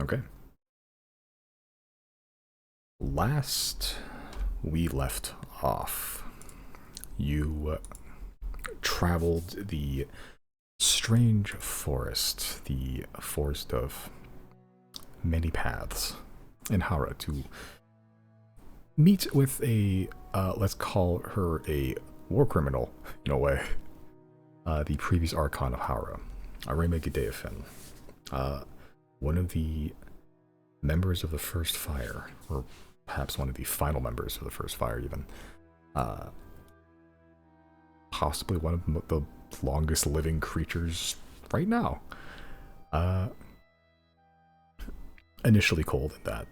Okay. Last we left off, you traveled the strange forest, the forest of many paths in Hara to meet with a, let's call her a war criminal, in a way, the previous Archon of Hara, Areme Gideafin, one of the members of the First Fire, or perhaps one of the final members of the First Fire, even. Uh, Possibly one of the longest living creatures right now. Uh, Initially cold in that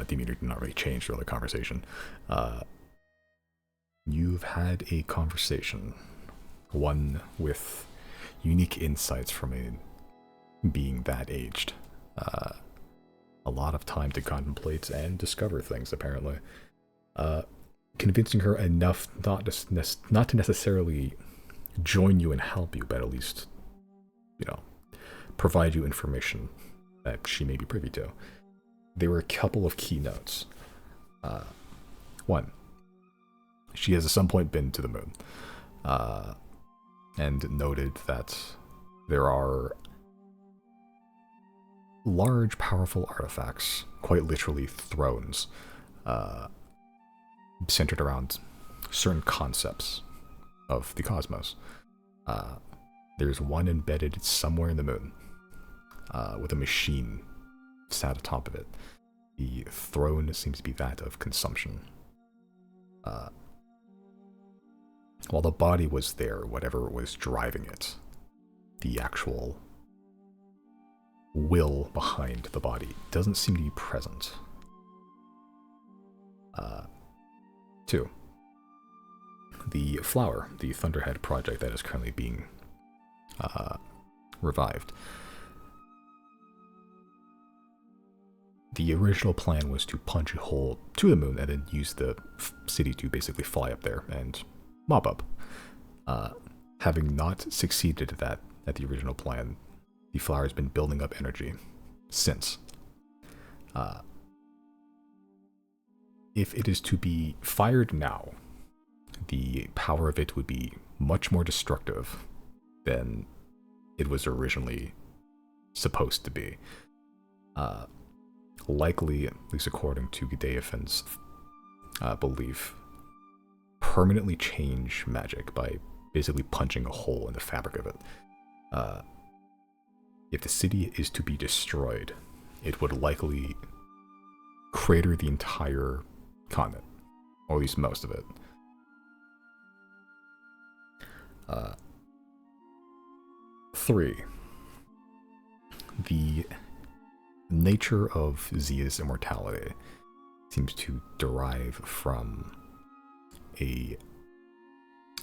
demeanor did not really change throughout the conversation. Uh, you've had a conversation, one with unique insights from a being that aged. Uh, a lot of time to contemplate and discover things, apparently. Uh, Convincing her enough not to necessarily join you and help you, but at least, provide you information that she may be privy to. There were a couple of key notes. One, she has at some point been to the moon, and noted that there are large, powerful artifacts, quite literally thrones, centered around certain concepts of the cosmos. There's one embedded somewhere in the moon, with a machine sat atop of it. The throne seems to be that of consumption. While the body was there, whatever was driving it, the actual will behind the body doesn't seem to be present. Two, the flower, the Thunderhead project that is currently being revived. The original plan was to punch a hole to the moon and then use the city to basically fly up there and mop up. Having not succeeded at the original plan, the flower has been building up energy since. If it is to be fired now, the power of it would be much more destructive than it was originally supposed to be. Likely, at least according to Gideafin's belief, permanently change magic by basically punching a hole in the fabric of it. If the city is to be destroyed, it would likely crater the entire continent, or at least most of it. Three, the nature of Zia's immortality seems to derive from a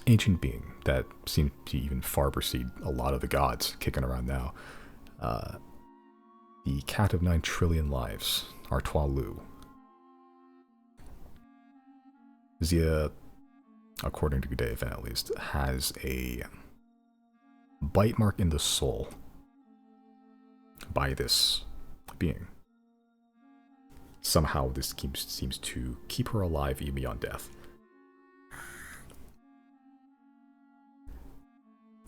ancient being that seems to even far precede a lot of the gods kicking around now. The Cat of 9 Trillion Lives, Artois Lu. Zia, according to Gideafin at least, has a bite mark in the soul by this being. Somehow this seems to keep her alive even beyond death.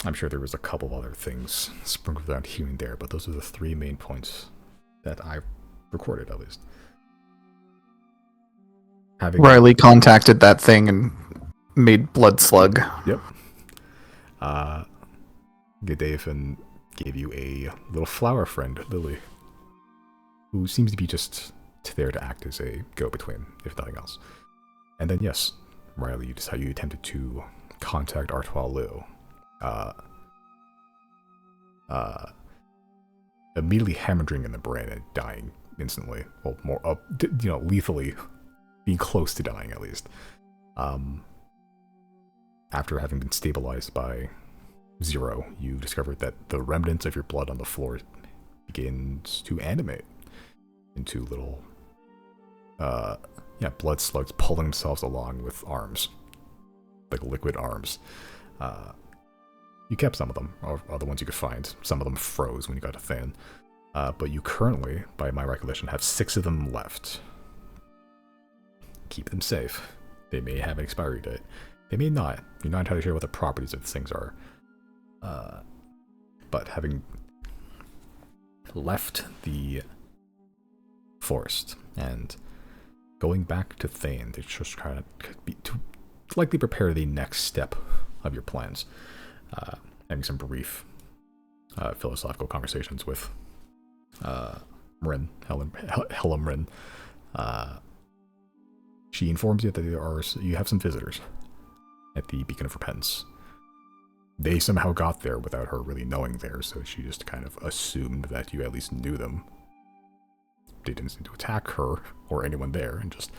I'm sure there was a couple of other things sprinkled around here and there, but those are the three main points that I recorded, at least. Riley contacted that thing and made blood slug. Yep. Gideafin gave you a little flower friend, Lily, who seems to be just there to act as a go-between, if nothing else. And then, yes, Riley, just how you attempted to contact Artois Lu. Immediately hemorrhaging in the brain and dying instantly. Well, more, lethally, being close to dying at least. After having been stabilized by Zero, you discovered that the remnants of your blood on the floor begins to animate into little, blood slugs pulling themselves along with arms, like liquid arms. You kept some of them, or the ones you could find. Some of them froze when you got a fan. But you currently, by my recollection, have 6 of them left. Keep them safe. They may have an expiry date. They may not. You're not entirely sure what the properties of these things are. But having left the forest and going back to Thane, to just kind of to likely prepare the next step of your plans. Having some brief philosophical conversations with Mrin, Hella Mrin. She informs you that you have some visitors at the Beacon of Repentance. They somehow got there without her really knowing there, so she just kind of assumed that you at least knew them. They didn't seem to attack her or anyone there, and just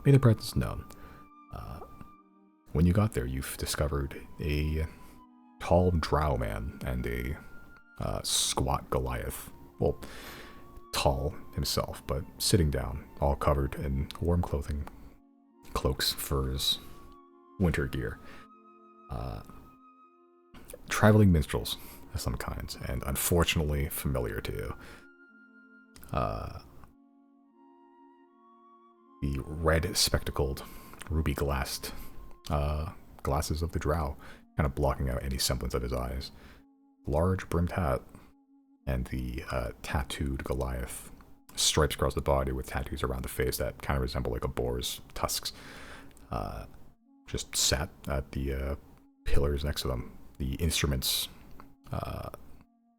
made their presence known. When you got there, you've discovered a tall drow man and a squat Goliath. Well, tall himself, but sitting down, all covered in warm clothing, cloaks, furs, winter gear. Traveling minstrels of some kind, and unfortunately familiar to you. The red spectacled, ruby glassed glasses of the drow, kind of blocking out any semblance of his eyes. Large brimmed hat, and the tattooed Goliath. Stripes across the body with tattoos around the face that kind of resemble like a boar's tusks. Just sat at the pillars next to them. The instruments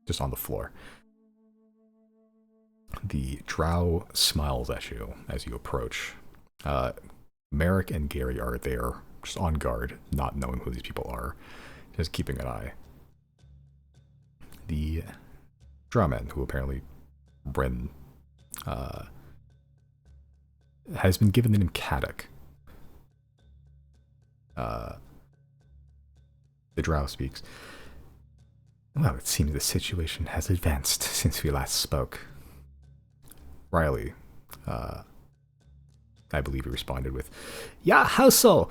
just on the floor. The drow smiles at you as you approach. Merrick and Gary are there, just on guard, not knowing who these people are, just keeping an eye. The drowman, who apparently Bryn has been given the name Kaddock. The drow speaks. Well, it seems the situation has advanced since we last spoke. Riley, I believe he responded with, "Yeah, how so?"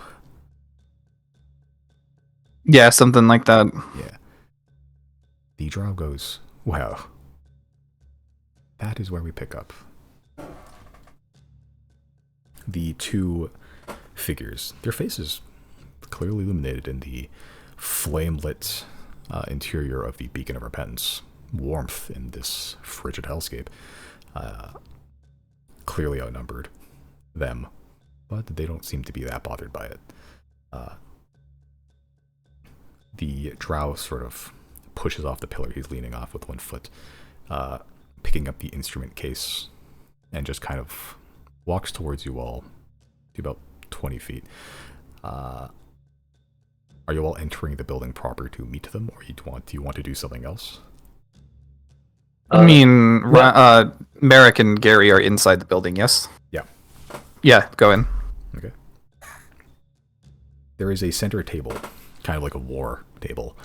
Yeah, something like that. Yeah. The drow goes, "Well, that is where we pick up." The two figures, their faces clearly illuminated in the flame-lit interior of the Beacon of Repentance. Warmth in this frigid hellscape. Clearly outnumbered them, but they don't seem to be that bothered by it. The drow sort of pushes off the pillar he's leaning off with one foot, picking up the instrument case, and just kind of walks towards you all to about 20 feet. Are you all entering the building proper to meet them, or do you want to do something else? I mean, Merrick and Gary are inside the building, yes? Yeah. Yeah, go in. Okay. There is a center table, kind of like a war table.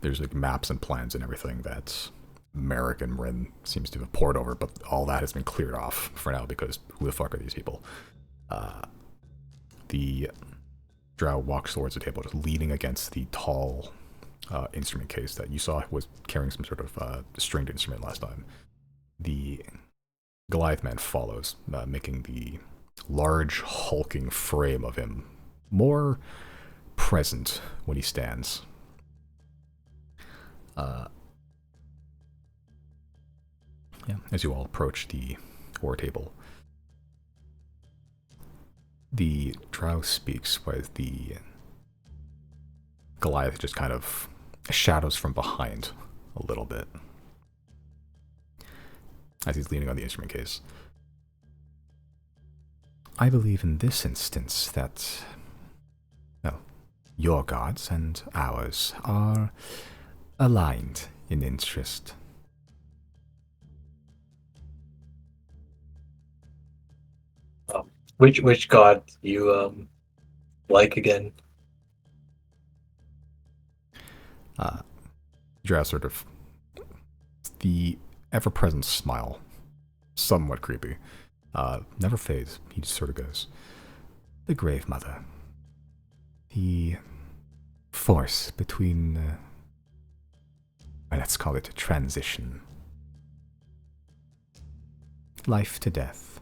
There's like maps and plans and everything that Merrick and Rin seems to have poured over, but all that has been cleared off for now because who the fuck are these people? The drow walks towards the table, just leaning against the tall instrument case that you saw was carrying some sort of stringed instrument last time. The Goliath man follows, making the large, hulking frame of him more present when he stands. As you all approach the war table, the drow speaks with the Goliath just kind of shadows from behind a little bit as he's leaning on the instrument case. I believe in this instance that, well, your gods and ours are aligned in interest. Which god you like again? Drow sort of, the ever-present smile, somewhat creepy, never fades. He just sort of goes, the Grave Mother, the force between, let's call it a transition life to death.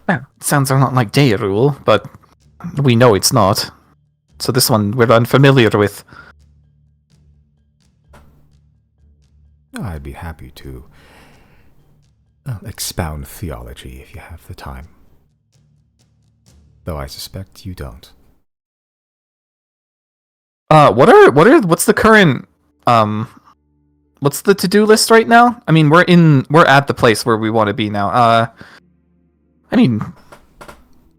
Yeah, sounds a lot like day rule, but we know it's not. So this one we're unfamiliar with. I'd be happy to expound theology if you have the time. Though I suspect you don't. What's the current what's the to-do list right now? I mean, we're at the place where we want to be now. I mean,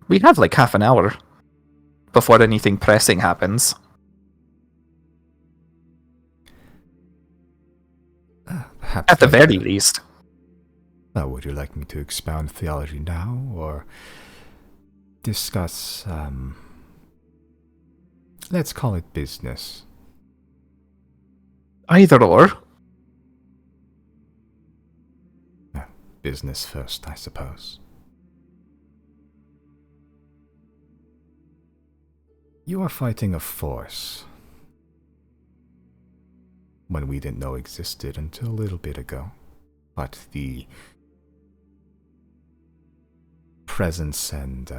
we have like half an hour before anything pressing happens. Perhaps At the very least. Would you like me to expound theology now, or discuss, let's call it business? Either or. Business first, I suppose. You are fighting a force when we didn't know existed until a little bit ago. But the presence and,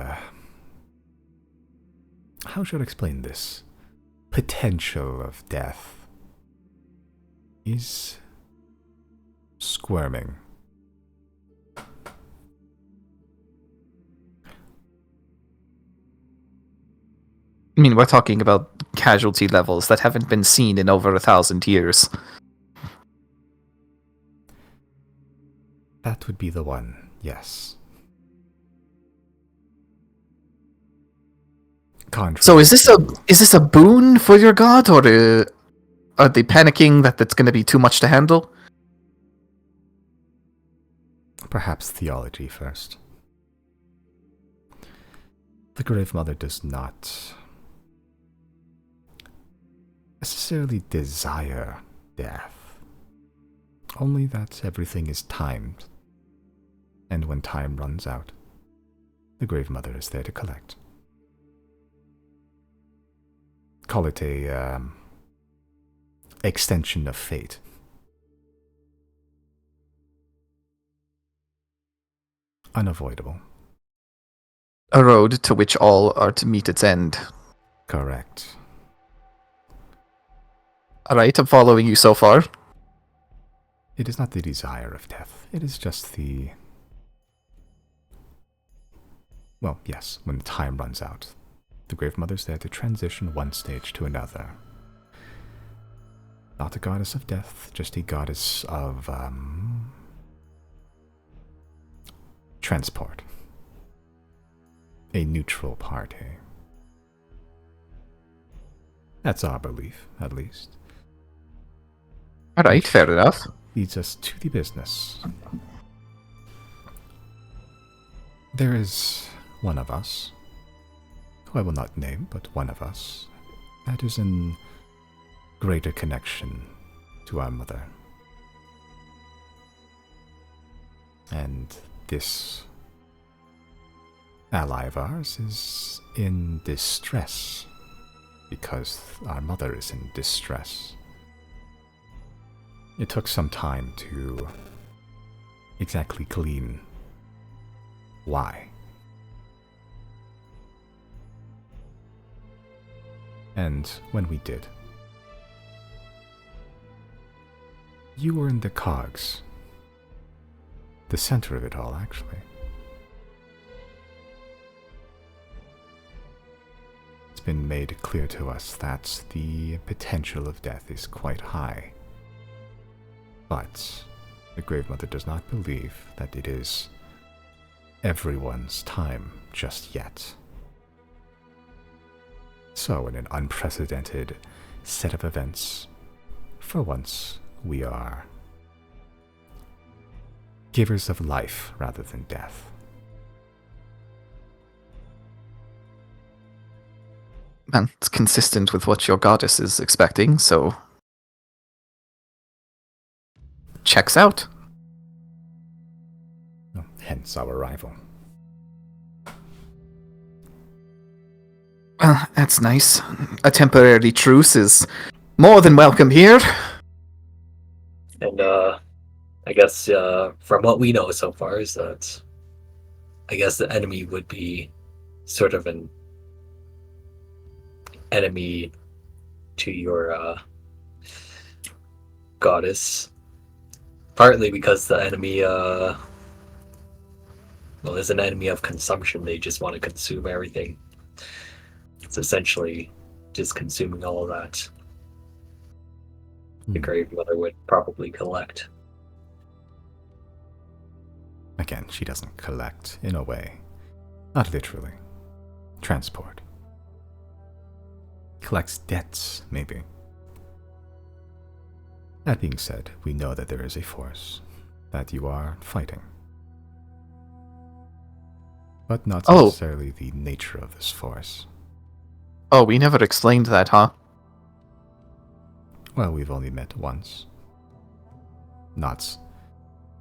how should I explain this? Potential of death is squirming. I mean, we're talking about casualty levels that haven't been seen in over 1,000 years. That would be the one, yes. Contrary So is this a boon for your god, or are they panicking that it's going to be too much to handle? Perhaps theology first. The Grave Mother does not necessarily desire death, only that everything is timed, and when time runs out, the Grave Mother is there to collect. Call it a extension of fate. Unavoidable. A road to which all are to meet its end. Correct. Alright, I'm following you so far. It is not the desire of death. It is just the... Well, yes, when time runs out. The Grave Mother's there to transition one stage to another. Not a goddess of death, just a goddess of, transport. A neutral party. That's our belief, at least. Alright, fair enough. Leads us to the business. There is one of us, who I will not name, but one of us, that is in greater connection to our mother. And this ally of ours is in distress, because our mother is in distress. It took some time to exactly glean why. And when we did, you were in the cogs. The center of it all, actually. It's been made clear to us that the potential of death is quite high. But the Grave Mother does not believe that it is everyone's time just yet. So, in an unprecedented set of events, for once, we are givers of life rather than death. And it's consistent with what your goddess is expecting, so... checks out. Hence our arrival. Well, that's nice. A temporary truce is more than welcome here. And I guess from what we know so far is that I guess the enemy would be sort of an enemy to your goddess. Partly because the enemy is an enemy of consumption. They just want to consume everything. It's essentially just consuming all of that. The Grave Mother would probably collect. Again, she doesn't collect, in a way. Not literally. Transport. Collects debts, maybe. That being said, we know that there is a force that you are fighting. But not necessarily the nature of this force. Oh, we never explained that, huh? Well, we've only met once. Not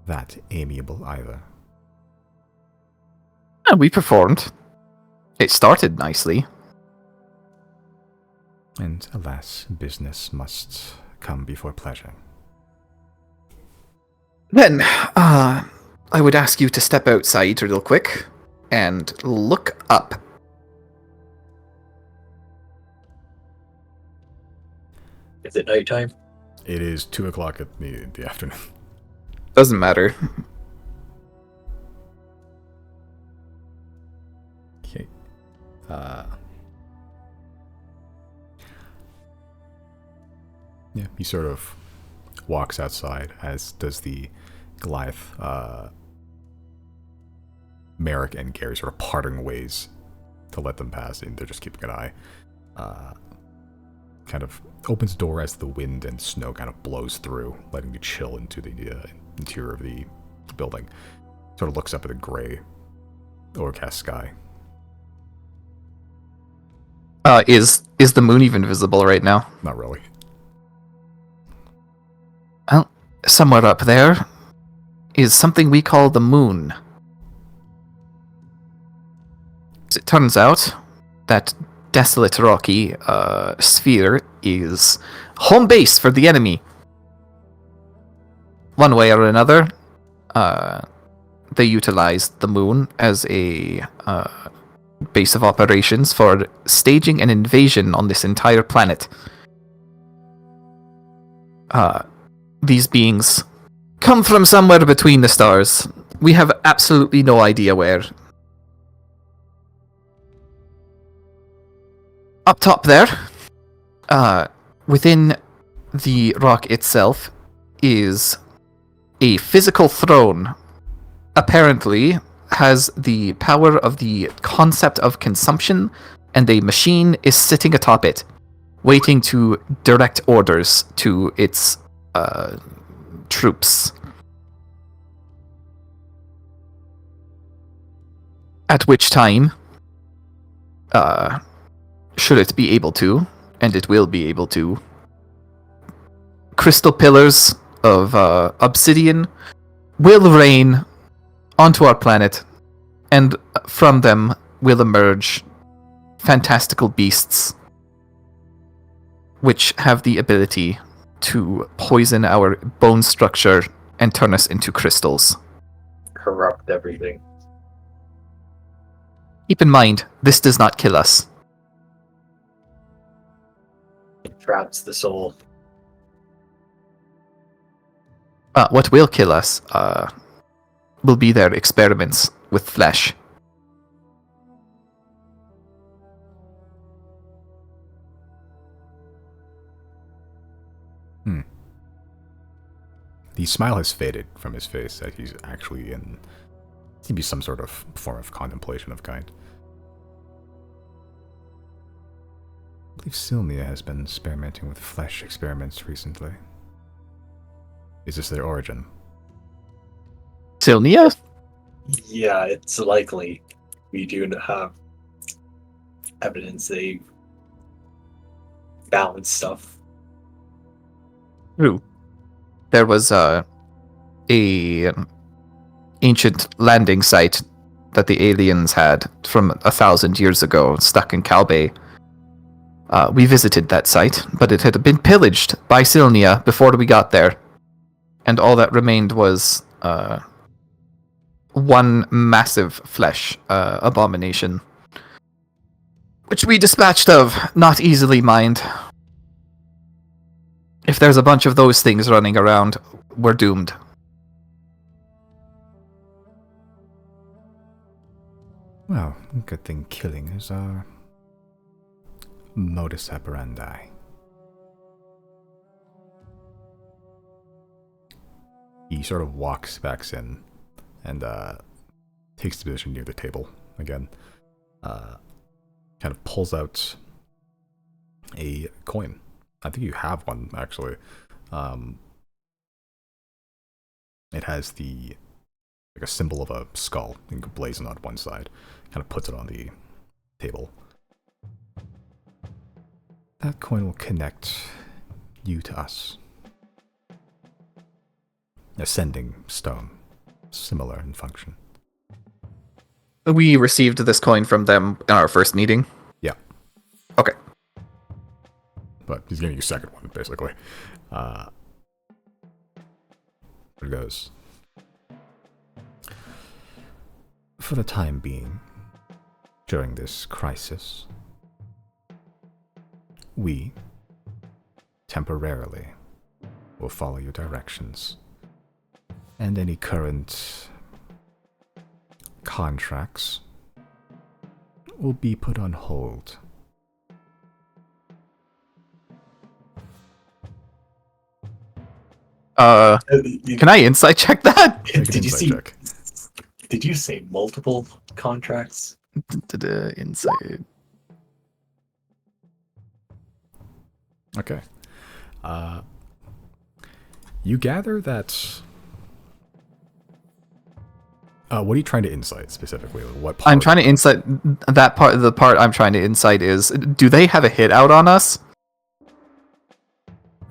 that amiable either. And we performed. It started nicely. And alas, business must come before pleasure. Then, I would ask you to step outside real quick and look up. Is it nighttime? It is 2 o'clock at the afternoon. Doesn't matter. Okay. Yeah, he sort of walks outside, as does the Goliath. Merrick and Gary sort of parting ways to let them pass, and they're just keeping an eye. Kind of opens the door as the wind and snow kind of blows through, letting you chill into the interior of the building. Sort of looks up at the gray, overcast sky. Is the moon even visible right now? Not really. Well, somewhere up there is something we call the moon. As it turns out, that desolate rocky sphere is home base for the enemy. One way or another, they utilized the moon as a base of operations for staging an invasion on this entire planet. These beings come from somewhere between the stars. We have absolutely no idea where. Up top there, within the rock itself, is a physical throne. Apparently, has the power of the concept of consumption, and a machine is sitting atop it, waiting to direct orders to its troops. At which time, should it be able to, and it will be able to, crystal pillars of obsidian will rain onto our planet, and from them will emerge fantastical beasts which have the ability to poison our bone structure and turn us into crystals. Corrupt everything. Keep in mind, this does not kill us. It traps the soul. What will kill us will be their experiments with flesh. The smile has faded from his face, that he's actually in maybe some sort of form of contemplation of kind. I believe Sylnia has been experimenting with flesh experiments recently. Is this their origin? Sylnia? Yeah, it's likely. We do have evidence they balance stuff. True. There was a ancient landing site that the aliens had from 1,000 years ago, stuck in Calbay. We visited that site, but it had been pillaged by Sylnia before we got there. and all that remained was one massive flesh abomination, which we dispatched of, not easily mined. If there's a bunch of those things running around, we're doomed. Well, good thing killing is our modus operandi. He sort of walks back in and takes the position near the table again. Kind of pulls out a coin. I think you have one, actually. It has like a symbol of a skull blazoned on one side. Kind of puts it on the table. That coin will connect you to us. Ascending stone. Similar in function. We received this coin from them in our first meeting. Yeah. Okay. But he's giving you a second one, basically. There it goes. For the time being, during this crisis, we, temporarily, will follow your directions. And any current contracts will be put on hold. Can I insight check that? Did you see? Check. Did you say multiple contracts? Insight. Okay. You gather that. What are you trying to insight specifically? What part? I'm trying to insight that part. The part I'm trying to insight is: do they have a hit out on us?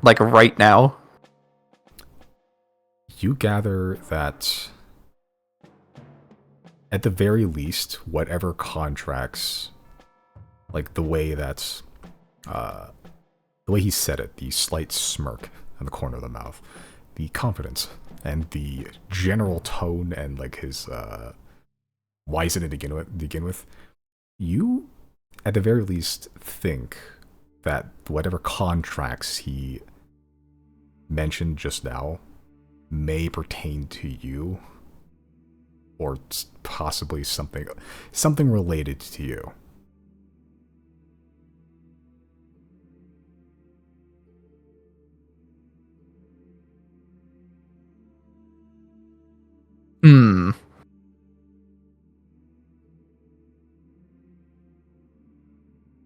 Like right now? You gather that, at the very least, whatever contracts, like the way that, the way he said it, the slight smirk in the corner of the mouth, the confidence, and the general tone and like his wizen to begin with, you at the very least think that whatever contracts he mentioned just now may pertain to you, or possibly something related to you.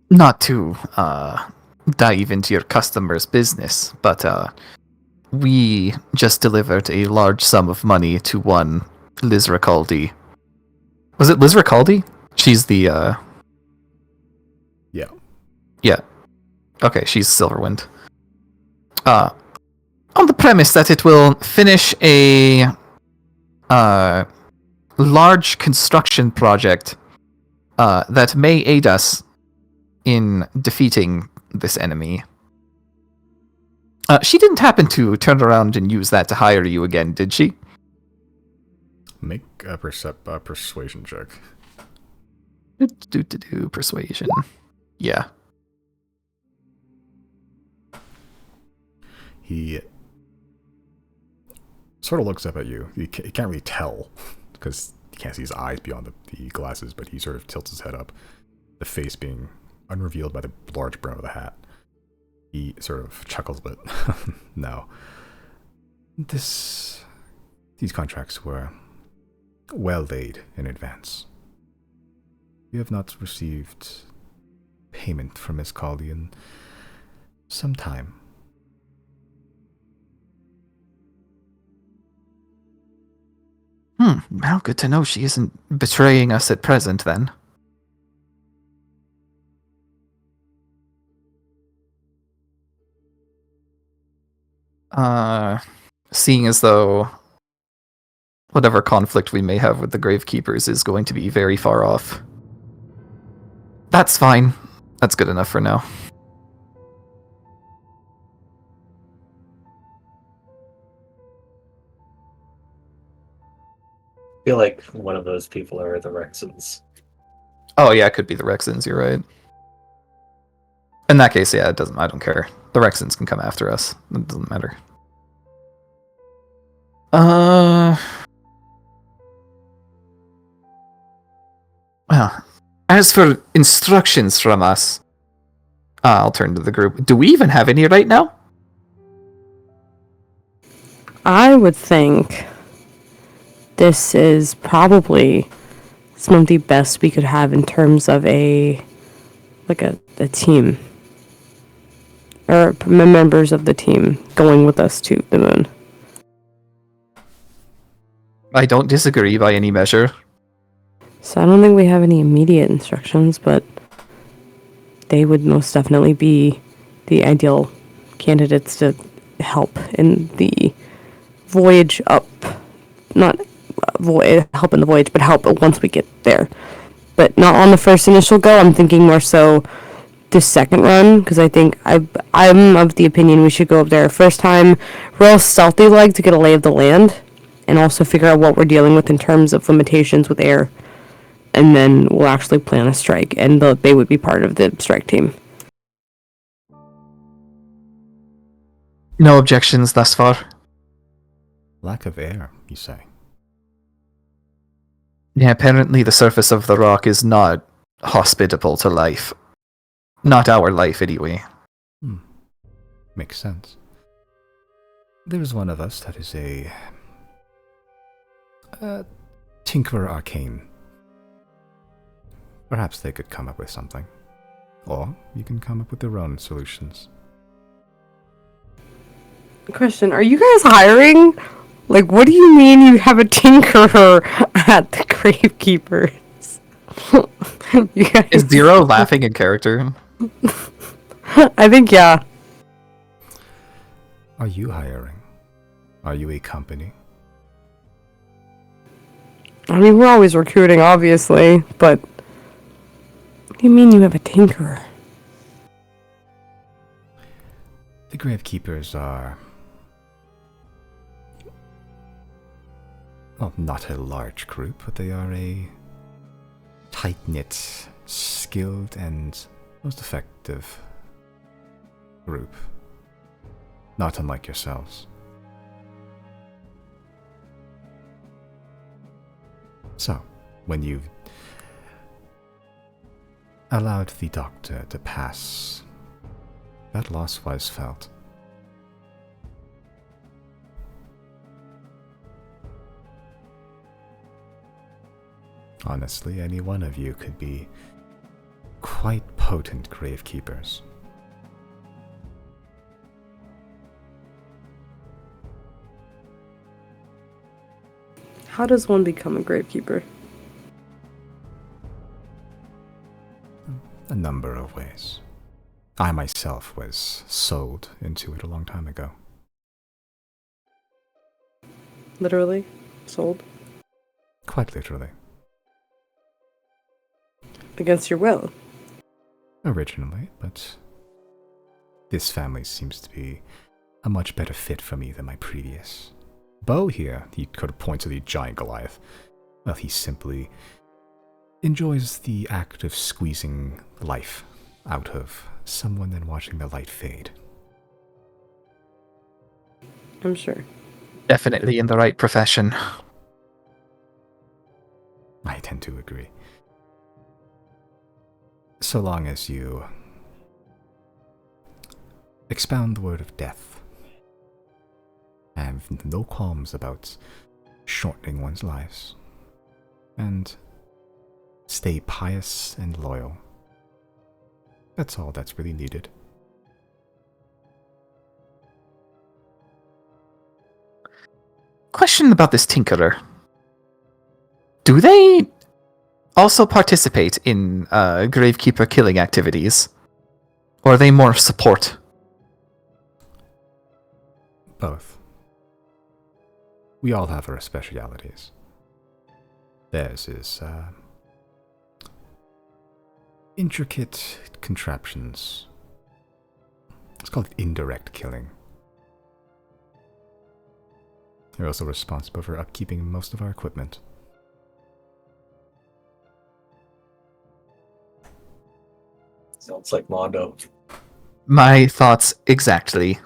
Not to dive into your customer's business, but we just delivered a large sum of money to one Liz Ricaldi. Was it Liz Ricaldi? She's the Yeah. Yeah. Okay, she's Silverwind. On the premise that it will finish a large construction project that may aid us in defeating this enemy. She didn't happen to turn around and use that to hire you again, did she? Make a persuasion check. Persuasion. Yeah. He sort of looks up at you. You can't really tell because you can't see his eyes beyond the glasses, but he sort of tilts his head up, the face being unrevealed by the large brim of the hat. He sort of chuckles a bit. No. These contracts were well laid in advance. We have not received payment from Miss Caldy in some time. Well, good to know she isn't betraying us at present, then. Seeing as though whatever conflict we may have with the Gravekeepers is going to be very far off. That's fine. That's good enough for now. feel like one of those people are the Rexons. Oh yeah, it could be the Rexons. You're right. In that case, yeah, it doesn't. I don't care. The Rexons can come after us. It doesn't matter. Well, as for instructions from us, I'll turn to the group. Do we even have any right now? I would think this is probably some of the best we could have in terms of a team. Or members of the team going with us to the moon. I don't disagree by any measure. So I don't think we have any immediate instructions, but they would most definitely be the ideal candidates to help in the voyage up. Not help in the voyage, but help once we get there. But not on the first initial go. I'm thinking more so the second run, because I think I'm of the opinion we should go up there first time real stealthy like to get a lay of the land and also figure out what we're dealing with in terms of limitations with air, and then we'll actually plan a strike, and they would be part of the strike team. No objections thus far. Lack of air, you say? Yeah, apparently the surface of the rock is not hospitable to life. Not our life, anyway. Makes sense. There's one of us that is a tinkerer arcane. Perhaps they could come up with something. Or you can come up with their own solutions. Question, are you guys hiring? Like, what do you mean you have a tinkerer at the Gravekeepers? You guys... Is Zero laughing in character? I think, yeah. Are you hiring? Are you a company? I mean, we're always recruiting, obviously, but... What do you mean you have a tinkerer? The Gravekeepers are... well, not a large group, but they are a tight-knit, skilled, and most effective group. Not unlike yourselves. So, when you allowed the doctor to pass, that loss was felt. Honestly, any one of you could be quite potent Gravekeepers. How does one become a Gravekeeper? A number of ways. I myself was sold into it a long time ago. Literally? Sold? Quite literally. Against your will? Originally, but this family seems to be a much better fit for me than my previous. Bo here, he could point to the giant Goliath. Well, he simply enjoys the act of squeezing life out of someone and watching the light fade. I'm sure. Definitely in the right profession. I tend to agree. So long as you expound the word of death and have no qualms about shortening one's lives, and stay pious and loyal. That's all that's really needed. Question about this Tinkerer. Do they also participate in Gravekeeper killing activities? Or are they more support? Both. We all have our specialities. Theirs is intricate contraptions. It's called indirect killing. They're also responsible for upkeeping most of our equipment. Sounds like Mondo. My thoughts exactly.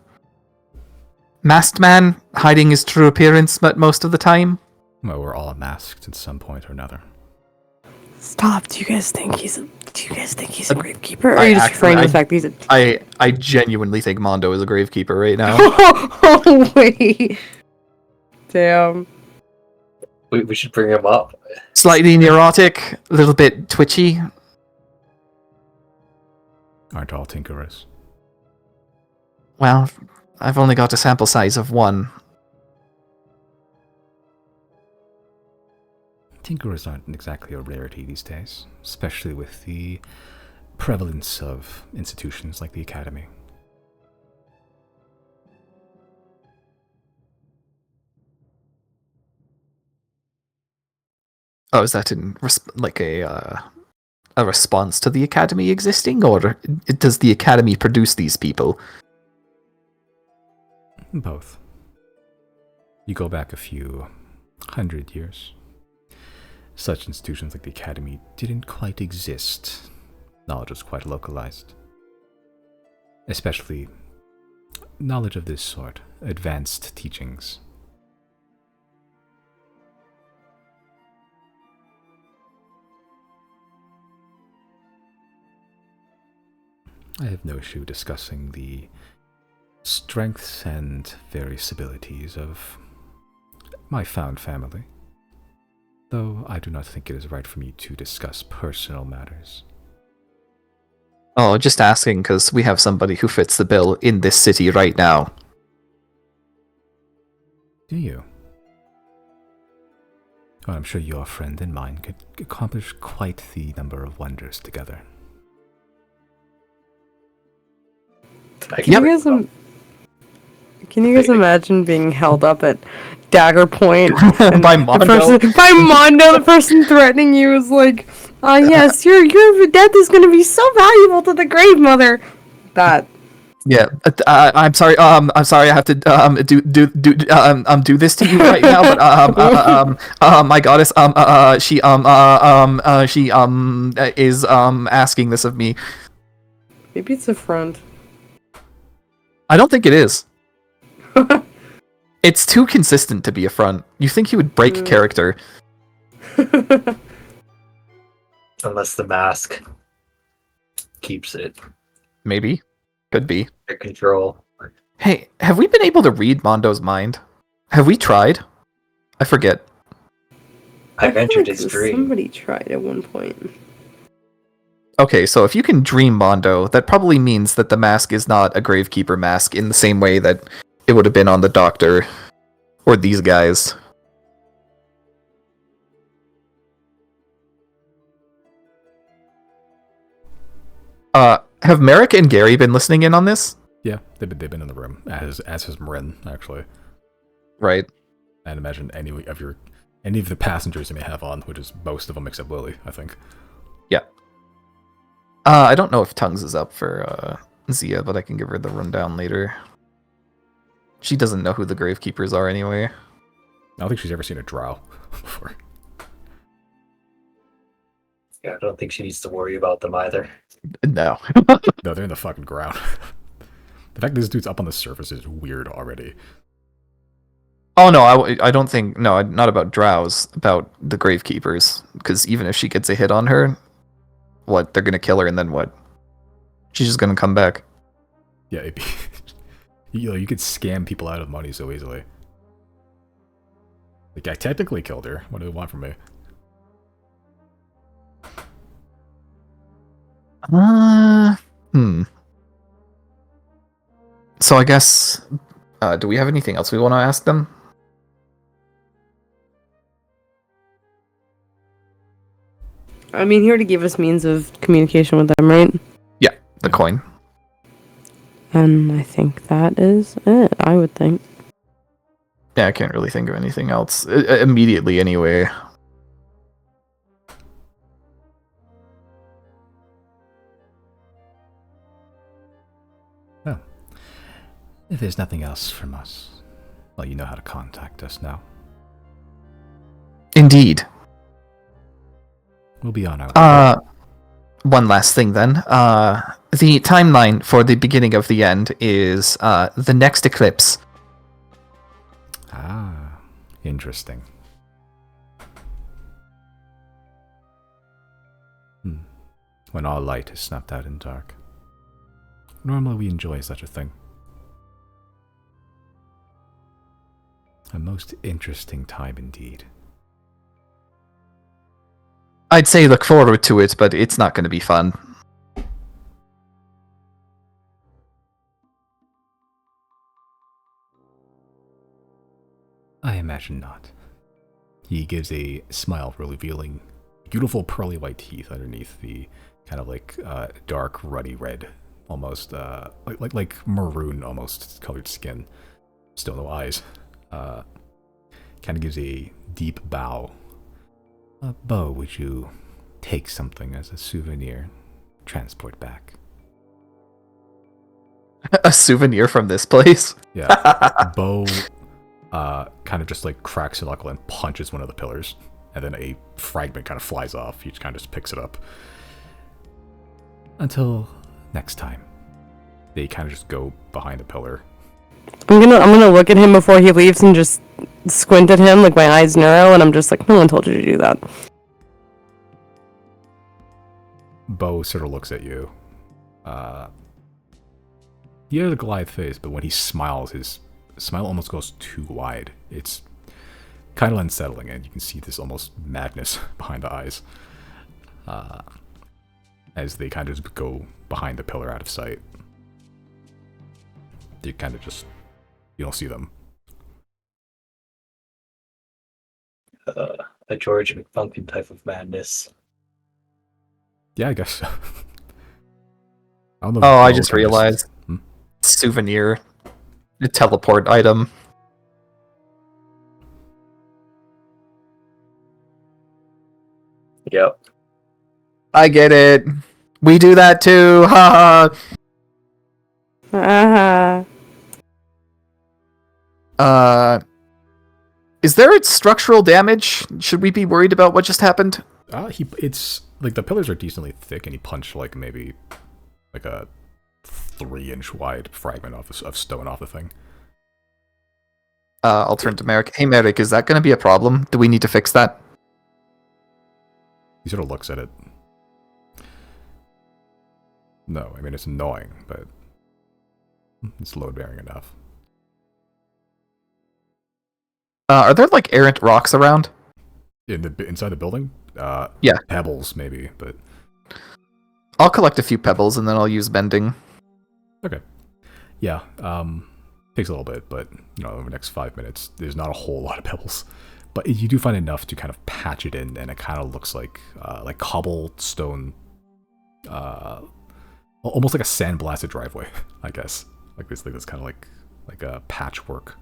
Masked man hiding his true appearance most of the time. Well, we're all masked at some point or another. Stop. Do you guys think he's a gravekeeper? Or are you just referring to the fact that he's a... I genuinely think Mondo is a gravekeeper right now. Oh, wait. Damn. We should bring him up. Slightly neurotic, a little bit twitchy. Aren't all tinkerers? Well, I've only got a sample size of one. Tinkerers aren't exactly a rarity these days, especially with the prevalence of institutions like the Academy. Oh, is that in a response to the Academy existing, or does the Academy produce these people? Both. You go back a few 100 years. Such institutions like the Academy didn't quite exist. Knowledge was quite localized. Especially knowledge of this sort, advanced teachings. I have no issue discussing the strengths and various abilities of my found family, though I do not think it is right for me to discuss personal matters. Oh, just asking because we have somebody who fits the bill in this city right now. Do you? Well, I'm sure your friend and mine could accomplish quite the number of wonders together. Can you guys imagine being held up at dagger point By Mondo? By Mondo, the person threatening you is like, yes, your death is going to be so valuable to the grave mother. That. Yeah, I'm sorry. I'm sorry. I have to do this to you right now. But my goddess she is asking this of me. Maybe it's a front. I don't think it is. It's too consistent to be a front. You think he would break character? Unless the mask keeps it Maybe. Could be. under control. Hey, have we been able to read Mondo's mind? Have we tried? I forget. I've entered his dream. Somebody tried at one point. Okay, so if you can dream Mondo, that probably means that the mask is not a Gravekeeper mask in the same way that it would have been on the Doctor or these guys. Have Merrick and Gary been listening in on this? Yeah, they've been in the room, as has Marin, actually. Right. And imagine any of the passengers you may have on, which is most of them except Lily, I think. Yeah. I don't know if Tongues is up for Zia, but I can give her the rundown later. She doesn't know who the Gravekeepers are anyway. I don't think she's ever seen a drow before. Yeah, I don't think she needs to worry about them either. No. No, they're in the fucking ground. The fact that this dude's up on the surface is weird already. Oh no, I don't think, no, not about drows, about the Gravekeepers. Because even if she gets a hit on her, what, they're gonna kill her and then what? She's just gonna come back. Yeah, it'd be, you could scam people out of money so easily. Like, I technically killed her. What do they want from me? So I guess, do we have anything else we want to ask them? I mean, he already gave us means of communication with them, right? Yeah, the coin. And I think that is it, I would think. Yeah, I can't really think of anything else. Immediately, anyway. Oh. If there's nothing else from us, well, you know how to contact us now. Indeed. We'll be on our way. one last thing then. The timeline for the beginning of the end is the next eclipse. Ah, interesting. When all light is snuffed out in dark. Normally we enjoy such a thing. A most interesting time indeed. I'd say look forward to it, but it's not going to be fun. I imagine not. He gives a smile, revealing beautiful pearly white teeth underneath the kind of like dark ruddy red, almost like maroon almost colored skin. Still no eyes. Kind of gives a deep bow. Bo, would you take something as a souvenir? Transport back. A souvenir from this place? Yeah. Bo kind of just like cracks a knuckle and punches one of the pillars. And then a fragment kind of flies off. He kind of just picks it up. Until next time. They kind of just go behind the pillar. I'm gonna look at him before he leaves and just squint at him, like my eyes narrow, and I'm just like, no one told you to do that. Bo sort of looks at you. He has a Goliath face, but when he smiles, his smile almost goes too wide. It's kind of unsettling, and you can see this almost madness behind the eyes. As they kind of just go behind the pillar out of sight. You kind of just... You don't see them. A George McFunkin type of madness. Yeah, I guess so. I don't know Oh, I Bo just kinda realized. Souvenir. A teleport item. Yep. I get it. We do that too. Ha Uh-huh. ha. Is there structural damage? Should we be worried about what just happened? It's like the pillars are decently thick, and he punched like maybe like a 3-inch wide fragment of stone off the thing. I'll turn to Merrick. Hey, Merrick, is that going to be a problem? Do we need to fix that? He sort of looks at it. No, I mean it's annoying, but it's load bearing enough. Are there like errant rocks around? Inside the building? Yeah. Pebbles maybe, but I'll collect a few pebbles and then I'll use bending. okay. Yeah, takes a little bit, but over the next 5 minutes, there's not a whole lot of pebbles. But you do find enough to kind of patch it in, and it kind of looks like cobblestone, almost like a sandblasted driveway, I guess. Like this kind of like a patchwork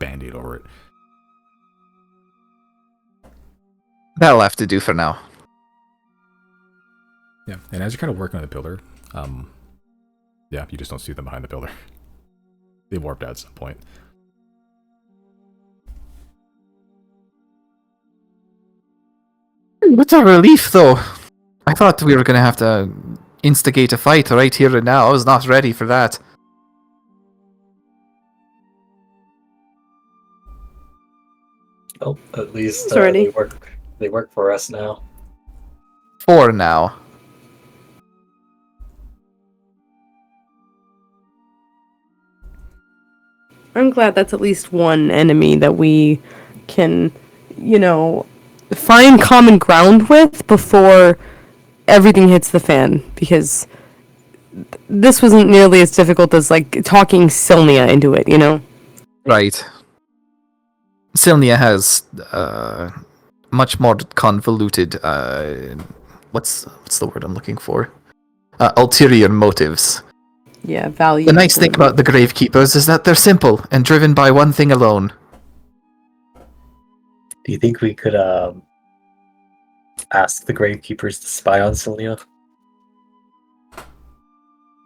band-aid over it. That'll have to do for now. Yeah, and as you're kind of working on the pillar, yeah, you just don't see them behind the pillar. They warped out at some point. What a relief, though. I thought we were going to have to instigate a fight right here and now. I was not ready for that. Oh, at least It's already- they work for us now. For now. I'm glad that's at least one enemy that we can, find common ground with before everything hits the fan, because this wasn't nearly as difficult as, talking Sylnia into it, Right. Sylnia has much more convoluted, what's the word I'm looking for? Ulterior motives. Yeah, value. The nice thing about the Gravekeepers is that they're simple and driven by one thing alone. Do you think we could ask the Gravekeepers to spy on Sylnia?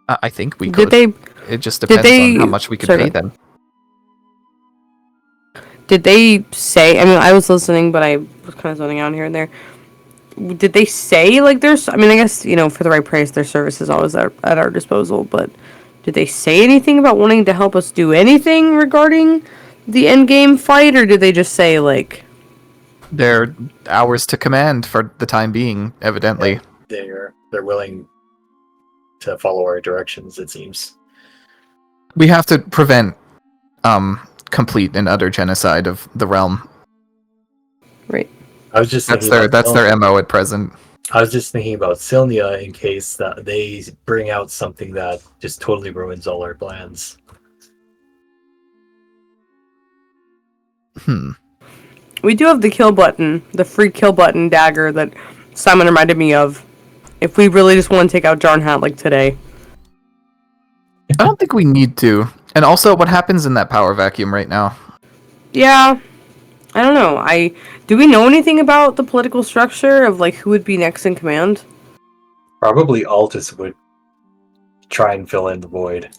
I think we could. Did It just depends on how much we could pay them. they say, I was listening, but I was kind of zoning out here and there. did they say like there's? I mean, I guess for the right price, their service is always at our disposal. But did they say anything about wanting to help us do anything regarding the end game fight, or did they just say like? They're ours to command for the time being, evidently. They're willing to follow our directions, it seems. We have to prevent complete and utter genocide of the realm. Right. I was just That's thinking their MO at present. I was just thinking about Sylnia in case that they bring out something that just totally ruins all our plans. We do have the kill button, the free kill button dagger that Simon reminded me of. If we really just want to take out Jarn Hat like today. I don't think we need to. And also, what happens in that power vacuum right now? Yeah. I don't know. Do we know anything about the political structure of like who would be next in command? Probably Altus would try and fill in the void.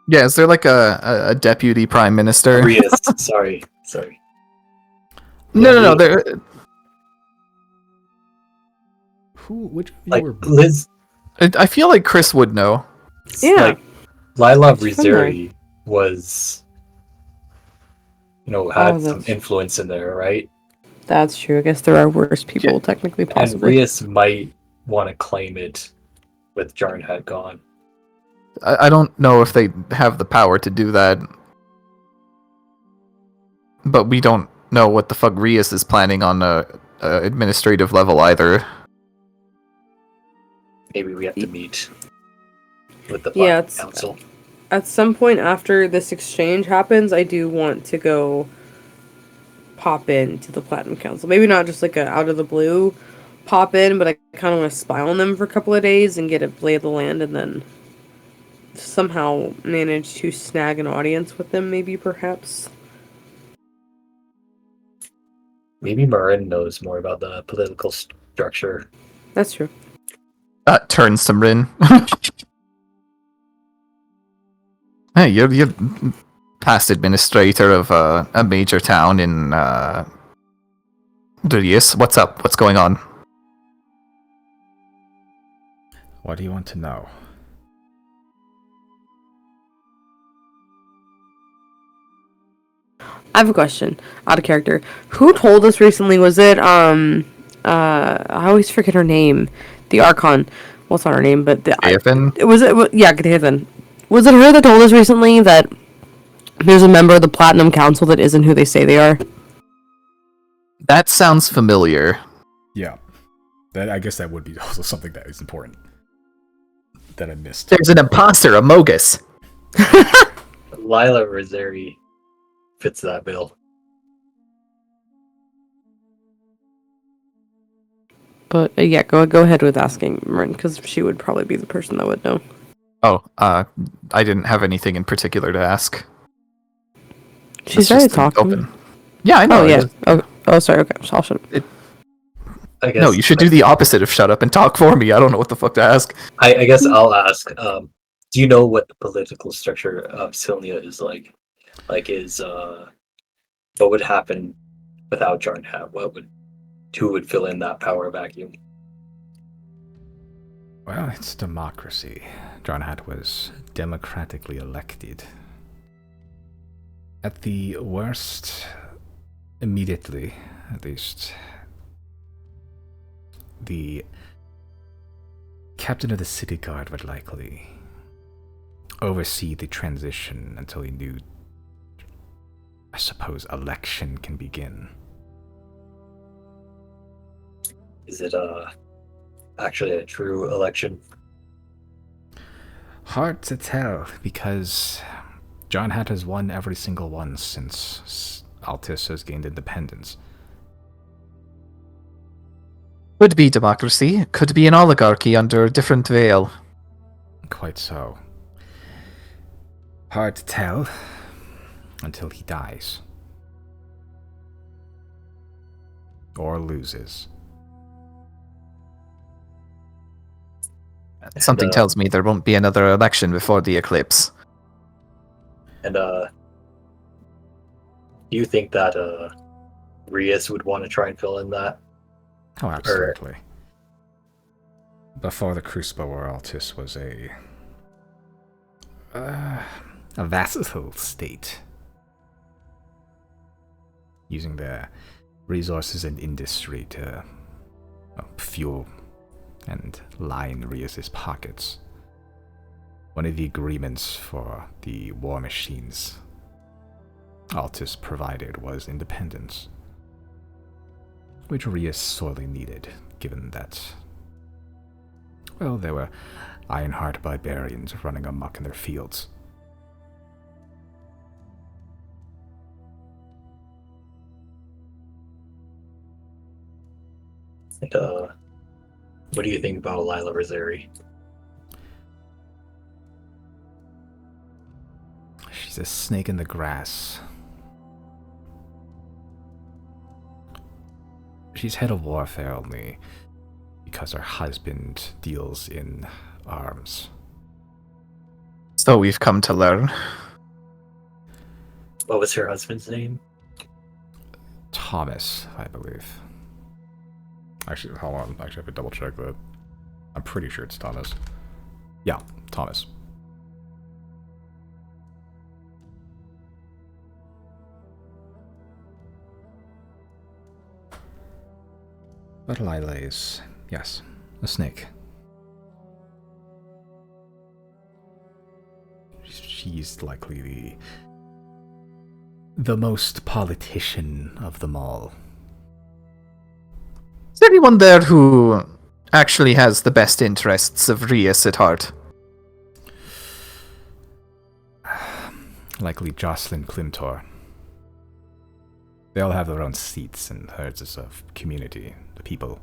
Yeah, is there like a deputy prime minister? Rias, sorry. No. There. Which of you Like were... Liz, I feel like Chris would know. Yeah. like Lila It's Rizeri was, had some that's- influence in there, right? That's true. I guess there are worse people, Yeah. technically, And possibly. Rias might want to claim it with Jarn Hat gone. I don't know if they have the power to do that. But we don't know what the fuck Rias is planning on a administrative level either. Maybe we have to meet with the Yeah, Black Council. At some point after this exchange happens, I do want to go pop in to the Platinum Council. Maybe not just like a out of the blue pop in, but I kind of want to spy on them for a couple of days and get a lay of the land, and then somehow manage to snag an audience with them, maybe, perhaps. Maybe Marin knows more about the political structure. That's true. That turns to Rin. Hey, you're past administrator of a major town in Durius. What's up? What's going on? What do you want to know? I have a question. Out of character. Who told us recently? Was it I always forget her name. The Archon. Well, it's not her name, but Aethan? Yeah, Gthaithen. Was it her that told us recently that there's a member of the Platinum Council that isn't who they say they are? That sounds familiar. Yeah. I guess that would be also something that is important. That I missed. There's an imposter, a Mogus. Lila Rizeri fits that bill. But yeah, go ahead with asking Marin, because she would probably be the person that would know. Oh, I didn't have anything in particular to ask. She's It's very just an talking. Yeah, I know. Oh it yeah. is. Oh, sorry. Okay, so I'll shut up. I guess, No, you should do the opposite of shut up and talk for me. I don't know what the fuck to ask. I guess I'll ask. Do you know what the political structure of Sylnia is like? Like, what would happen without Jarn Hat? Who would fill in that power vacuum? Well, it's democracy. Jarn Hat was democratically elected. At the worst, immediately, at least, the captain of the city guard would likely oversee the transition until a new, I suppose, election can begin. Is it actually a true election? Hard to tell, because Jarn Hat has won every single one since Altus has gained independence. Could be democracy. Could be an oligarchy under a different veil. Quite so. Hard to tell until he dies. Or loses. Something tells me there won't be another election before the eclipse. And do you think that Rias would want to try and fill in that? Oh, absolutely. Before the Crucible War, Altus was a vassal state, using their resources and industry to fuel and line Rias's pockets. One of the agreements for the war machines Altus provided was independence, which Rias sorely needed, given that, well, there were Ironheart barbarians running amok in their fields. And, what do you think about Lila Rosari? She's a snake in the grass. She's head of warfare only because her husband deals in arms. So we've come to learn. What was her husband's name? Thomas, I believe. Actually, hold on. Actually, I have to double check that. I'm pretty sure it's Thomas. Yeah, Thomas. But Lila is, yes, a snake. She's likely the most politician of them all. Is there anyone there who actually has the best interests of Rias at heart? Likely Jocelyn Clintor. They all have their own seats and herds of community, the people.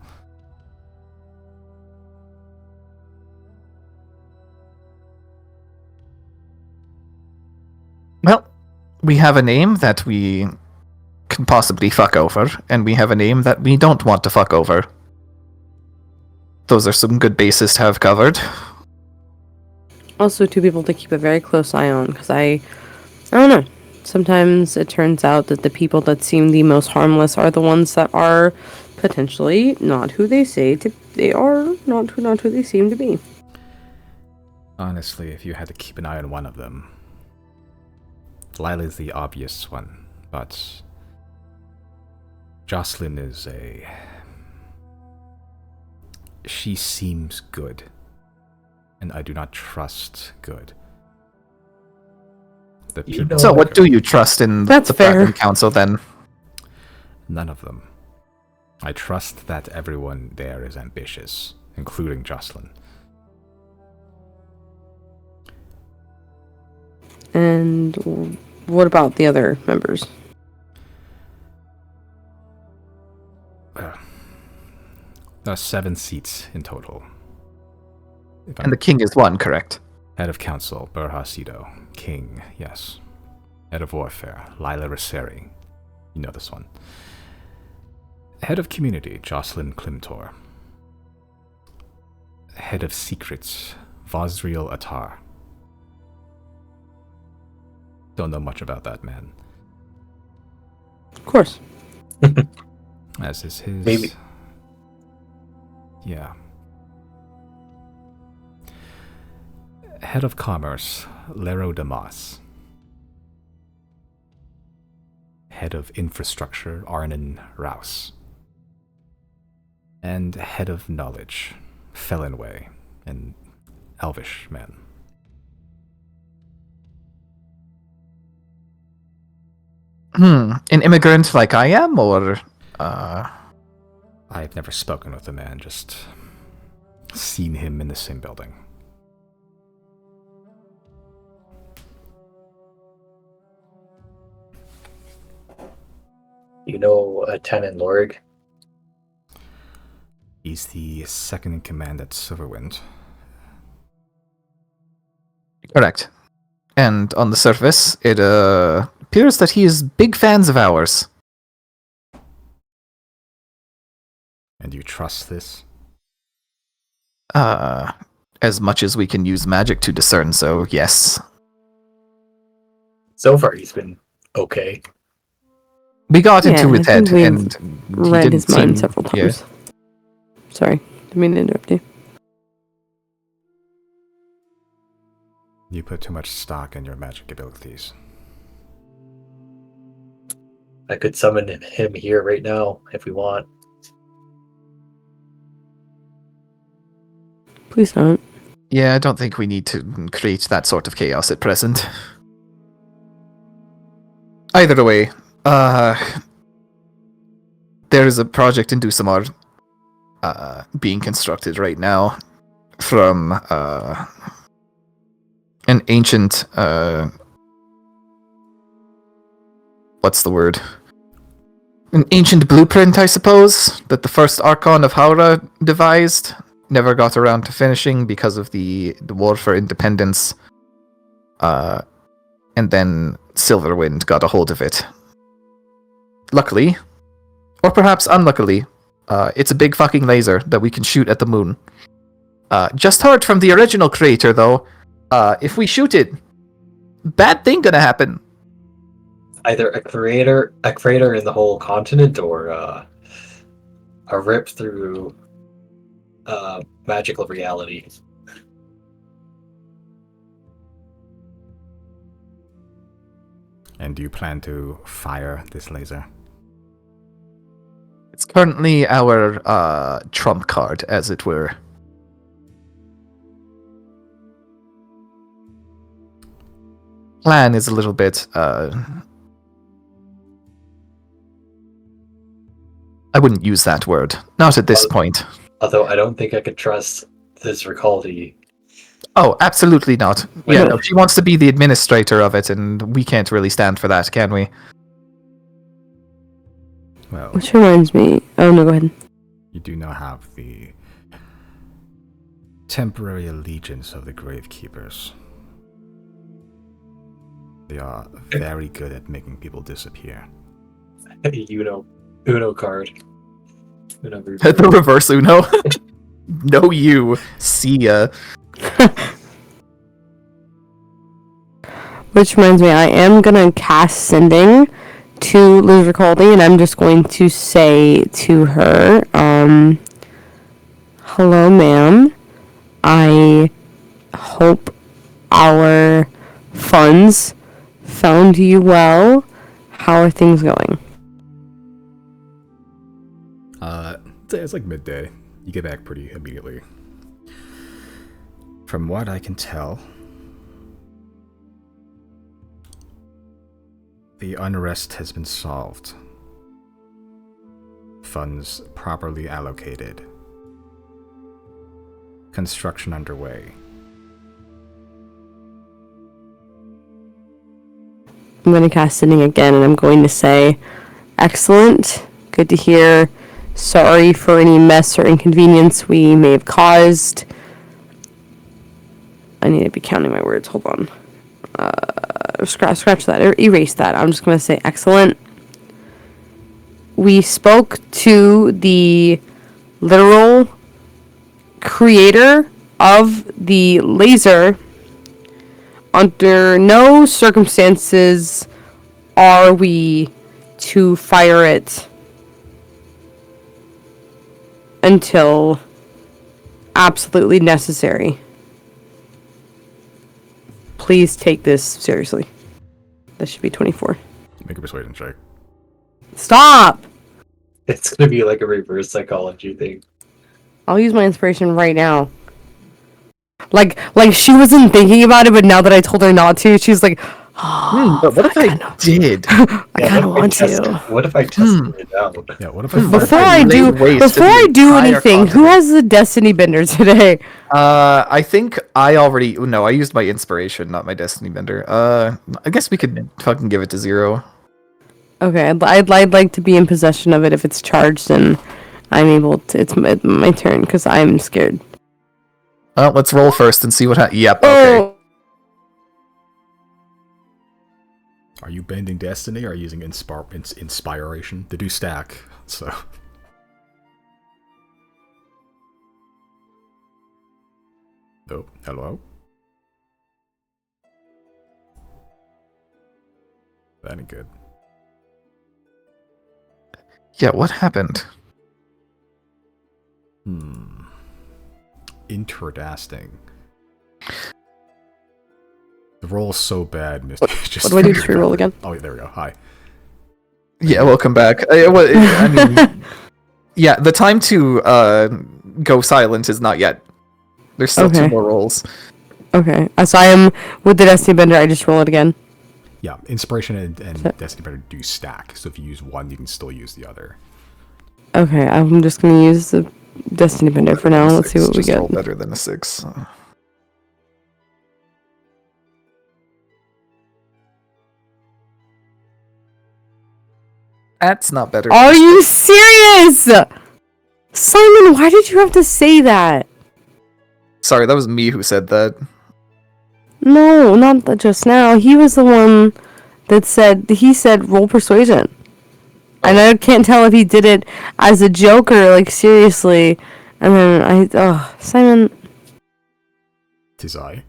Well, we have a name that we can possibly fuck over, and we have a name that we don't want to fuck over. Those are some good bases to have covered. Also, two people to keep a very close eye on, because I don't know. Sometimes it turns out that the people that seem the most harmless are the ones that are potentially not who they say they are, not who they seem to be. Honestly, if you had to keep an eye on one of them, Lila's the obvious one, but Jocelyn is she seems good, and I do not trust good. The You people know- So what do you trust in That's the fair. Platinum Council then? None of them. I trust that everyone there is ambitious, including Jocelyn. And what about the other members? There are 7 seats in total. If I'm And the king is one, correct? Head of Council, Burhasido. King, yes. Head of Warfare, Lila Rosari. You know this one. Head of Community, Jocelyn Clintor. Head of Secrets, Vosriel Attar. Don't know much about that man. Of course. As is his... Maybe. Yeah. Head of Commerce, Lero Damas. Head of Infrastructure, Arnon Rouse. And Head of Knowledge, Felonway, an Elvish man. An immigrant like I am, or... I've never spoken with the man, just seen him in the same building. You know Lieutenant Lorg? He's the second in command at Silverwind. Correct. And on the surface, it appears that he is big fans of ours. And you trust this? As much as we can use magic to discern, so yes. So far, he's been okay. We got Yeah, into his I head, think we've and he Read didn't his mind seem- several yeah. times. Sorry, didn't mean to interrupt you. You put too much stock in your magic abilities. I could summon him here right now if we want. Please don't. Yeah, I don't think we need to create that sort of chaos at present. Either way, there is a project in Dusamar being constructed right now from an ancient what's the word? An ancient blueprint, I suppose, that the first Archon of Haura devised. Never got around to finishing because of the war for independence. And then Silverwind got a hold of it. Luckily, or perhaps unluckily, it's a big fucking laser that we can shoot at the moon. Just heard from the original creator, though, if we shoot it, bad thing gonna happen. Either a crater in the whole continent, or a rip through magical reality. And do you plan to fire this laser? It's currently our trump card, as it were. Plan is a little bit I wouldn't use that word. Not at this point. Although I don't think I could trust this Recaldi. Oh, absolutely not. Yeah, no, she wants to be the administrator of it, and we can't really stand for that, can we? Well, Which reminds me. Oh no, go ahead. you do now have the temporary allegiance of the Gravekeepers. They are very good at making people disappear. Uno card. Uno The reverse Uno. No, you. See ya. Which reminds me, I am gonna cast sending to Liz Ricaldi, and I'm just going to say to her, hello, ma'am. I hope our funds found you well. How are things going? It's like midday. You get back pretty immediately. From what I can tell, the unrest has been solved. Funds properly allocated. Construction underway. I'm going to cast sending again, and I'm going to say, excellent. Good to hear. Sorry for any mess or inconvenience we may have caused. I need to be counting my words. Hold on. Scratch that. Or erase that. I'm just going to say excellent. We spoke to the literal creator of the laser. Under no circumstances are we to fire it until absolutely necessary. Please take this seriously. That should be 24. Make a persuasion check. Stop! It's gonna be like a reverse psychology thing. I'll use my inspiration right now. Like she wasn't thinking about it, but now that I told her not to, she's like, oh, But what if I did? I kind of want to. What if I tested it out? Yeah, what if I Before I I laid waste to the entire anything, who continent? has the Destiny Bender today? I think I already... No, I used my inspiration, not my destiny bender. I guess we could fucking give it to 0. Okay, I'd like to be in possession of it if it's charged and I'm able to. It's my turn because I'm scared. Well, let's roll first and see what happens. Yep, okay. Oh, Are you bending destiny or are you using inspiration? They do stack, so... Oh, hello? That ain't good. Yeah, what happened? Hmm. Interdasting. The roll is so bad, Mr. What do I do? Just reroll again? Oh, there we go. Hi. Yeah, welcome back. I mean, yeah, the time to go silent is not yet. There's still Okay. 2 more rolls. Okay. So I am with the Destiny Bender. I just roll it again. Yeah, Inspiration and So- Destiny Better do stack. So if you use one, you can still use the other. Okay. I'm just gonna use the Destiny Bender for now. Let's see what we Just get. roll better than a 6. That's not better. Are you serious? Simon, why did you have to say that? Sorry, that was me who said that. No, not just now. He was the one that said roll persuasion. And I can't tell if he did it as a joke or like seriously. And then Simon. Tis I.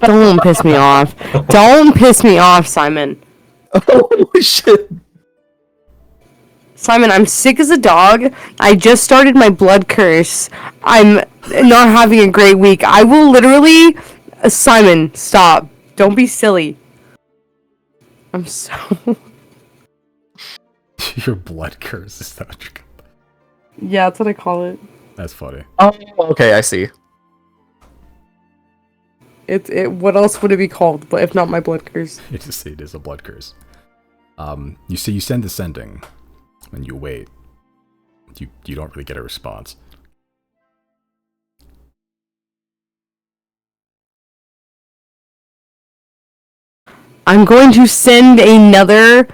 Don't piss me off. Don't piss me off, Simon. Oh shit. Simon, I'm sick as a dog. I just started my blood curse. I'm not having a great week. I will literally... Simon, stop. Don't be silly. I'm so... Your blood curse is that what you call it? Yeah, that's what I call it. That's funny. Oh, okay, I see. What else would it be called, but if not my blood curse? It is a blood curse. You see, you send ascending, and you wait. You don't really get a response. I'm going to send another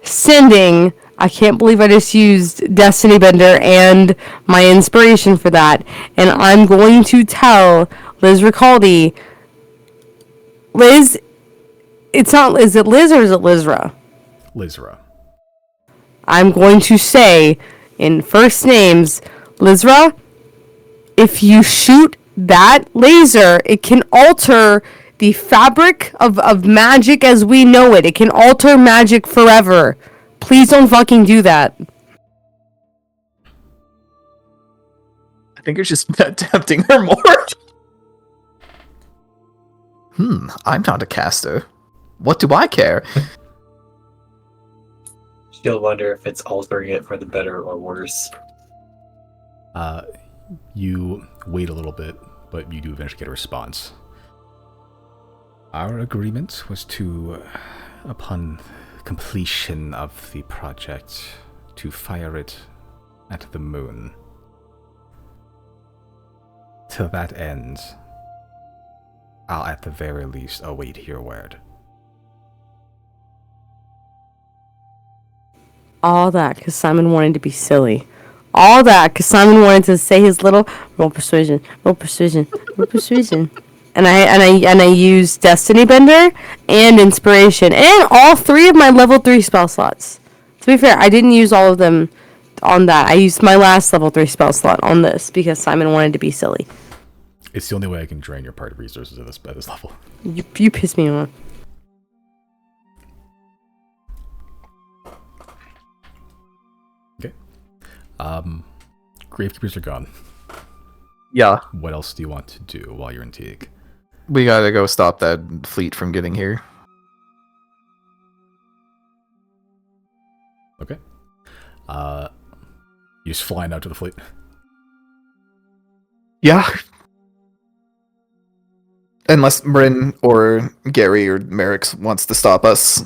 sending. I can't believe I just used Destiny Bender and my inspiration for that. And I'm going to tell Liz Ricaldi. Liz, it's not, is it Liz or is it Lizra? Lizra. I'm going to say in first names, Lizra, if you shoot that laser, it can alter the fabric of magic as we know it. It can alter magic forever. Please don't fucking do that. I think you're just tempting her more. I'm not a caster. What do I care? She'll wonder if it's altering it for the better or worse. You wait a little bit, but you do eventually get a response. Our agreement was to, upon completion of the project, to fire it at the moon. To that end, I'll at the very least await your word. All that because Simon wanted to be silly. All that because Simon wanted to say his little roll persuasion, roll persuasion, roll persuasion. And I used Destiny Bender and Inspiration and all 3 of my level 3 spell slots. To be fair, I didn't use all of them on that. I used my last level 3 spell slot on this because Simon wanted to be silly. It's the only way I can drain your party resources at this level. You piss me off. Okay. Gravekeepers are gone. Yeah, What else do you want to do while you're in Teague? we gotta go stop that fleet from getting here. Okay. You just flying out to the fleet? Yeah. Unless Marin or Gary or Merrick wants to stop us.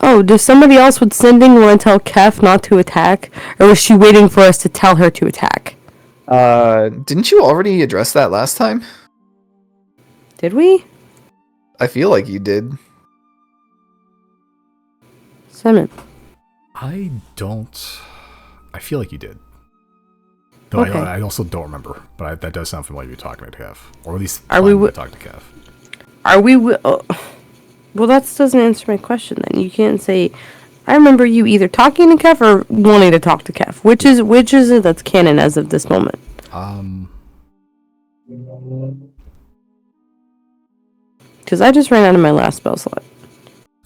Oh, does somebody else with sending want to tell Kef not to attack? Or was she waiting for us to tell her to attack? Didn't you already address that last time? Did we? I feel like you did. Simon. I feel like you did. Though Okay. I also don't remember, but that does sound familiar. You're talking to Kev, or at least Are we planning to talk to Kev. Are we... well, that doesn't answer my question then. You can't say... I remember you either talking to Kef or wanting to talk to Kef. Which is it that's canon as of this moment? Because I just ran out of my last spell slot.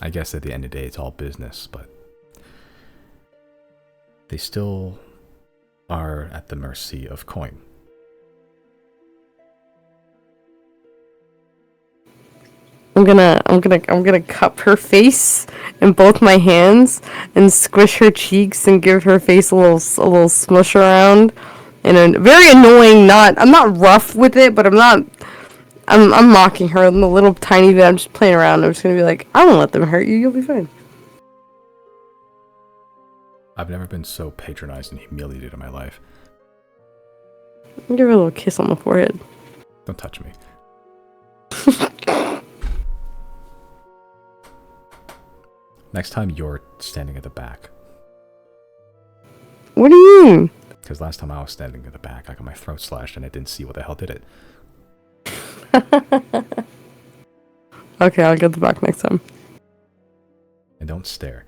I guess at the end of the day, it's all business, but they still are at the mercy of coin. I'm gonna cup her face in both my hands and squish her cheeks and give her face a little smush around. In a very annoying, I'm not rough with it, but I'm mocking her in a little tiny bit. I'm just playing around. I'm just gonna be like, I won't let them hurt you. You'll be fine. I've never been so patronized and humiliated in my life. Give her a little kiss on the forehead. Don't touch me. Next time you're standing at the back. What do you mean? Because last time I was standing at the back, I got my throat slashed and I didn't see what the hell did it. Okay, I'll get the back next time. And don't stare.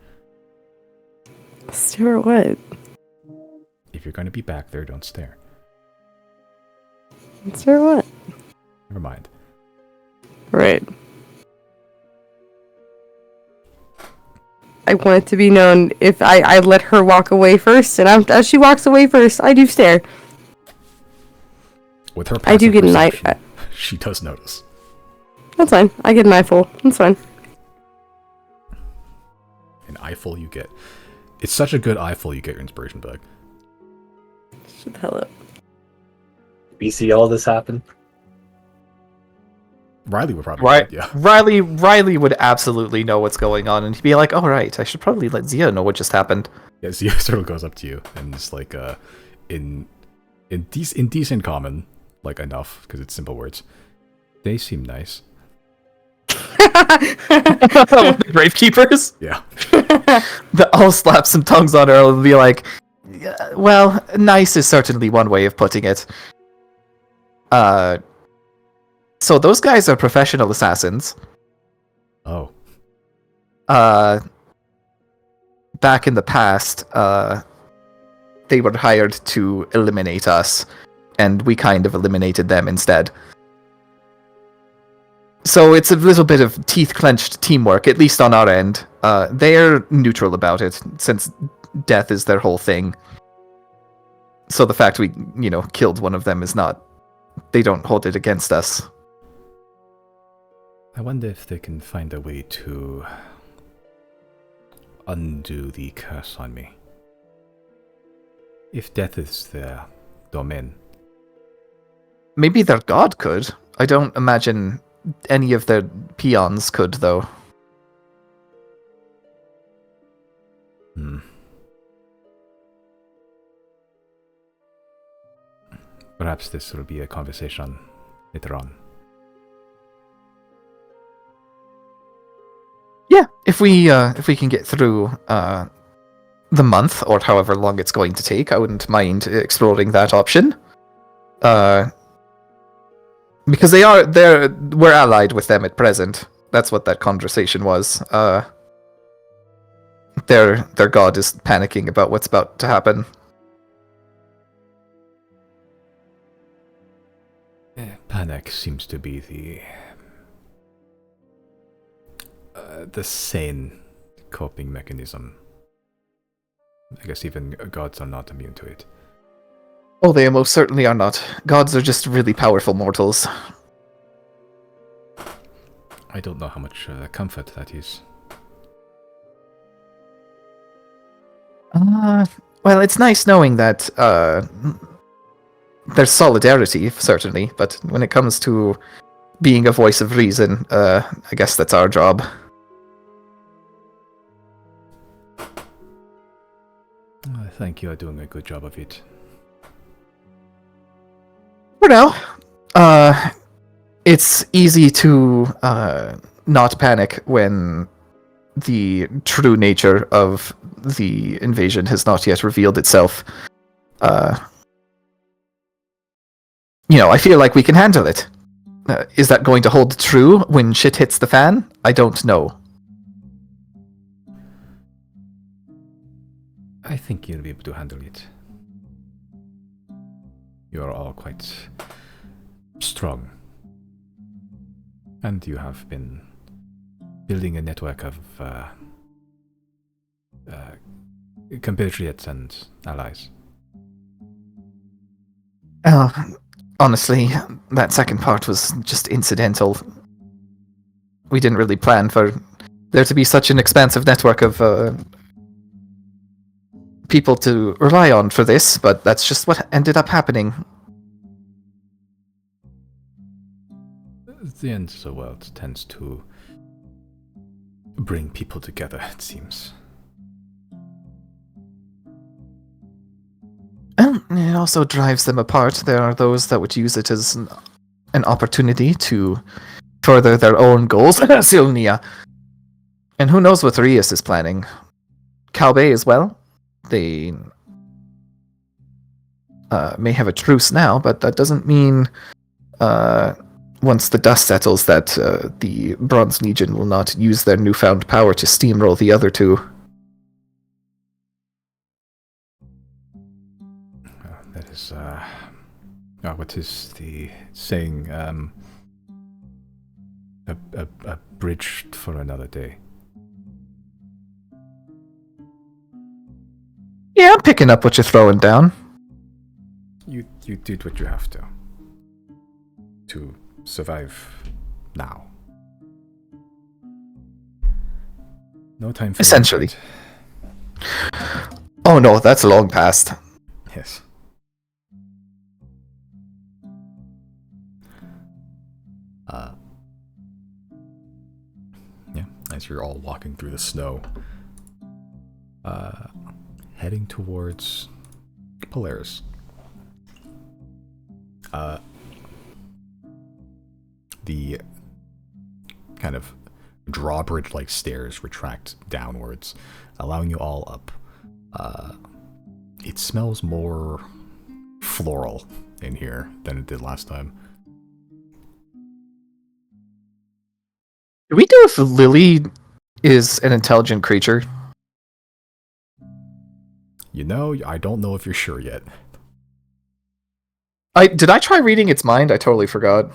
Stare at what? If you're going to be back there, don't stare. Stare at what? Never mind. Right. I want it to be known if I let her walk away first, and as she walks away first, I do stare. With her I do passive get an eye. perception, she does notice. That's fine. I get an eyeful. That's fine. An eyeful you get. It's such a good eyeful you get your inspiration back. Shut the hell up. We see all this happen. Riley would probably Right. yeah. Riley would absolutely know what's going on, and he'd be like, "Oh right, I should probably let Zia know what just happened." Yeah, Zia sort of goes up to you and it's like in decent common, like enough, because it's simple words. They seem nice. The Gravekeepers? Yeah. I'll slap some tongues on her and be like, "Yeah, well, nice is certainly one way of putting it. So those guys are professional assassins. Oh. Back in the past, they were hired to eliminate us, and we kind of eliminated them instead. So it's a little bit of teeth-clenched teamwork, at least on our end. They're neutral about it, since death is their whole thing. So the fact we, killed one of them is not... They don't hold it against us. I wonder if they can find a way to undo the curse on me. If death is their domain. Maybe their god could. I don't imagine any of their peons could, though. Perhaps this will be a conversation later on. Yeah, if we can get through the month or however long it's going to take, I wouldn't mind exploring that option. Because we're allied with them at present. That's what that conversation was. Their god is panicking about what's about to happen. Panic seems to be the sane coping mechanism. I guess even gods are not immune to it. Oh, they most certainly are not. Gods are just really powerful mortals. I don't know how much comfort that is. Well, it's nice knowing that there's solidarity, certainly, but when it comes to being a voice of reason, I guess that's our job. I think you are doing a good job of it. For now, it's easy to not panic when the true nature of the invasion has not yet revealed itself. I feel like we can handle it. Is that going to hold true when shit hits the fan? I don't know. I think you'll be able to handle it. You are all quite strong. And you have been building a network of compatriots and allies. Honestly, that second part was just incidental. We didn't really plan for there to be such an expansive network of people to rely on for this, but that's just what ended up happening. The end of the world tends to bring people together, it seems. And it also drives them apart. There are those that would use it as an opportunity to further their own goals. Silnia. And who knows what Rias is planning. Calbe as well. They may have a truce now, but that doesn't mean once the dust settles that the Bronze Legion will not use their newfound power to steamroll the other two. That is, what is the saying? A bridge for another day. Yeah, I'm picking up what you're throwing down. You did what you have to survive now. No time for Essentially. regret. Oh no, that's long past. Yes. Yeah, as you're all walking through the snow, heading towards Polaris. The kind of drawbridge-like stairs retract downwards, allowing you all up. It smells more floral in here than it did last time. Do we know if Lily is an intelligent creature? You know, I don't know if you're sure yet. Did I try reading its mind? I totally forgot.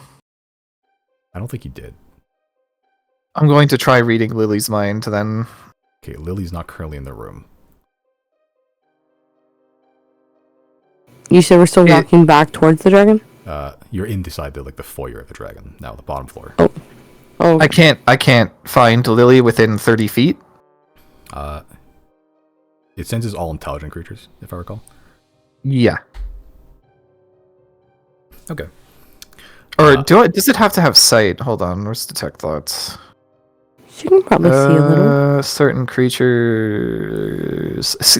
I don't think you did. I'm going to try reading Lily's mind then. Okay, Lily's not currently in the room. You said we're still walking back towards the dragon? You're inside the foyer of the dragon now, the bottom floor. Oh, I can't find Lily within 30 feet. It senses all intelligent creatures, if I recall. Yeah. Okay. Or does it have to have sight? Hold on, where's detect thoughts? she can probably see a little. Certain creatures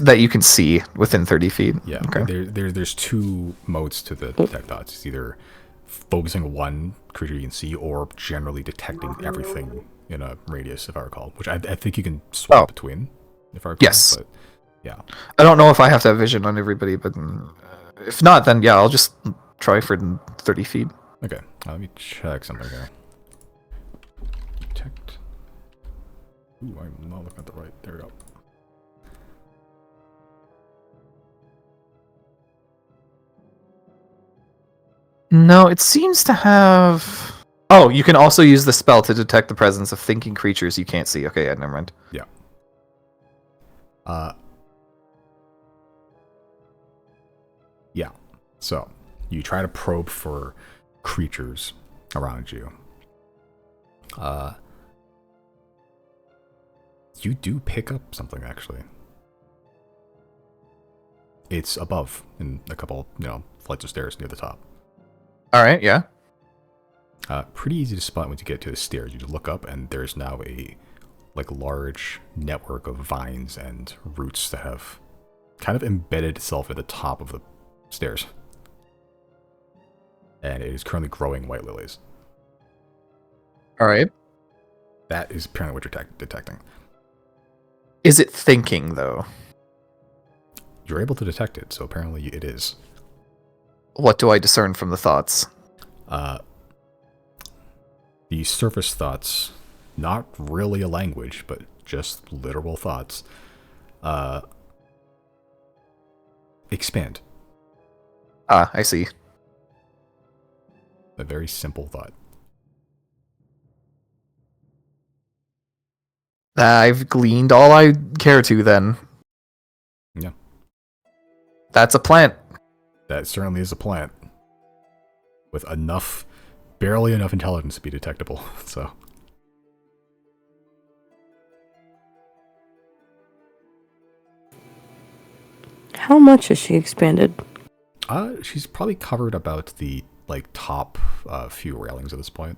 that you can see within 30 feet. Yeah. Okay. There's two modes to the detect thoughts. It's either focusing on one creature you can see, or generally detecting everything in a radius, if I recall. Which I think you can swap between, if I recall. Yes. But, yeah. I don't know if I have to have vision on everybody, but if not, then yeah, I'll just try for 30 feet. Okay. Let me check something here. Detect. Ooh, I'm not looking at the right. There we go. No, it seems to have... Oh, you can also use the spell to detect the presence of thinking creatures you can't see. Okay, yeah, never mind. Yeah. Yeah. So, you try to probe for creatures around you. You do pick up something, actually. It's above, in a couple, flights of stairs near the top. Alright, yeah. Pretty easy to spot once you get to the stairs. You just look up, and there's now a large network of vines and roots that have kind of embedded itself at the top of the stairs. And it is currently growing white lilies. Alright. That is apparently what you're detecting. Is it thinking, though? You're able to detect it, so apparently it is. What do I discern from the thoughts? The surface thoughts, not really a language, but just literal thoughts, expand. Ah, I see. A very simple thought. I've gleaned all I care to then. Yeah. That's a plant. That certainly is a plant. With barely enough intelligence to be detectable, so. How much has she expanded? She's probably covered about the, top few railings at this point.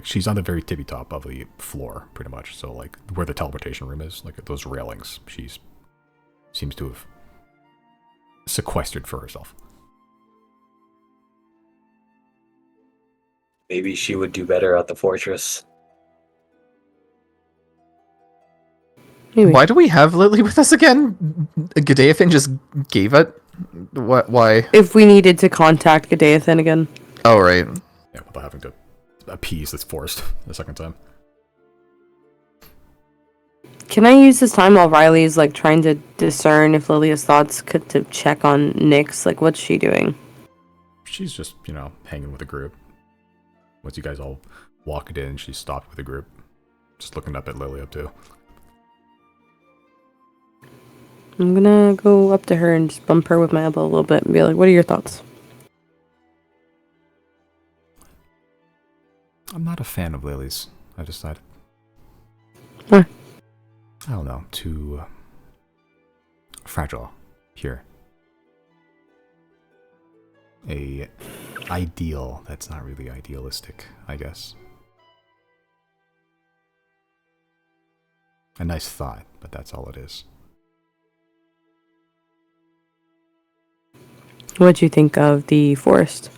She's on the very tippy top of the floor, pretty much. So, where the teleportation room is, those railings, she's seems to have sequestered for herself. Maybe she would do better at the fortress. Maybe. Why do we have Lily with us again? Gdaithin just gave it? What? Why? If we needed to contact Gdaithin again. Oh, right. Yeah, without having to appease this forest the second time. Can I use this time while Riley's trying to discern if Lilia's thoughts could to check on Nyx? What's she doing? She's just, hanging with a group. Once you guys all walked in, she stopped with a group. Just looking up at Lilia too. I'm gonna go up to her and just bump her with my elbow a little bit and be like, what are your thoughts? I'm not a fan of Lily's, I decided. Why? I don't know, too fragile here. A ideal that's not really idealistic, I guess. A nice thought, but that's all it is. What'd you think of the forest?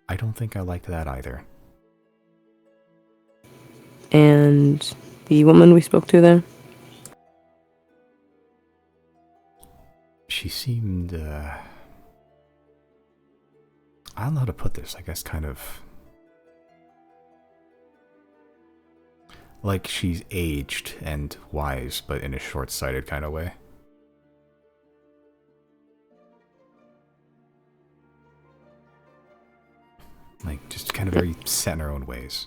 I don't think I liked that either. And the woman we spoke to there? She seemed, I don't know how to put this, I guess kind of like she's aged and wise, but in a short-sighted kind of way. Just kind of very set in her own ways.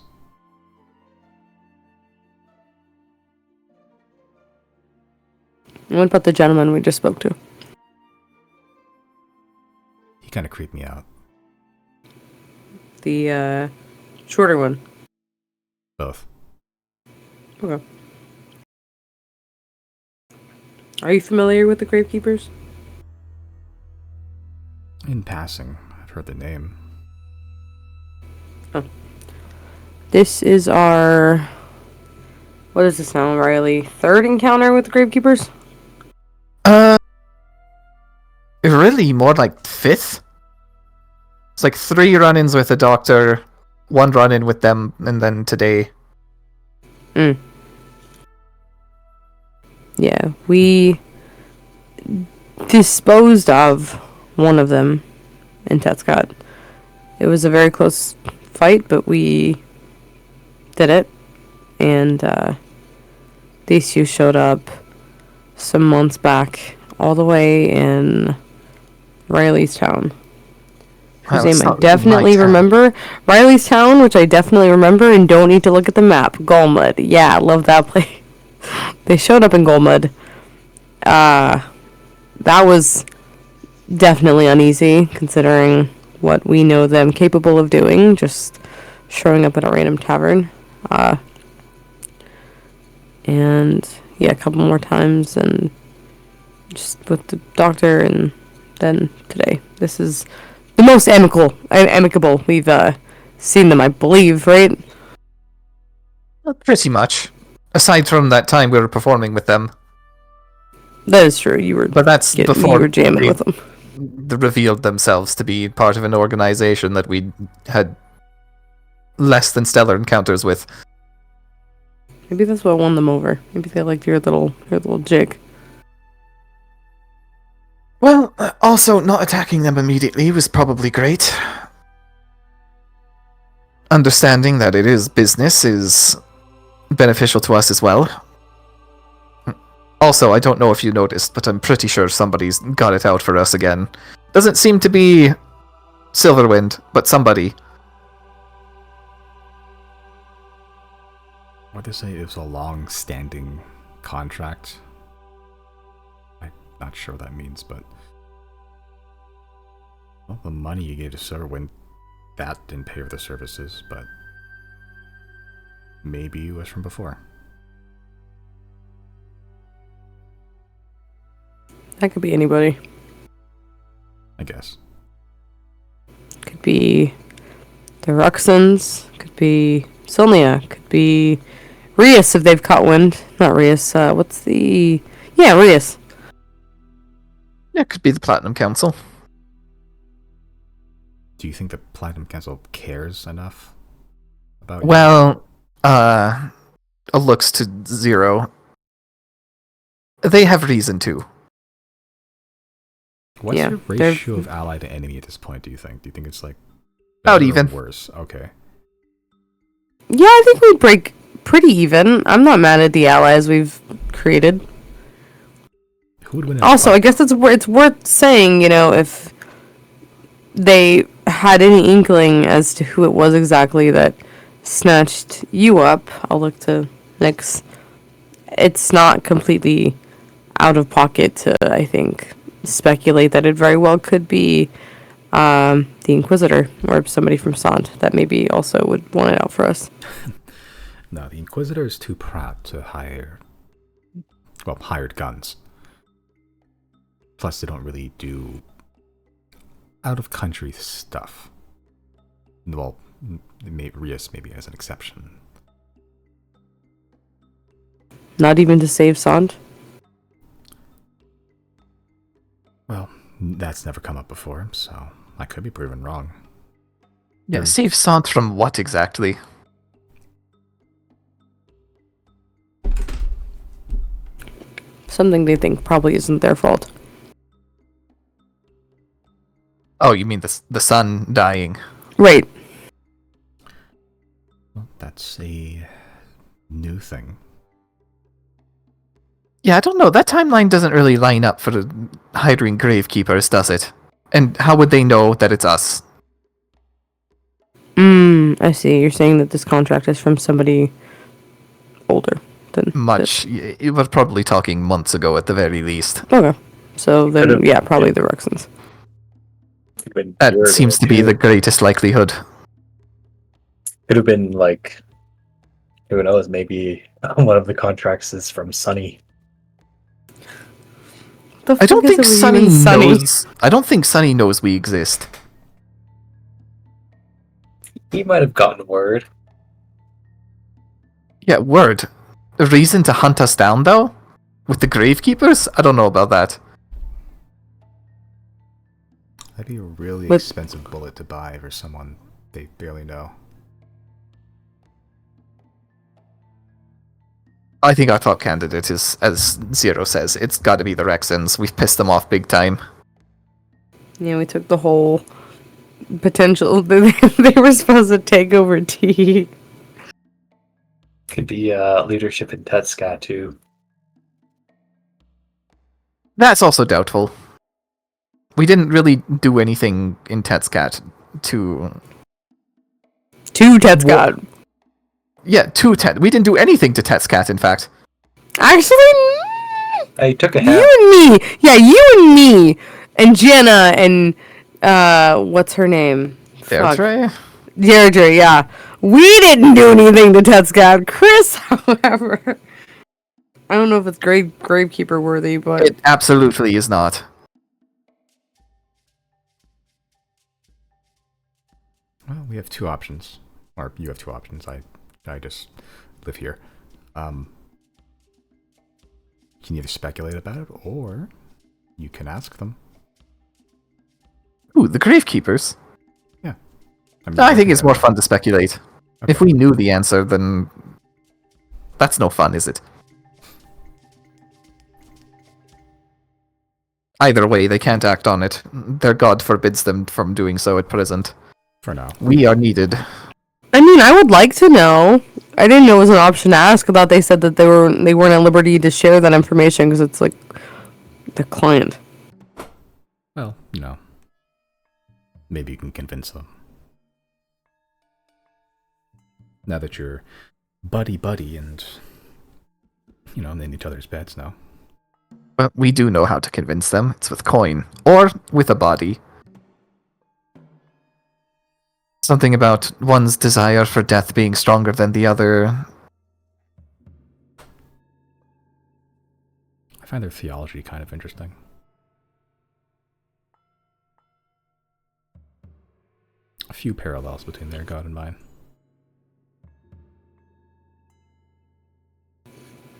What about the gentleman we just spoke to? He kind of creeped me out. The, shorter one. Both. Okay. Are you familiar with the Gravekeepers? In passing, I've heard the name. Oh. This is our... What is this now, Riley? Third encounter with the Gravekeepers? Really more like fifth? It's 3 run-ins with the doctor, 1 run-in with them, and then today. Yeah, we disposed of one of them in Tetscott. It was a very close fight, but we did it. And these two showed up some months back, all the way in Riley's town. Whose name I definitely remember. Riley's town, which I definitely remember and don't need to look at the map. Golmud. Yeah, I love that place. They showed up in Golmud. That was definitely uneasy, considering what we know them capable of doing, just showing up at a random tavern. And yeah, a couple more times, and just with the doctor, and then today. This is the most amicable we've seen them, I believe, right? Pretty much. Aside from that time we were performing with them. That is true. You were, but that's before you were jamming with them. They revealed themselves to be part of an organization that we had less than stellar encounters with. Maybe that's what won them over. Maybe they liked your little jig. Well, also not attacking them immediately was probably great. Understanding that it is business is beneficial to us as well. Also, I don't know if you noticed, but I'm pretty sure somebody's got it out for us again. Doesn't seem to be Silverwind, but somebody. What they say, it was a long-standing contract. I'm not sure what that means, but well, the money you gave to server when that didn't pay for the services, but maybe it was from before. That could be anybody. I guess. Could be the Ruxans. Could be Sylnia. Could be Rias if they've caught wind. Not Rias. What's the... Yeah, Rias. Yeah, it could be the Platinum Council. Do you think the Platinum Council cares enough about you? Well, looks to Zero. They have reason to. What's Yeah, your ratio of ally to enemy at this point, do you think? Do you think it's like About better or even. worse? Okay. Yeah, I think we break pretty even. I'm not mad at the allies we've created. Who would win in a Also, fight? I guess it's worth saying, if they had any inkling as to who it was exactly that snatched you up. I'll look to Nyx. It's not completely out of pocket to, I think, speculate that it very well could be the Inquisitor or somebody from Sant that maybe also would want it out for us. No, the Inquisitor is too proud to hire, hired guns. Plus, they don't really do out-of-country stuff. Well, Rias maybe as an exception. Not even to save Sant? Well, that's never come up before, so I could be proven wrong. Yeah, save Sant from what exactly? Something they think probably isn't their fault. Oh, you mean the sun dying? Right. Well, that's a new thing. Yeah, I don't know. That timeline doesn't really line up for the hiring gravekeepers, does it? And how would they know that it's us? I see. You're saying that this contract is from somebody older than Much. You were probably talking months ago at the very least. Okay. So then, Could've- yeah, probably the Ruxans. Been That years seems ago, to be too. the greatest likelihood. Could have been like, who knows? Maybe one of the contracts is from Sunny. The I don't fuck is think it with you Sunny and Sunny? knows. I don't think Sunny knows we exist. He might have gotten word. Yeah, word. A reason to hunt us down, though? With the gravekeepers? I don't know about that. That'd be a really But- expensive bullet to buy for someone they barely know. I think our top candidate is, as Zero says, it's gotta be the Rexans. We've pissed them off big time. Yeah, we took the whole potential. They were supposed to take over T. Could be leadership in Tetscat too. That's also doubtful. We didn't really do anything in Tetscat to... Two Tetscat. Yeah, to Tet. We didn't do anything to Tetscat, in fact. Actually, I took a you hand. and me. Yeah, you and me. And Jenna and, what's her name? Fuck. Deirdre? Deirdre, yeah. We didn't do anything to Tetscat. Chris, however. I don't know if it's gravekeeper worthy, but... It absolutely is not. Well, we have two options. Or you have two options. I just live here. You can either speculate about it, or you can ask them. Ooh, the gravekeepers? Yeah. I think it's more fun to speculate. Okay. If we knew the answer, then... That's no fun, is it? Either way, they can't act on it. Their god forbids them from doing so at present. For now. We are needed. I mean, I would like to know. I didn't know it was an option to ask. I thought they said that they weren't at liberty to share that information because it's like the client. Well, maybe you can convince them. Now that you're buddy, and I'm in each other's beds now. But we do know how to convince them. It's with coin. Or with a body. Something about one's desire for death being stronger than the other. I find their theology kind of interesting. A few parallels between their god and mine.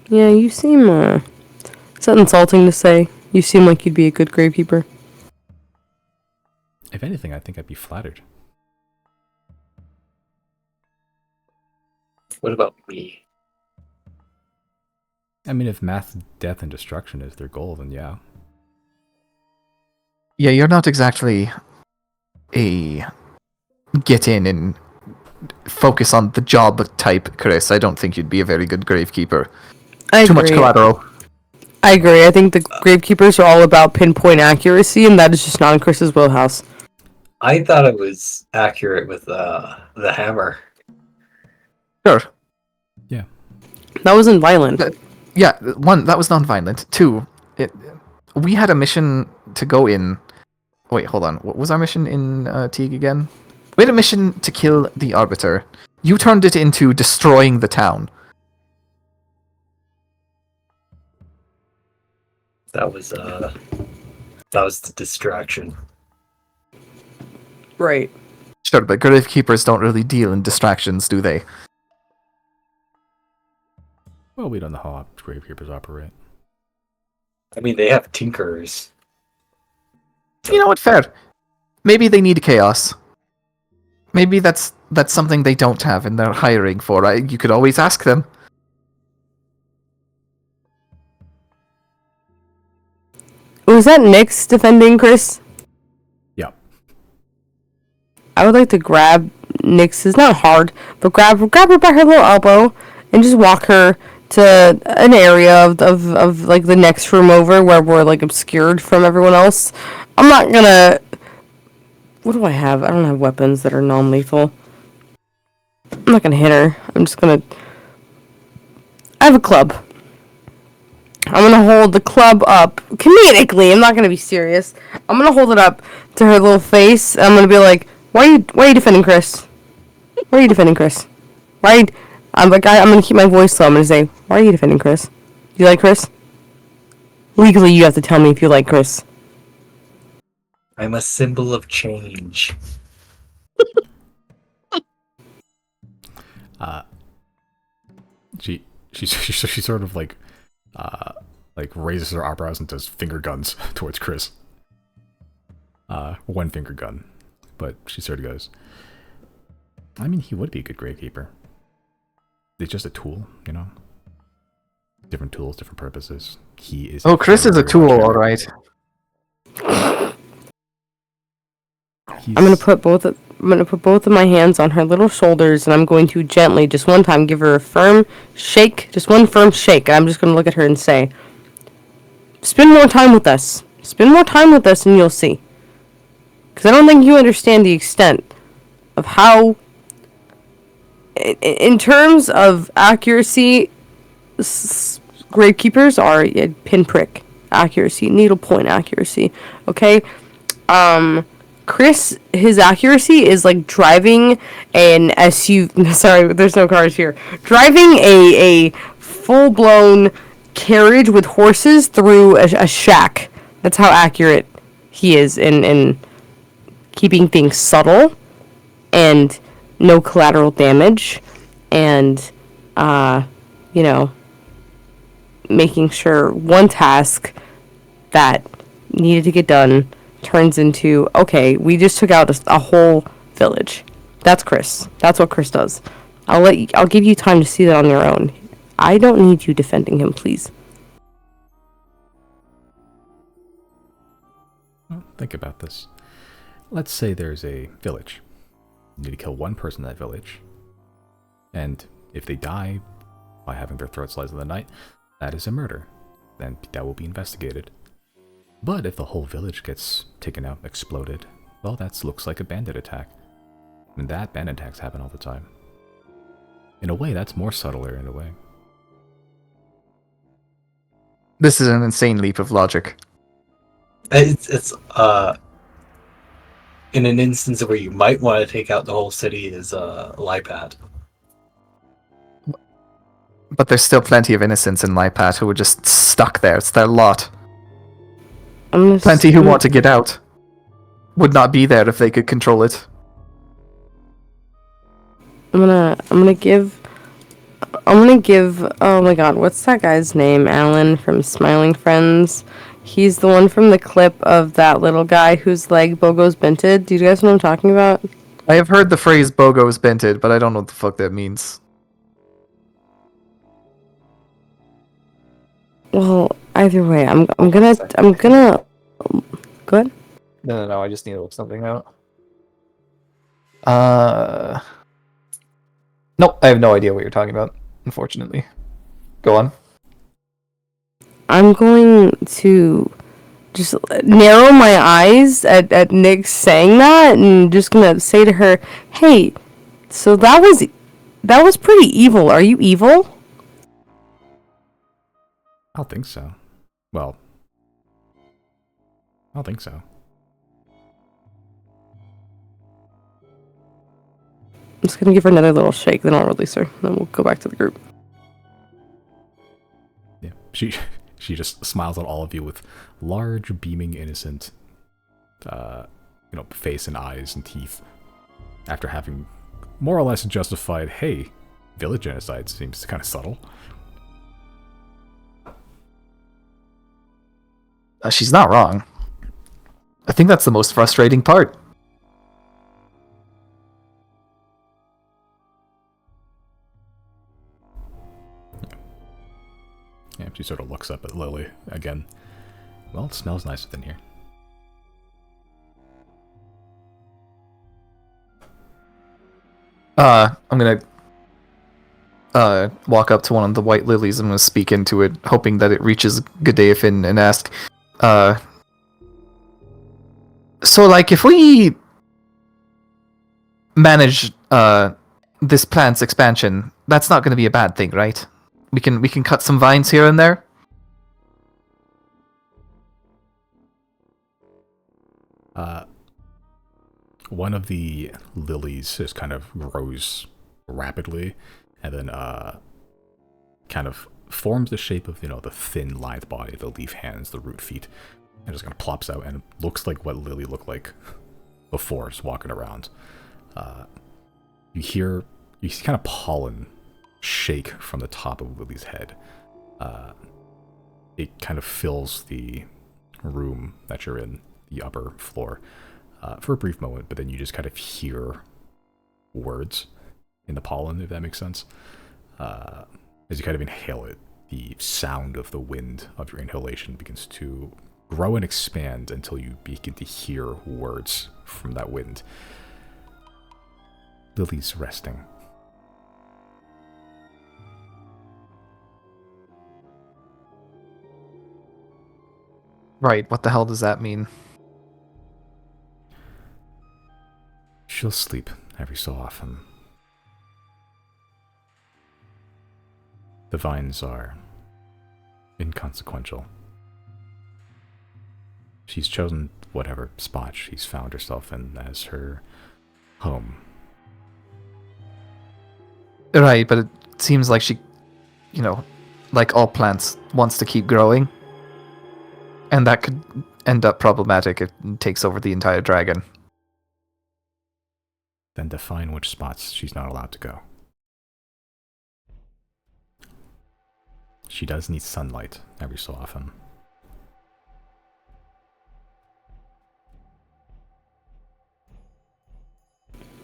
Yeah, you seem, is that insulting to say? You seem like you'd be a good gravekeeper. If anything, I think I'd be flattered. What about me? I mean, if mass death and destruction is their goal, then yeah. Yeah, you're not exactly a get in and focus on the job type, Chris. I don't think you'd be a very good gravekeeper. I Too agree. much collateral. I agree. I think the gravekeepers are all about pinpoint accuracy, and that is just not in Chris's wheelhouse. I thought it was accurate with the hammer. Sure. Yeah. That wasn't violent. Yeah, one, that was non-violent. Two, we had a mission to go in. Wait, hold on. What was our mission in Teague again? We had a mission to kill the Arbiter. You turned it into destroying the town. That was the distraction. Right. Sure, but gravekeepers don't really deal in distractions, do they? Well, we don't know how gravekeepers operate. I mean, they have tinkerers. You know what? Fair. Maybe they need chaos. Maybe that's something they don't have and they're hiring for. You could always ask them. Was that Nyx defending Chris? Yeah. I would like to grab Nyx. It's not hard, but grab her by her little elbow and just walk her to an area of like the next room over where we're like obscured from everyone else. I'm not gonna. What do I have? I don't have weapons that are non-lethal. I'm not gonna hit her. I'm just gonna. I have a club. I'm gonna hold the club up comedically. I'm not gonna be serious. I'm gonna hold it up to her little face. And I'm gonna be like, why are you defending Chris? Why are you defending Chris? I'm gonna keep my voice low. I'm gonna say, why are you defending Chris? You like Chris? Legally, you have to tell me if you like Chris. I'm a symbol of change. She sort of like raises her eyebrows and does finger guns towards Chris. One finger gun, but she sort of goes, I mean, he would be a good gravekeeper. It's just a tool, Different tools, different purposes. He is. Oh, Chris is a tool, all right. I'm gonna put both of my hands on her little shoulders, and I'm going to gently, just one time, give her a firm shake, just one firm shake. And I'm just gonna look at her and say, "Spend more time with us. Spend more time with us, and you'll see." Because I don't think you understand the extent of how, in terms of accuracy, gravekeepers are pinprick accuracy, needlepoint accuracy. Okay, Chris, his accuracy is like driving an SUV. Sorry, there's no cars here. Driving a full-blown carriage with horses through a shack. That's how accurate he is in keeping things subtle and no collateral damage, and making sure one task that needed to get done turns into, okay, we just took out a whole village. That's Chris. That's what Chris does. I'll give you time to see that on your own. I don't need you defending him, please. Well, think about this. Let's say there's a village. You need to kill one person in that village. And if they die by having their throats sliced in the night, that is a murder. Then that will be investigated. But if the whole village gets taken out, exploded, well, that looks like a bandit attack. And bandit attacks happen all the time. In a way, that's more subtler in a way. This is an insane leap of logic. It's in an instance where you might want to take out the whole city is Lipad. But there's still plenty of innocents in Lipat who are just stuck there. It's their lot. Plenty who want to get out. Would not be there if they could control it. I'm gonna give. Oh my god, what's that guy's name? Alan from Smiling Friends. He's the one from the clip of that little guy whose leg Bogo's bented. Do you guys know what I'm talking about? I have heard the phrase "bogo is bented," but I don't know what the fuck that means. Well, either way, I'm gonna. Go ahead. No, I just need to look something out. Nope, I have no idea what you're talking about, unfortunately. Go on. I'm going to just narrow my eyes at Nick saying that, and just gonna say to her, "Hey, so that was pretty evil. Are you evil?" I don't think so. Well, I don't think so. I'm just gonna give her another little shake, then I'll release her. Then we'll go back to the group. Yeah, she just smiles at all of you with large, beaming, innocent, face and eyes and teeth. After having more or less justified, hey, village genocide seems kind of subtle. She's not wrong. I think that's the most frustrating part. Yeah, she sort of looks up at Lily again. Well, it smells nice within here. I'm gonna walk up to one of the white lilies. I'm gonna speak into it, hoping that it reaches Godefin and ask, so like if we manage this plant's expansion, that's not gonna be a bad thing, right? We can cut some vines here and there. One of the lilies just kind of grows rapidly, and then kind of forms the shape of the thin, lithe body, the leaf hands, the root feet, and just kind of plops out, and it looks like what Lily looked like before, just walking around. You see kind of pollen shake from the top of Lily's head. It kind of fills the room that you're in, the upper floor, for a brief moment, but then you just kind of hear words in the pollen, if that makes sense. As you kind of inhale it, the sound of the wind of your inhalation begins to grow and expand until you begin to hear words from that wind. Lily's resting. Right, what the hell does that mean? She'll sleep every so often. The vines are inconsequential. She's chosen whatever spot she's found herself in as her home. Right, but it seems like she, like all plants, wants to keep growing. And that could end up problematic if it takes over the entire dragon. Then define which spots she's not allowed to go. She does need sunlight every so often.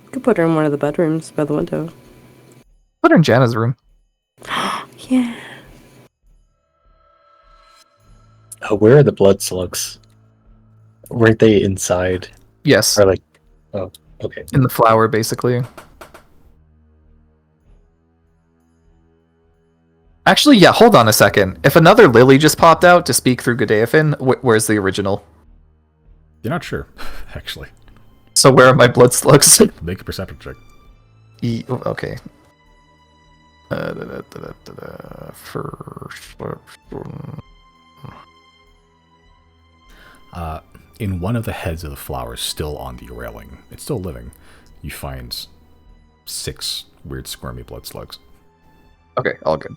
You could put her in one of the bedrooms by the window. Put her in Jana's room. Yeah. Where are the blood slugs? Weren't they inside? Yes, Or oh, okay. in the flower, basically. Actually, yeah, hold on a second. If another Lily just popped out to speak through Godefin, where's the original? You're not sure, actually. So where are my blood slugs? Make a perception check. Okay. First. In one of the heads of the flowers, still on the railing, it's still living, you find 6 weird squirmy blood slugs. Okay, all good.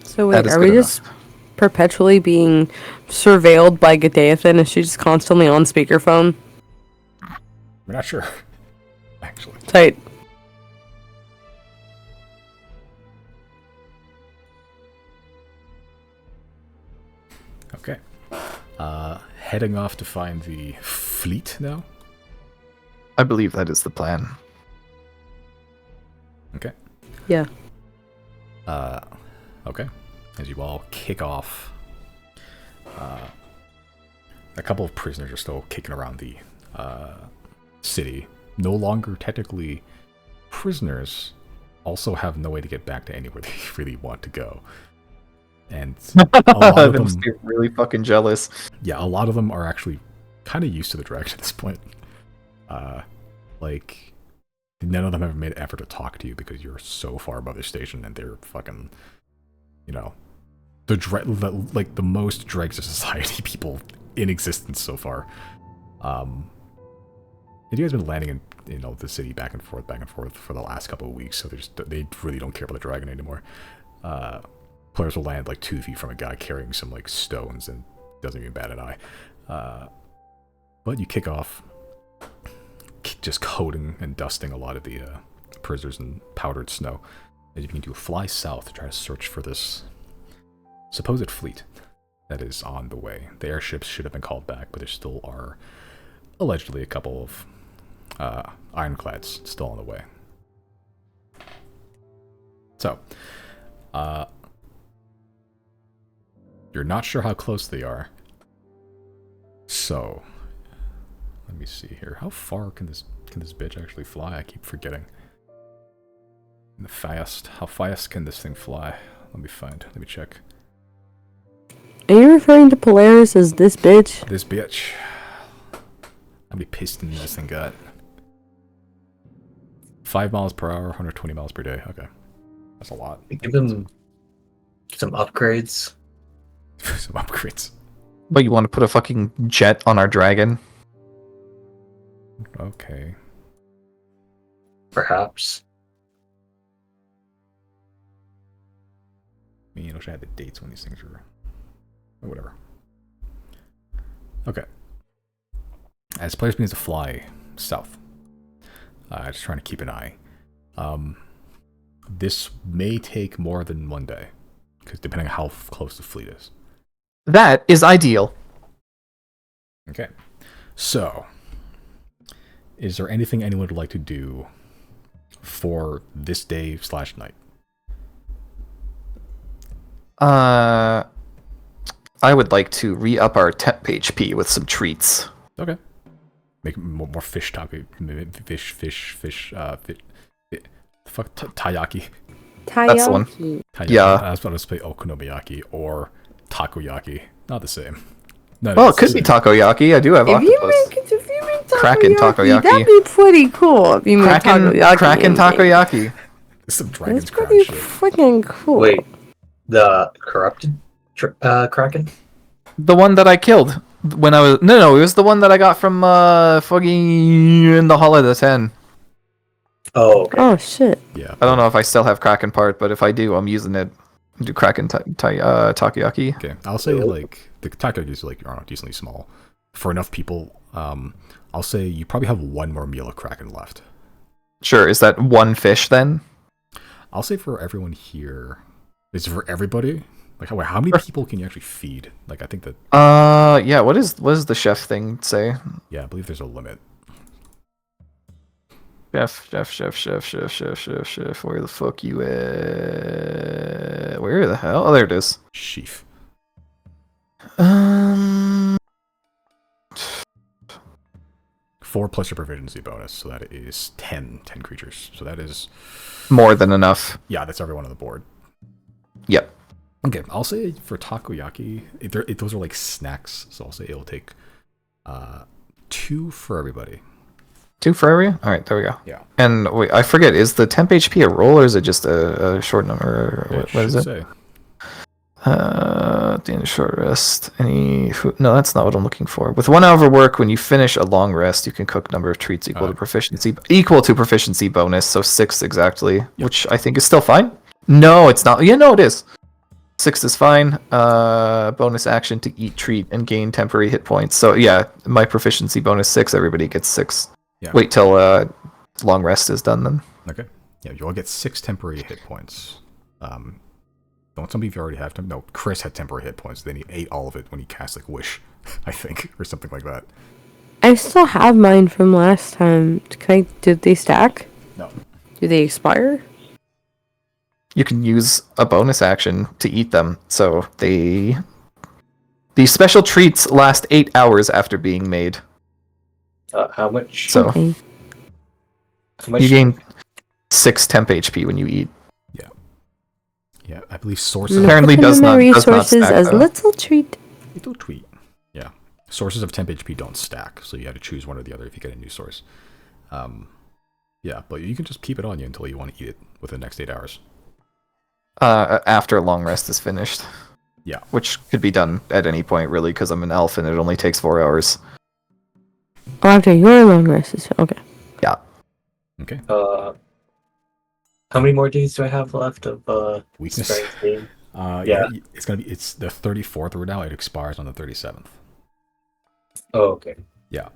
So That wait, is are good we just perpetually being surveilled by Gadaethan? Is she just constantly on speakerphone? We're not sure, actually. Tight. Okay. Heading off to find the fleet now. I believe that is the plan. Okay. Yeah. Okay. As you all kick off, a couple of prisoners are still kicking around the city. No longer technically prisoners, also have no way to get back to anywhere they really want to go. And a lot of They them, must be really fucking jealous. yeah, a lot of them are actually kind of used to the dragon at this point. Like, none of them have made an effort to talk to you because you're so far above their station, and they're fucking, you know, the most dregs of society people in existence so far. And you guys have been landing in, you know, the city back and forth for the last couple of weeks, so they really don't care about the dragon anymore. Players will land like 2 feet from a guy carrying some like stones and doesn't even bat an eye. But you kick off, just coating and dusting a lot of the prisoners in powdered snow, as you begin to fly south to try to search for this supposed fleet that is on the way. The airships should have been called back, but there still are allegedly a couple of ironclads still on the way. So, you're not sure how close they are. So, let me see here. How far can this bitch actually fly? I keep forgetting. How fast can this thing fly? Let me check. Are you referring to Polaris as this bitch? This bitch. How many pistons this thing got? 5 miles per hour, 120 miles per day. Okay. That's a lot. Give them some upgrades. Some upgrades. But you want to put a fucking jet on our dragon? Okay. Perhaps. I mean, I wish I had the dates when these things were... Or whatever. Okay. As players begin to fly south, just trying to keep an eye. This may take more than 1 day, because depending on how close the fleet is. That is ideal. Okay. So, is there anything anyone would like to do for this day/night? I would like to re-up our temp HP with some treats. Okay. Make more fish taco. Fuck, taiyaki. That's the one. Taiyaki. Yeah. I was about to say okonomiyaki or takoyaki. Not the same. No, Well, it could be takoyaki. I do have If you octopus. make Kraken takoyaki. that'd be pretty cool. If you make Kraken takoyaki. Some Dragon's That's Crown pretty shit. freaking cool. Wait, the corrupted Kraken? The one that I killed when I was... No, it was the one that I got from fucking in the Hall of the 10. Oh, okay. Oh shit. Yeah. I don't know if I still have Kraken part, but if I do, I'm using it. Do Kraken takoyaki. Okay, I'll say like the takoyaki is like, I don't know, decently small for enough people. I'll say you probably have 1 more meal of Kraken left. Sure, is that one fish then? I'll say for everyone here, is it for everybody? Like, how many people can you actually feed? Like, I think that. Yeah. What does the chef thing say? Yeah, I believe there's a limit. Chef. Where the fuck you at? Where the hell? Oh, there it is. Sheaf. 4 plus your proficiency bonus, so that is 10 creatures. So that is More than enough. Yeah, that's everyone on the board. Yep. Okay, I'll say for takoyaki, those are like snacks, so I'll say it'll take 2 for everybody. 2 for area? Alright, there we go. Yeah. And wait, I forget, is the temp HP a roll or is it just a short number? Or what is it? Say. The end of short rest. No, that's not what I'm looking for. With 1 hour of work, when you finish a long rest, you can cook number of treats equal to proficiency bonus, so 6 exactly, which I think is still fine. No, it's not. Yeah, no, it is. 6 is fine. Bonus action to eat treat and gain temporary hit points. So yeah, my proficiency bonus 6. Everybody gets 6. Yeah. Wait till long rest is done then. Okay. Yeah, you all get 6 temporary hit points. Don't some of you already have them? No, Chris had temporary hit points. Then he ate all of it when he cast like Wish, I think, or something like that. I still have mine from last time. Did they stack? No. Do they expire? You can use a bonus action to eat them. So these special treats last 8 hours after being made. How much? So Okay. How much? you gain 6 temp HP when you eat. Yeah, I believe sources. Apparently Put them does in my not resources stack, as though. little treat. Little tweet. Yeah, sources of temp HP don't stack, so you have to choose one or the other if you get a new source. Yeah, but you can just keep it on you until you want to eat it within the next 8 hours. After long rest is finished. Yeah. Which could be done at any point, really, because I'm an elf and it only takes 4 hours. Oh, after your long rest is okay. Yeah. Okay. How many more days do I have left of Weakness. Strength game? Yeah, it's the 34th right now. It expires on the 37th. Oh, okay. Yeah.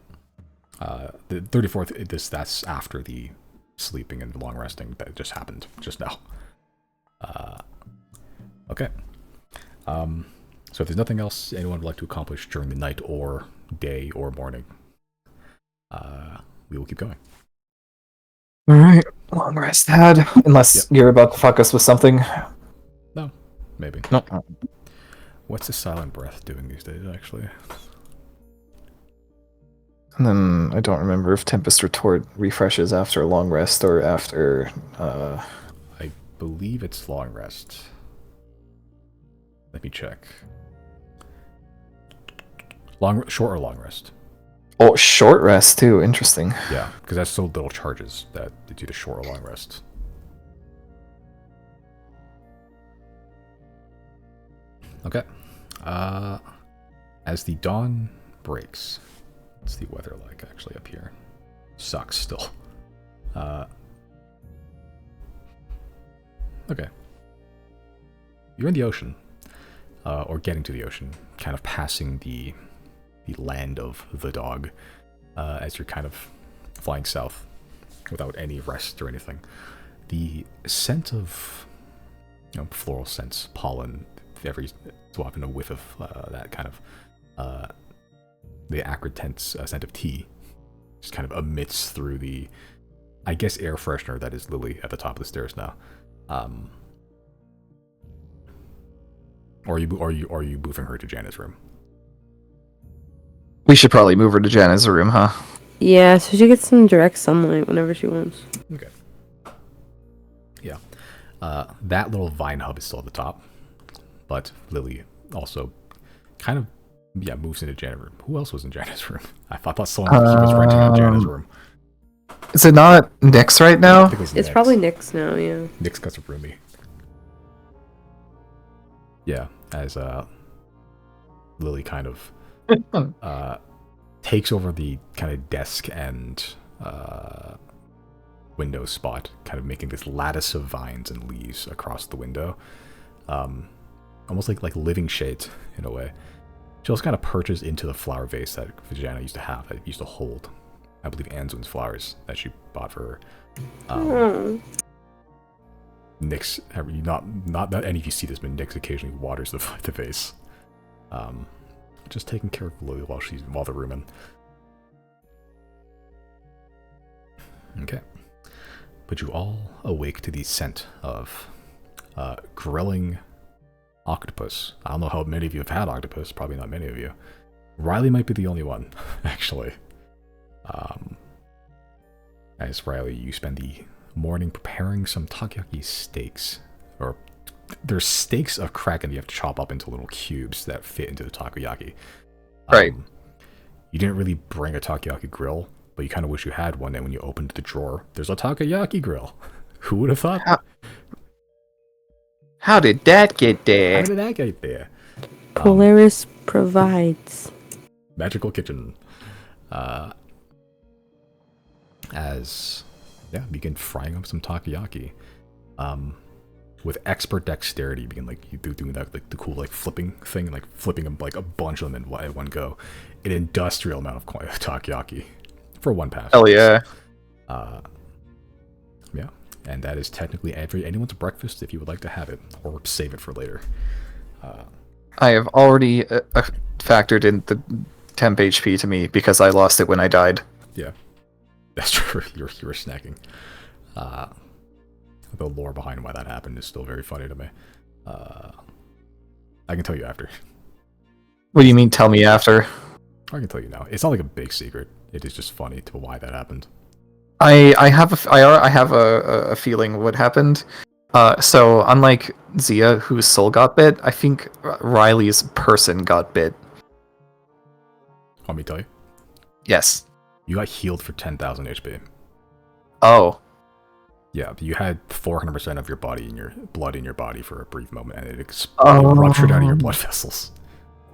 The 34th. That's after the sleeping and long resting that just happened just now. Okay. So if there's nothing else anyone would like to accomplish during the night or day or morning, we will keep going. Alright. Long rest had. Unless you're about to fuck us with something. No, maybe. No. What's the silent breath doing these days, actually? And then I don't remember if Tempest Retort refreshes after a long rest or after. I believe it's long rest. Let me check. Short or long rest? Oh, short rest too. Interesting. Yeah, because that's so little charges that it's either short or long rest. Okay. As the dawn breaks, what's the weather like actually up here? Sucks still. Okay. You're in the ocean, or getting to the ocean, kind of passing the land of the dog, as you're kind of flying south without any rest or anything. The scent of, floral scents, pollen, every so often a whiff of that kind of the acrid scent of tea just kind of emits through the, I guess, air freshener that is Lily at the top of the stairs now. Or are you moving her to Janet's room? We should probably move her to Janet's room, huh? Yeah, so she gets some direct sunlight whenever she wants. Okay. Yeah. That little vine hub is still at the top, but Lily also kind of moves into Janet's room. Who else was in Janet's room? I thought someone was renting out Janet's room. Is it not Nyx right I now? think it was It's Nyx. probably Nyx now, yeah. Nyx got a roomie. Yeah, as Lily kind of takes over the kind of desk and window spot, kind of making this lattice of vines and leaves across the window, almost like living shades in a way. She also kind of perches into the flower vase that Vijana used to have, that used to hold, I believe, Anzun's flowers that she bought for her. Nyx, not any of you see this, but Nyx occasionally waters the vase. Just taking care of Lily while they're rooming. Okay. But you all awake to the scent of grilling octopus. I don't know how many of you have had octopus, probably not many of you. Riley might be the only one, actually. As Riley, you spend the morning preparing some takoyaki steaks. Or there's steaks of kraken you have to chop up into little cubes that fit into the takoyaki. Right. You didn't really bring a takoyaki grill, but you kind of wish you had one, and when you opened the drawer, there's a takoyaki grill. Who would have thought? How did that get How there? did that get there? Polaris provides. Magical kitchen. Begin frying up some takoyaki. With expert dexterity, begin like you doing that like the cool like flipping thing, like flipping them like a bunch of them at one go. An industrial amount of takoyaki for one pass. Hell yeah. Yeah, and that is technically anyone's breakfast if you would like to have it or save it for later. I have already factored in the temp HP to me because I lost it when I died. Yeah, that's true. You were snacking. The lore behind why that happened is still very funny to me. I can tell you after. What do you mean? Tell me after. I can tell you now. It's not like a big secret. It is just funny to why that happened. I have a feeling what happened. So unlike Zia, whose soul got bit, I think Riley's person got bit. Want me to tell you? Yes. You got healed for 10,000 HP. Oh. Yeah, you had 400% of your body in your blood in your body for a brief moment, and it ruptured out of your blood vessels.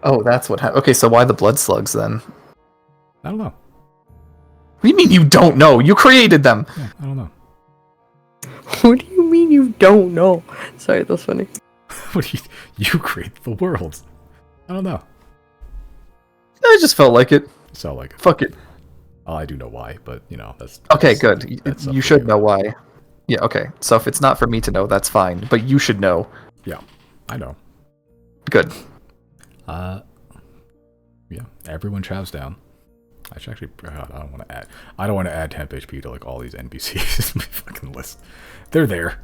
Oh, that's what happened. Okay, so why the blood slugs then? I don't know. What do you mean you don't know? You created them. Yeah, I don't know. What do you mean you don't know? Sorry, that's funny. What do you create the world? I don't know. I just felt like it. So like, Fuck it. I do know why, but you know that's Okay, that's- good. that's up You to should know why. Yeah, okay. So if it's not for me to know, that's fine. But you should know. Yeah, I know. Good. Yeah, everyone chows down. I should actually. I don't want to add. I don't want to add temp HP to like all these NPCs in my fucking list. They're there.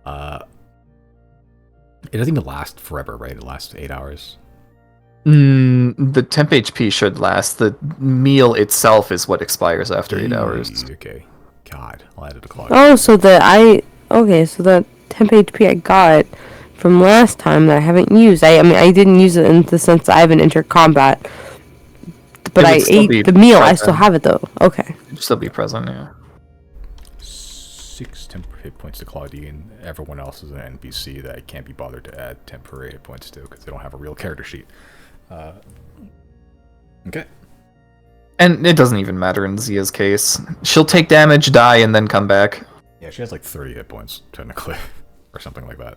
It doesn't even last forever, right? It lasts 8 hours. The temp HP should last. The meal itself is what expires after 8 hours. Okay. God, I'll add it to clock. Oh, so the temp HP I got from last time that I haven't used. I mean, I didn't use it in the sense that I haven't entered combat. But It I would still be ate the meal. I present. still have it though. Okay. It'd still be present, yeah. 6 temporary hit points to Claudine. Everyone else is an NPC that I can't be bothered to add temporary hit points to because they don't have a real character sheet. Okay. And it doesn't even matter in Zia's case. She'll take damage, die, and then come back. Yeah, she has like 30 hit points, technically. Or something like that.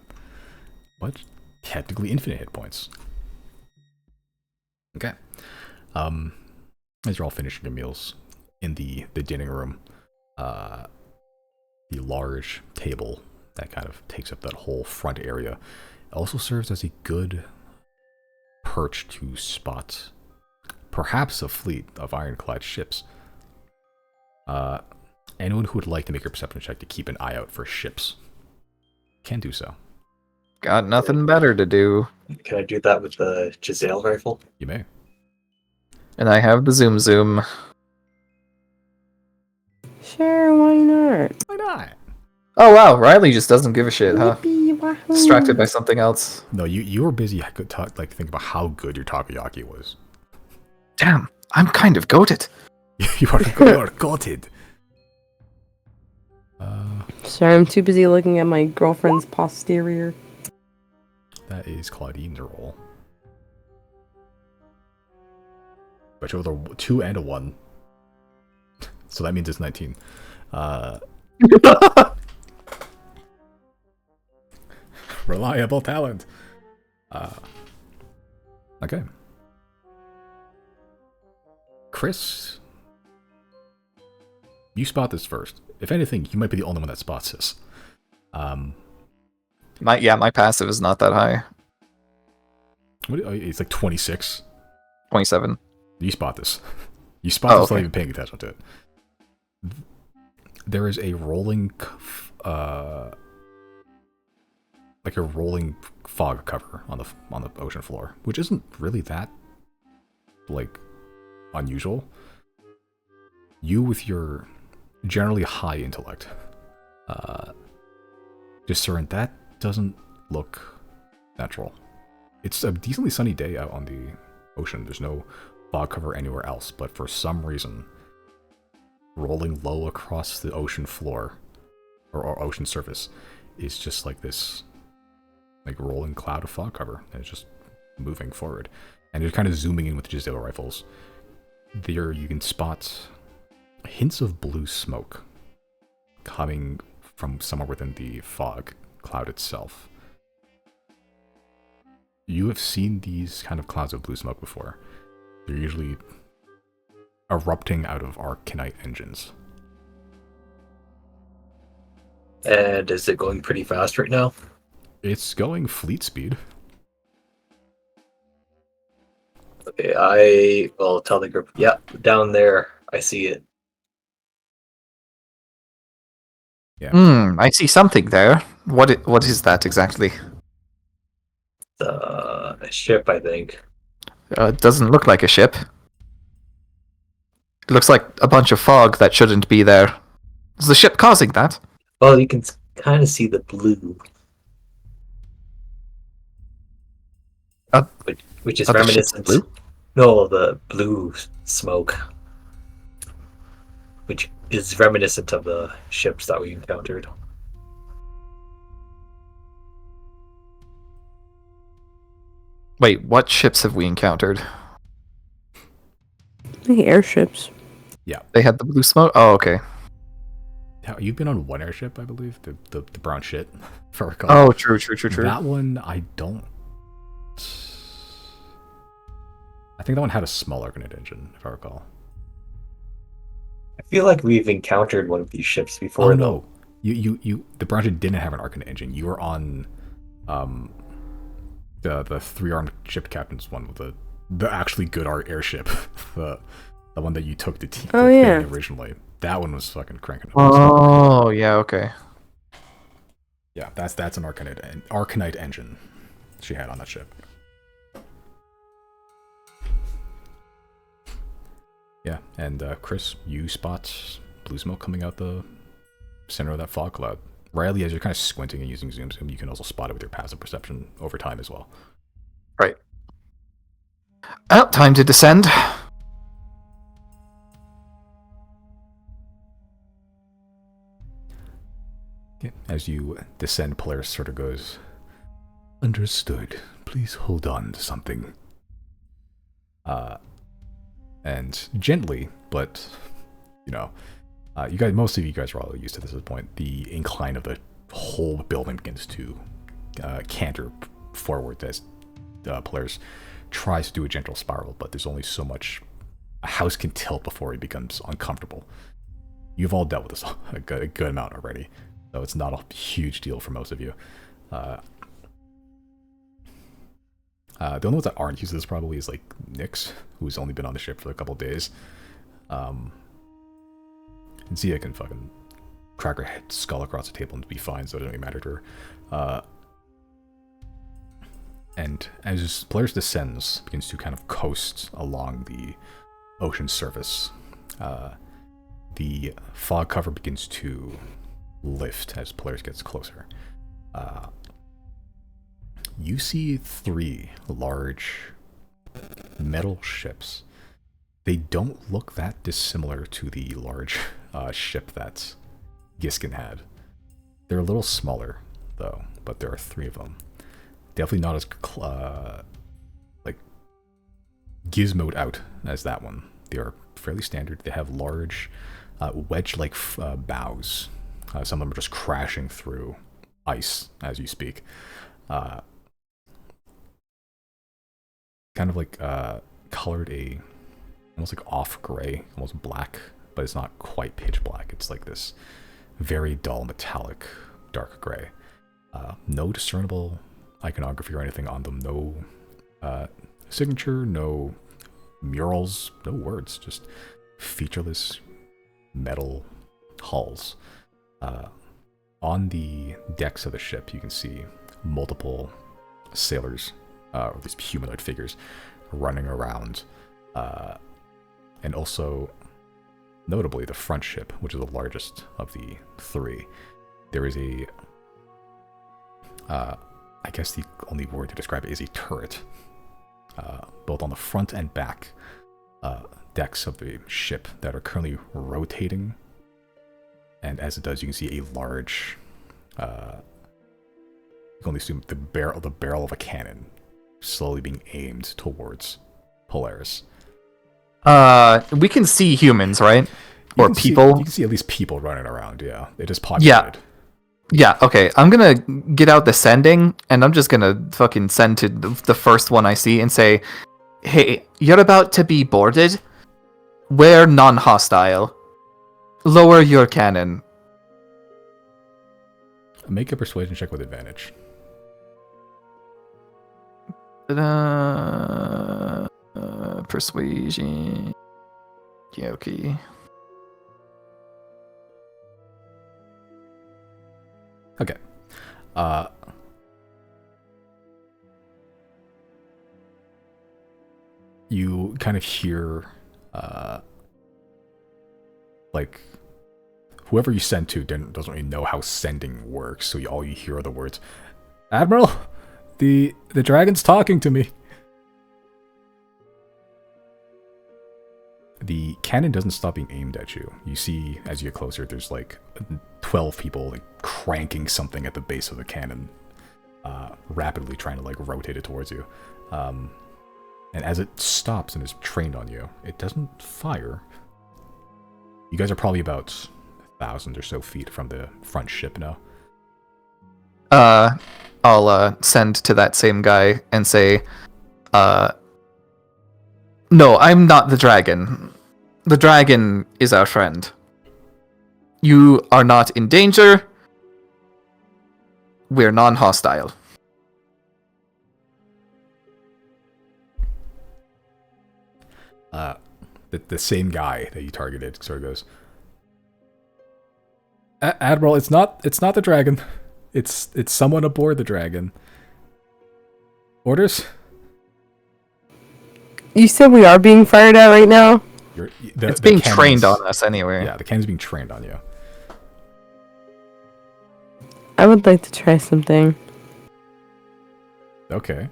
What? Technically infinite hit points. Okay. As you're all finishing your meals in the dining room, the large table that kind of takes up that whole front area also serves as a good perch to spot perhaps a fleet of ironclad ships. Anyone who would like to make a perception check to keep an eye out for ships can do so. Got nothing better to do. Can I do that with the Giselle rifle? You may. And I have the zoom zoom. Sure, why not? Why not? Oh wow, Riley just doesn't give a shit, huh? Yippee, wahoo. Distracted by something else. No, you were busy think about how good your takoyaki was. Damn, I'm kind of goated. You are gutted. Sorry, I'm too busy looking at my girlfriend's posterior. That is Claudine's roll. But you rolled a 2 and a 1. So that means it's 19. Reliable talent. Okay. Chris, you spot this first. If anything, you might be the only one that spots this. My passive is not that high. It's like 26. 27. You spot this. You spot this without okay. even paying attention to it. There is a rolling, like a rolling fog cover on the ocean floor, which isn't really that like unusual. You, with your generally high intellect, discern that doesn't look natural. It's a decently sunny day out on the ocean. There's no fog cover anywhere else, but for some reason, rolling low across the ocean floor or ocean surface is just like this, like rolling cloud of fog cover, and it's just moving forward. And you're kind of zooming in with the Xodiac rifles. There, you can spot hints of blue smoke coming from somewhere within the fog cloud itself. You have seen these kind of clouds of blue smoke before. They're usually erupting out of Arcanite engines. And is it going pretty fast right now? It's going fleet speed. Okay, I will tell the group, yeah, down there, I see it. Yeah. I see something there. What is that exactly? The ship, I think. It doesn't look like a ship. It looks like a bunch of fog that shouldn't be there. Is the ship causing that? Well, you can kind of see the blue. Which is the ship's reminiscent. blue? No, the blue smoke. Which is reminiscent of the ships that we encountered. Wait, what ships have we encountered? The airships. They had the blue smoke? Oh, okay. You've been on one airship, I believe, the brown shit, if I recall. Oh, true. That one, I don't... I think that one had a smaller Arcanite engine, if I recall. I feel like we've encountered one of these ships before. Oh, no. The brown ship didn't have an Arcanite engine. You were on the three-armed ship captain's one with the actually good airship. The one that you took to team originally. That one was fucking cranking. Oh, yeah, okay. Yeah, that's an Arcanite engine she had on that ship. Yeah, and Chris, you spot blue smoke coming out the center of that fog cloud. Riley, as you're kind of squinting and using zoom, you can also spot it with your passive perception over time as well. Right. Time to descend. As you descend, Polaris sort of goes, "Understood. Please hold on to something." And gently, but you guys, most of you guys are all used to this at this point. The incline of the whole building begins to canter forward as Polaris tries to do a gentle spiral, but there's only so much a house can tilt before it becomes uncomfortable. You've all dealt with this a good amount already, so it's not a huge deal for most of you. The only ones that aren't used to this probably is like Nyx, who's only been on the ship for a couple of days. And Zia can fucking crack her head, skull across the table and be fine, so it doesn't really matter to her. And as Polaris descends, begins to kind of coast along the ocean surface, the fog cover begins to lift as Polaris gets closer. You see 3 large metal ships. They don't look that dissimilar to the large ship that Giskin had. They're a little smaller, though, but there are 3 of them. Definitely not as like gizmoed out as that one. They are fairly standard. They have large wedge-like bows. Some of them are just crashing through ice as you speak. Kind of like colored almost like off gray, almost black, but it's not quite pitch black. It's like this very dull metallic dark gray. No discernible iconography or anything on them. No signature, no murals, no words, just featureless metal hulls. On the decks of the ship, you can see multiple sailors, or these humanoid figures, running around. And also, notably, the front ship, which is the largest of the 3, there is a, I guess the only word to describe it is a turret, both on the front and back decks of the ship that are currently rotating. And as it does, you can see a large, you can only assume the barrel of a cannon slowly being aimed towards Polaris. We can see humans, right? Or people. You can see at least people running around, yeah. It is populated. Yeah, okay. I'm gonna get out the sending, and I'm just gonna fucking send to the first one I see and say, hey, you're about to be boarded. We're non-hostile. Lower your cannon. Make a persuasion check with advantage. Persuasion. Yeah, okay. Okay. You kind of hear, like, whoever you send to doesn't really know how sending works, so all you hear are the words, "Admiral, the dragon's talking to me." The cannon doesn't stop being aimed at you. You see, as you get closer, there's like 12 people like cranking something at the base of the cannon, rapidly trying to like rotate it towards you. And as it stops and is trained on you, it doesn't fire. You guys are probably about 1,000 or so feet from the front ship now. I'll send to that same guy and say, no, I'm not the dragon. The dragon is our friend. You are not in danger. We're non-hostile. The same guy that you targeted sort of goes, Admiral, it's not the dragon. It's someone aboard the dragon. Orders? You said we are being fired at right now? It's being trained on us anyway. Yeah, the cannon's being trained on you. I would like to try something. Okay.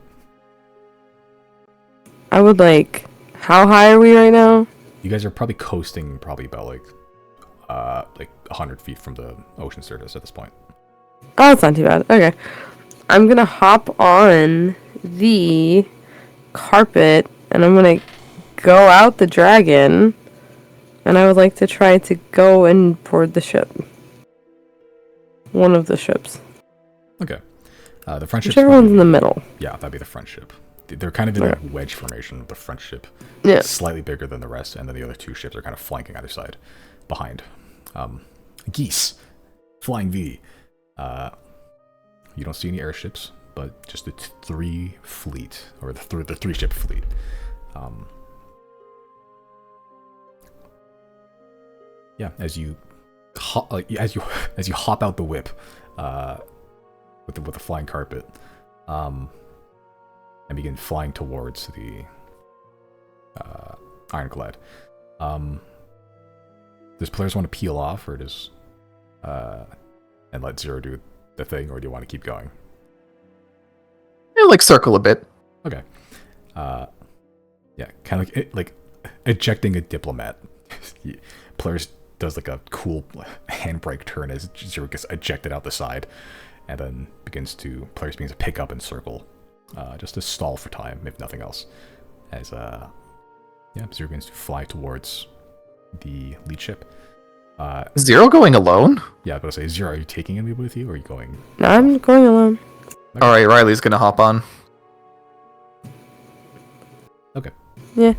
I would like... How high are we right now? You guys are probably coasting about like 100 feet from the ocean surface at this point. Oh, it's not too bad. Okay. I'm gonna hop on the carpet and I'm gonna go out the dragon, and I would like to try to go and board the ship. One of the ships. Okay. The front ship. Whichever one's in the middle. Yeah, that'd be the front ship. They're kind of in a wedge formation with the front ship. Yeah. Slightly bigger than the rest, and then the other two ships are kind of flanking either side. Behind. Geese. Flying V. You don't see any airships, but just the three fleet, or the three ship fleet. Yeah, as you hop out the whip, with the flying carpet, and begin flying towards the ironclad. Does players want to peel off, or does and let Zero do the thing, or do you want to keep going? Yeah, like circle a bit. Okay. Yeah, kind of like ejecting a diplomat. Players does like a cool handbrake turn as Zero gets ejected out the side, and then players begins to pick up and circle, just to stall for time, if nothing else. As Zero begins to fly towards the lead ship. Zero going alone? Yeah, I was about to say, Zero, are you taking anybody with you, or are you going? No, I'm going alone. Okay. Alright, Riley's gonna hop on. Okay. Yeah.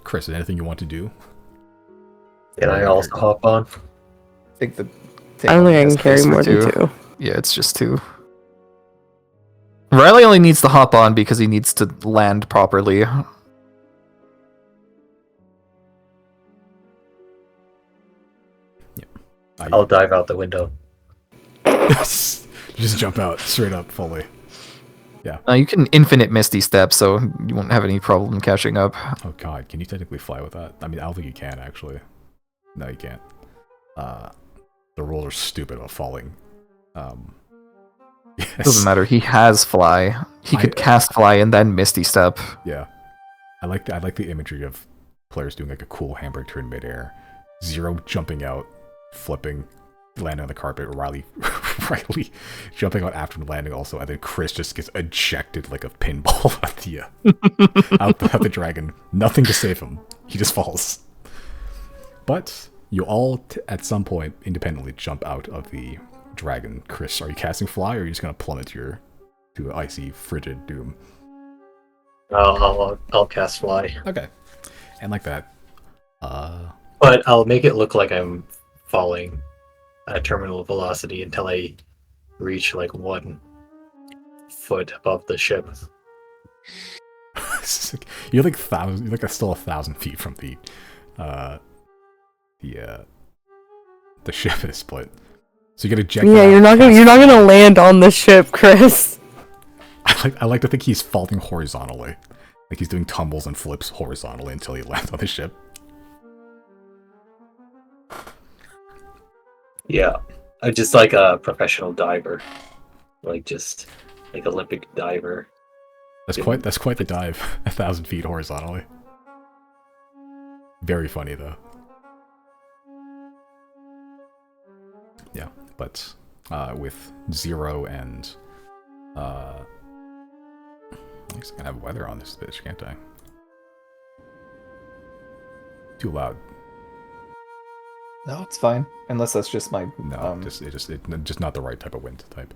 Chris, is anything you want to do? Can I also hop on? I don't think I can carry more than two. Yeah, it's just two. Riley only needs to hop on because he needs to land properly. I'll dive out the window. Just jump out straight up, fully. Yeah. You can infinite Misty Step, so you won't have any problem catching up. Oh god, can you technically fly with that? I mean, I don't think you can, actually. No, you can't. The rules are stupid about falling. Yes. Doesn't matter, he has Fly. He could cast Fly and then Misty Step. Yeah. I like the imagery of players doing like a cool handbrake turn midair, Zero jumping out, flipping, landing on the carpet, Riley jumping out after landing also, and then Chris just gets ejected like a pinball at the out the dragon. Nothing to save him. He just falls. But you all at some point independently jump out of the dragon. Chris, are you casting fly, or are you just gonna plummet to icy, frigid doom? I'll cast fly. Okay, and like that. But I'll make it look like I'm falling at terminal velocity until I reach like 1 foot above the ship. You're like still 1,000 feet from the ship at this point. So you get ejected. Yeah, you're not gonna land on the ship, Chris. I like to think he's falling horizontally, like he's doing tumbles and flips horizontally until he lands on the ship. Yeah, I'm just like a professional diver, just like Olympic diver. That's quite the dive, 1,000 feet horizontally. Very funny though. Yeah, but with Zero and I guess I can have weather on this bitch, can't I? Too loud. No, it's fine. Unless that's just my No, just not the right type of wind type.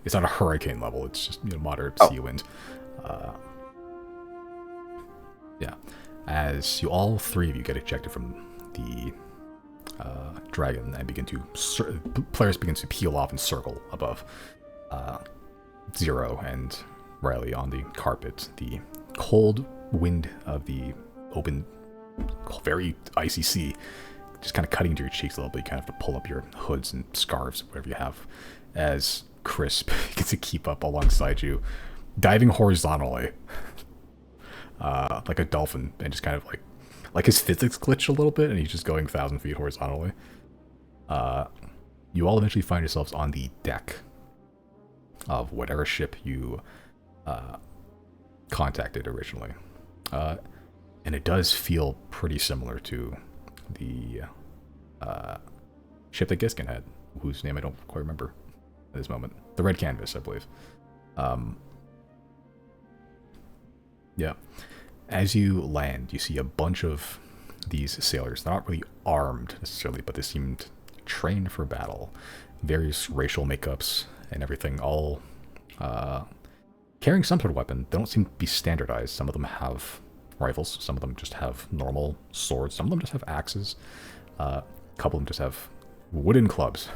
It's not a hurricane level. It's just moderate sea wind. Yeah, as all three of you get ejected from the dragon and players begin to peel off and circle above Zero and Riley on the carpet. The cold wind of the open, very icy sea just kind of cutting into your cheeks a little bit. You kind of have to pull up your hoods and scarves, whatever you have, as Chris gets to keep up alongside you, diving horizontally like a dolphin, and just kind of like his physics glitch a little bit, and he's just going 1,000 feet horizontally. You all eventually find yourselves on the deck of whatever ship you contacted originally. And it does feel pretty similar to the ship that Giskin had, whose name I don't quite remember at this moment. The Red Canvas, I believe. Yeah. As you land, you see a bunch of these sailors. They're not really armed necessarily, but they seemed trained for battle. Various racial makeups and everything, all carrying some sort of weapon. They don't seem to be standardized. Some of them have rifles, some of them just have normal swords, some of them just have axes, a couple of them just have wooden clubs.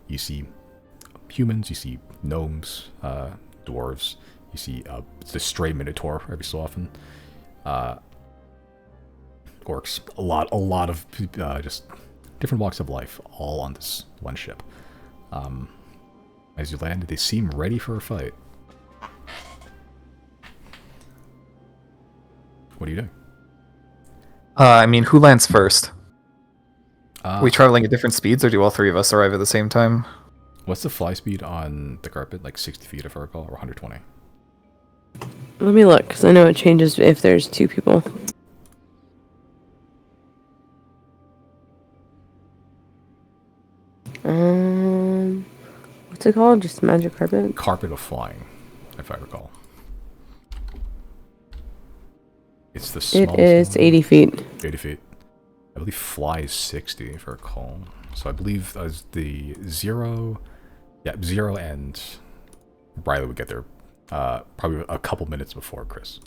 You see humans, you see gnomes, dwarves, you see the stray minotaur every so often, orcs, a lot of just different walks of life, all on this one ship. As you land, they seem ready for a fight. What are you doing? I mean, who lands first? Uh, Are we traveling at different speeds, or do all three of us arrive at the same time? What's the fly speed on the carpet? Like 60 feet, if I recall, or 120? Let me look, because I know it changes if there's two people. What's it called? Just magic carpet? Carpet of flying, if I recall. It's the smallest It is one. 80 feet. 80 feet. I believe fly is 60, if I recall. So I believe as the Zero and Riley would get there probably a couple minutes before Chris.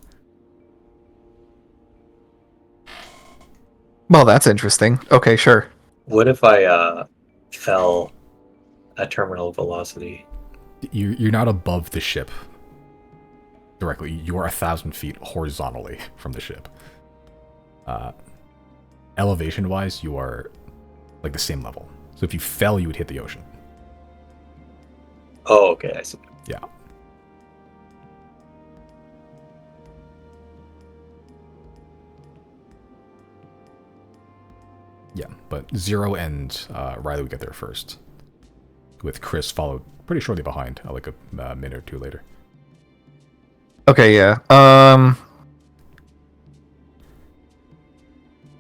Well, that's interesting. Okay, sure. What if I fell at terminal velocity? You're not above the ship directly. You are 1,000 feet horizontally from the ship. Elevation-wise, you are like the same level. So if you fell, you would hit the ocean. Oh, okay, I see. Yeah. Yeah, but Zero and Riley would get there first, with Chris followed pretty shortly behind, like a minute or two later. Okay, yeah.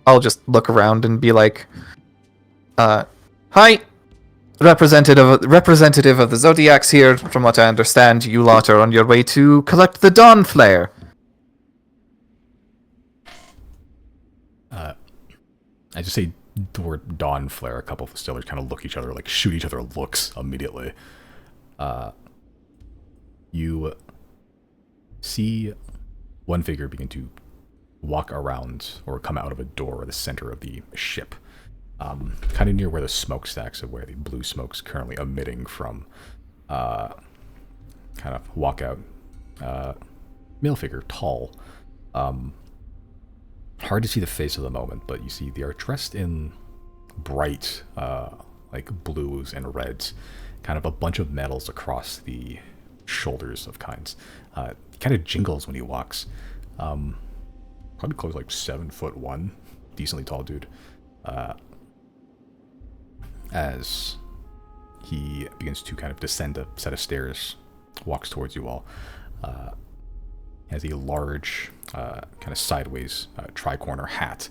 I'll just look around and be like, hi, representative of the Zodiacs here. From what I understand, you lot are on your way to collect the Dawn Flare. I just say the word Dawn Flare. A couple of the sailors kind of look at each other, like shoot each other looks immediately. You see one figure begin to walk around or come out of a door at the center of the ship, kind of near where the smokestacks of where the blue smoke's currently emitting from. Kind of walk out. Male figure, tall. Hard to see the face at the moment, but you see they are dressed in bright, like blues and reds, kind of a bunch of medals across the shoulders of kinds. He kind of jingles when he walks. Probably close like 7'1", decently tall dude. As he begins to kind of descend a set of stairs, walks towards you all. Has a large, kind of sideways tri-corner hat,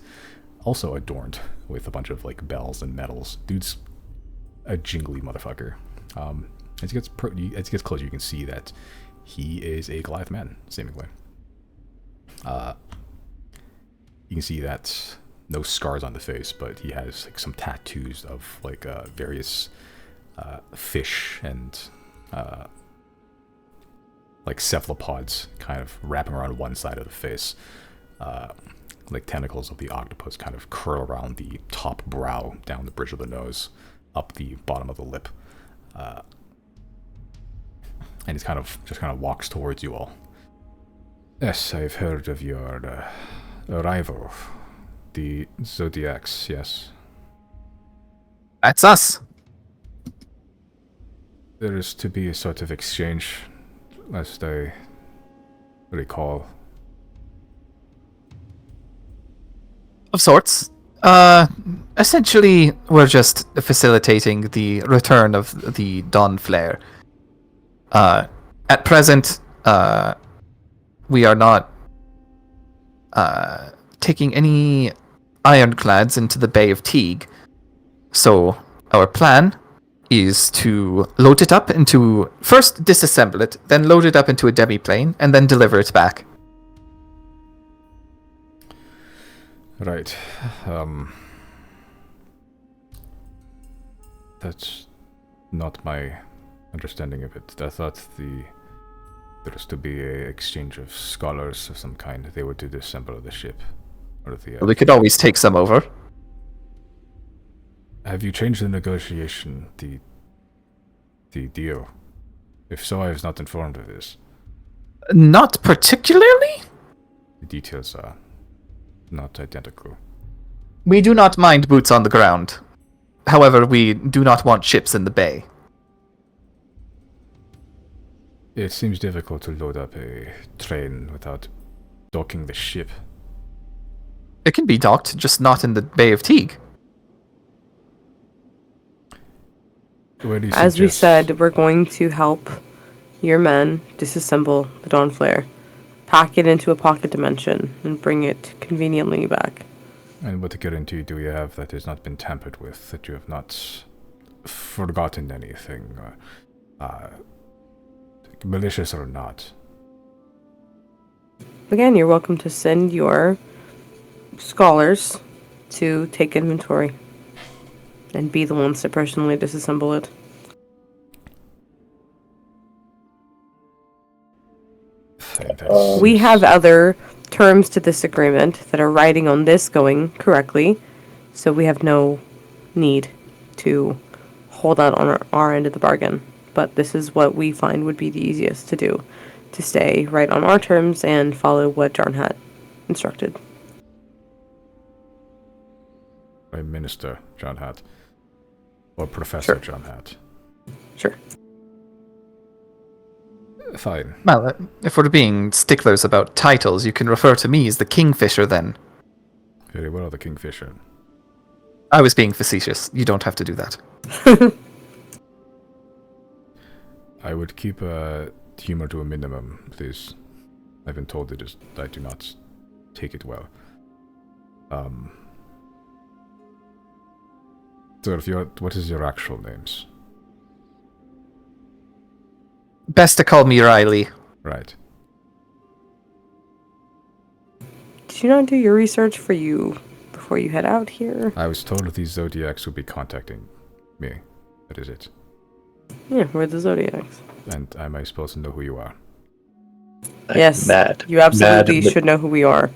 also adorned with a bunch of like bells and medals. Dude's a jingly motherfucker. As he gets closer, you can see that he is a Goliath man, seemingly. You can see that no scars on the face, but he has like some tattoos of like various fish and like cephalopods kind of wrapping around one side of the face. Like tentacles of the octopus kind of curl around the top brow, down the bridge of the nose, up the bottom of the lip. And he kind of walks towards you all. Yes, I've heard of your arrival. The Xodiacs, yes. That's us. There is to be a sort of exchange, lest I recall. Of sorts. Essentially, we're just facilitating the return of the Dawn Flare. At present, we are not taking any ironclads into the Bay of Teague. So, our plan is to load it up into... First, disassemble it, then load it up into a demiplane, and then deliver it back. Right. That's not my understanding of it. I thought there was to be a exchange of scholars of some kind. They were to disassemble the ship. Or the, We could always take some over. Have you changed the negotiation, the deal? If so, I was not informed of this. Not particularly? The details are not identical. We do not mind boots on the ground. However, we do not want ships in the bay. It seems difficult to load up a train without docking the ship. It can be docked, just not in the Bay of Teague. Where do you As we suggest- said, we're going to help your men disassemble the Dawn Flare, pack it into a pocket dimension, and bring it conveniently back. And what guarantee do you have that has not been tampered with, that you have not forgotten anything, malicious or not? Again, you're welcome to send your scholars to take inventory and be the ones to personally disassemble it. We have other terms to this agreement that are riding on this going correctly, so we have no need to hold out on our end of the bargain. But this is what we find would be the easiest to do, to stay right on our terms and follow what Jarnhat instructed. Prime Minister John Hatt. Or Professor Sure. John Hatt. Sure. Fine. Well, if we're being sticklers about titles, you can refer to me as the Kingfisher then. Very well, the Kingfisher. I was being facetious. You don't have to do that. I would keep humor to a minimum, please. I've been told I do not take it well. So what is your actual names? Best to call me Riley. Right. Did you not do your research before you head out here? I was told that these Zodiacs would be contacting me. That is it. Yeah, we're the Zodiacs. And am I supposed to know who you are? Yes, Mad. you absolutely Mad, should know who we are.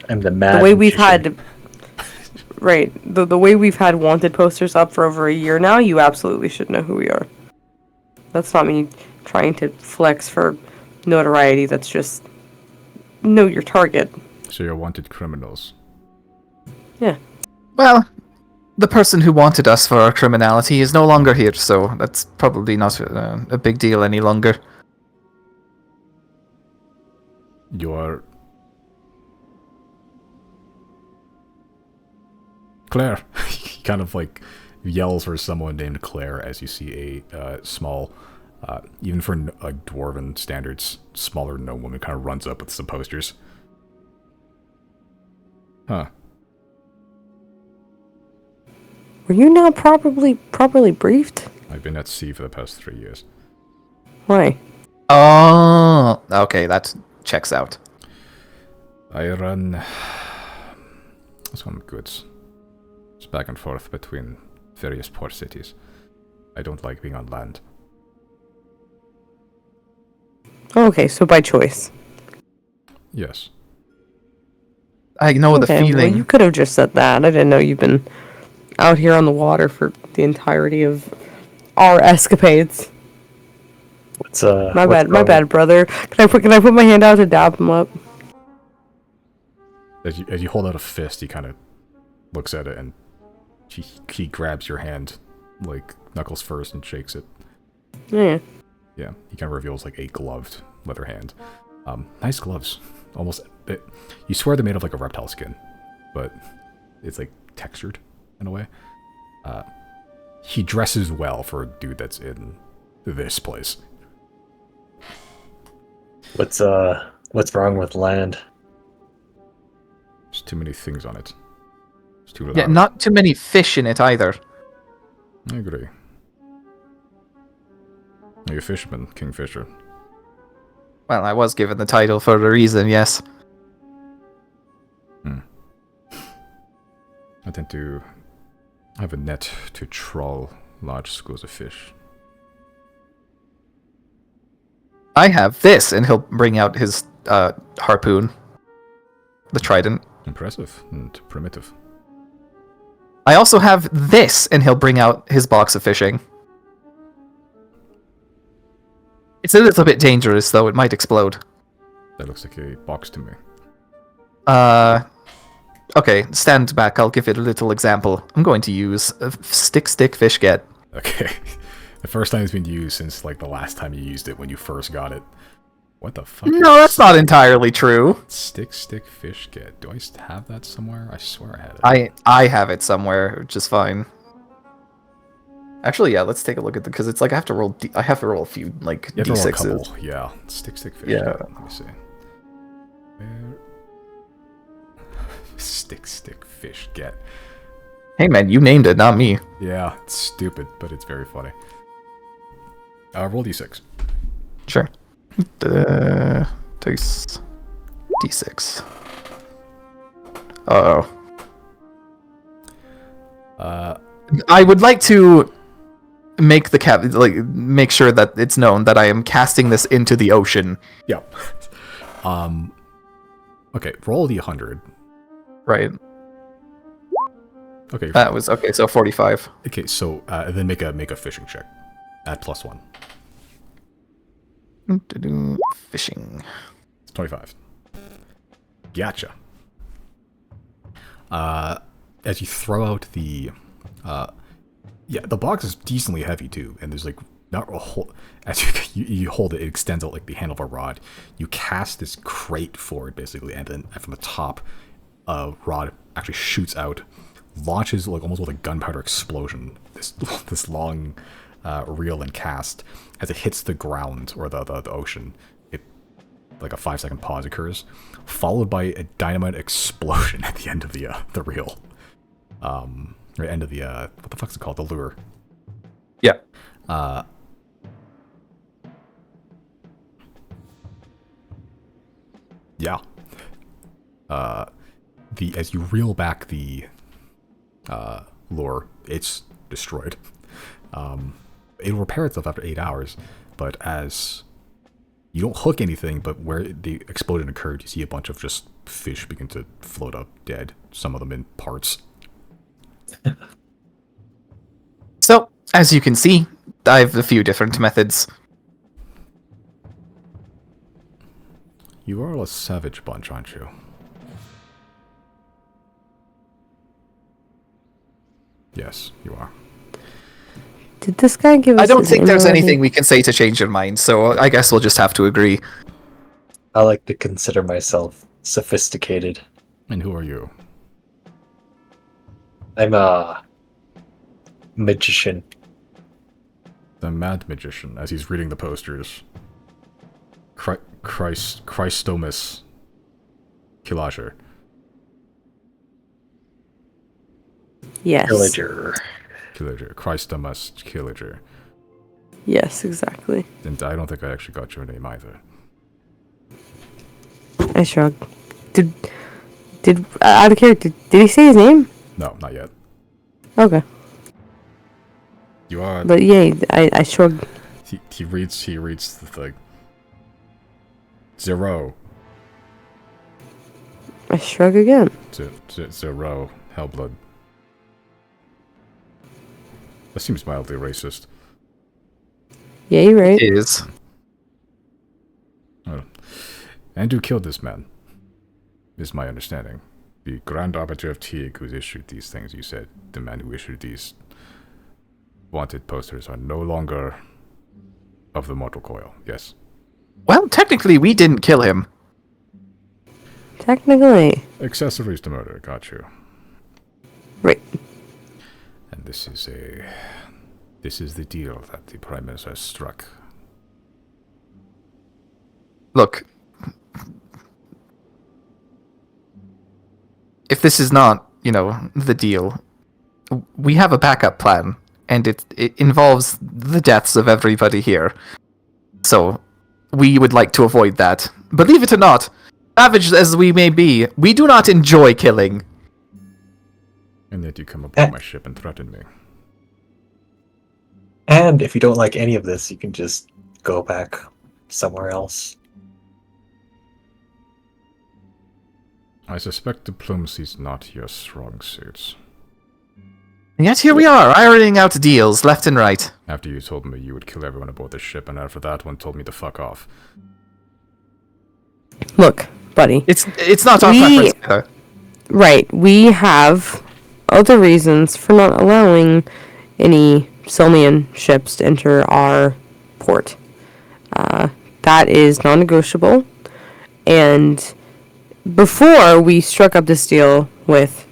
I'm the mad. The way we've magician. had, right? The way we've had wanted posters up for over a year now, you absolutely should know who we are. That's not me trying to flex for notoriety. That's just know your target. So you're wanted criminals. Yeah. Well, the person who wanted us for our criminality is no longer here, so that's probably not a big deal any longer. You're... Claire! He kind of like yells for someone named Claire as you see a small, even for like dwarven standards, smaller gnome woman kind of runs up with some posters. Huh. Were you not properly briefed? I've been at sea for the past 3 years. Why? Oh, okay, that checks out. I run some goods. It's back and forth between various port cities. I don't like being on land. Okay, so by choice. Yes. I know the Well, feeling. you could have just said that. I didn't know you've been out here on the water for the entirety of our escapades. My bad, brother. Can I put my hand out to dab him up? As you hold out a fist, he kind of looks at it and he grabs your hand, like knuckles first, and shakes it. Yeah. Yeah, he kind of reveals like a gloved leather hand. Nice gloves. Almost, you swear they're made of like a reptile skin, but it's like textured in a way. He dresses well for a dude that's in this place. What's wrong with land? There's too many things on it. It's too loud. Yeah, not too many fish in it either. I agree. Are you a fisherman, Kingfisher? Well, I was given the title for a reason, yes. I tend to have a net to trawl large schools of fish. I have this, and he'll bring out his harpoon. The trident. Impressive and primitive. I also have this, and he'll bring out his box of fishing. It's a little bit dangerous, though. It might explode. That looks like a box to me. Okay, stand back. I'll give it a little example. I'm going to use a stick fish get. Okay. The first time it's been used since like the last time you used it when you first got it. What the fuck? No, that's not entirely true. Stick fish get. Do I have that somewhere? I swear I had it. I have it somewhere, which is fine. Actually, yeah, let's take a look at because it's like I have to roll. I have to roll a few like You have to roll a d6s. couple. Yeah. Stick fish Yeah. get. Let me see. Where? Stick fish get. Hey man, you named it, not me. Yeah, it's stupid, but it's very funny. Roll d6. Sure. Dice. D6. Uh-oh. I would like to make the make sure that it's known that I am casting this into the ocean. Yeah. Okay, roll the 100. Right. Okay. That was okay, so 45. Okay, so then make a fishing check. Add +1. Fishing. It's 25. Gotcha. As you throw out the the box is decently heavy too, and there's like not a whole. As you hold it, it extends out like the handle of a rod. You cast this crate forward basically, and then from the top, a rod actually shoots out, launches like almost with a gunpowder explosion. This long reel and cast as it hits the ground or the ocean. like a 5-second pause occurs, followed by a dynamite explosion at the end of the reel. Or end of the what the fuck's it called? The lure. Yeah. Yeah. As you reel back the lure, it's destroyed. It'll repair itself after 8 hours, but as you don't hook anything, but where the explosion occurred, you see a bunch of just fish begin to float up dead, some of them in parts. So, as you can see, I have a few different methods. You are all a savage bunch, aren't you? Yes, you are. Did this guy give us I don't his think name there's already? anything we can say to change your mind, so I guess we'll just have to agree. I like to consider myself sophisticated. And who are you? I'm a magician. The Mad Magician, as he's reading the posters. Christomus Killager. Yes. Villager. Killager. Christomus Killager. Yes, exactly. And I don't think I actually got your name either. I shrug. Did out of character? Did he say his name? No, not yet. Okay, You are. but yeah, I shrug. He reads the thing. Zero. I shrug again. Zero. Hellblood. That seems mildly racist. Yeah, you're right. It is. Oh. And who killed this man? Is my understanding. The Grand Arbiter of Teague who issued these things, you said. The man who issued these wanted posters are no longer of the mortal coil. Yes. Well, technically, we didn't kill him. Technically, Accessories to murder, got you. right. And this is the deal that the Prime Minister struck. Look, if this is not, the deal, we have a backup plan, and it involves the deaths of everybody here. So, we would like to avoid that. Believe it or not, savage as we may be, we do not enjoy killing. And yet you come aboard my ship and threaten me. And if you don't like any of this, you can just go back somewhere else. I suspect diplomacy's not your strong suit. And yet here we are, ironing out deals left and right. After you told me you would kill everyone aboard the ship, and after that one told me to fuck off. Look, buddy. It's not our We- preference either. Right. We have other reasons for not allowing any Silmian ships to enter our port. That is non-negotiable. And before we struck up this deal with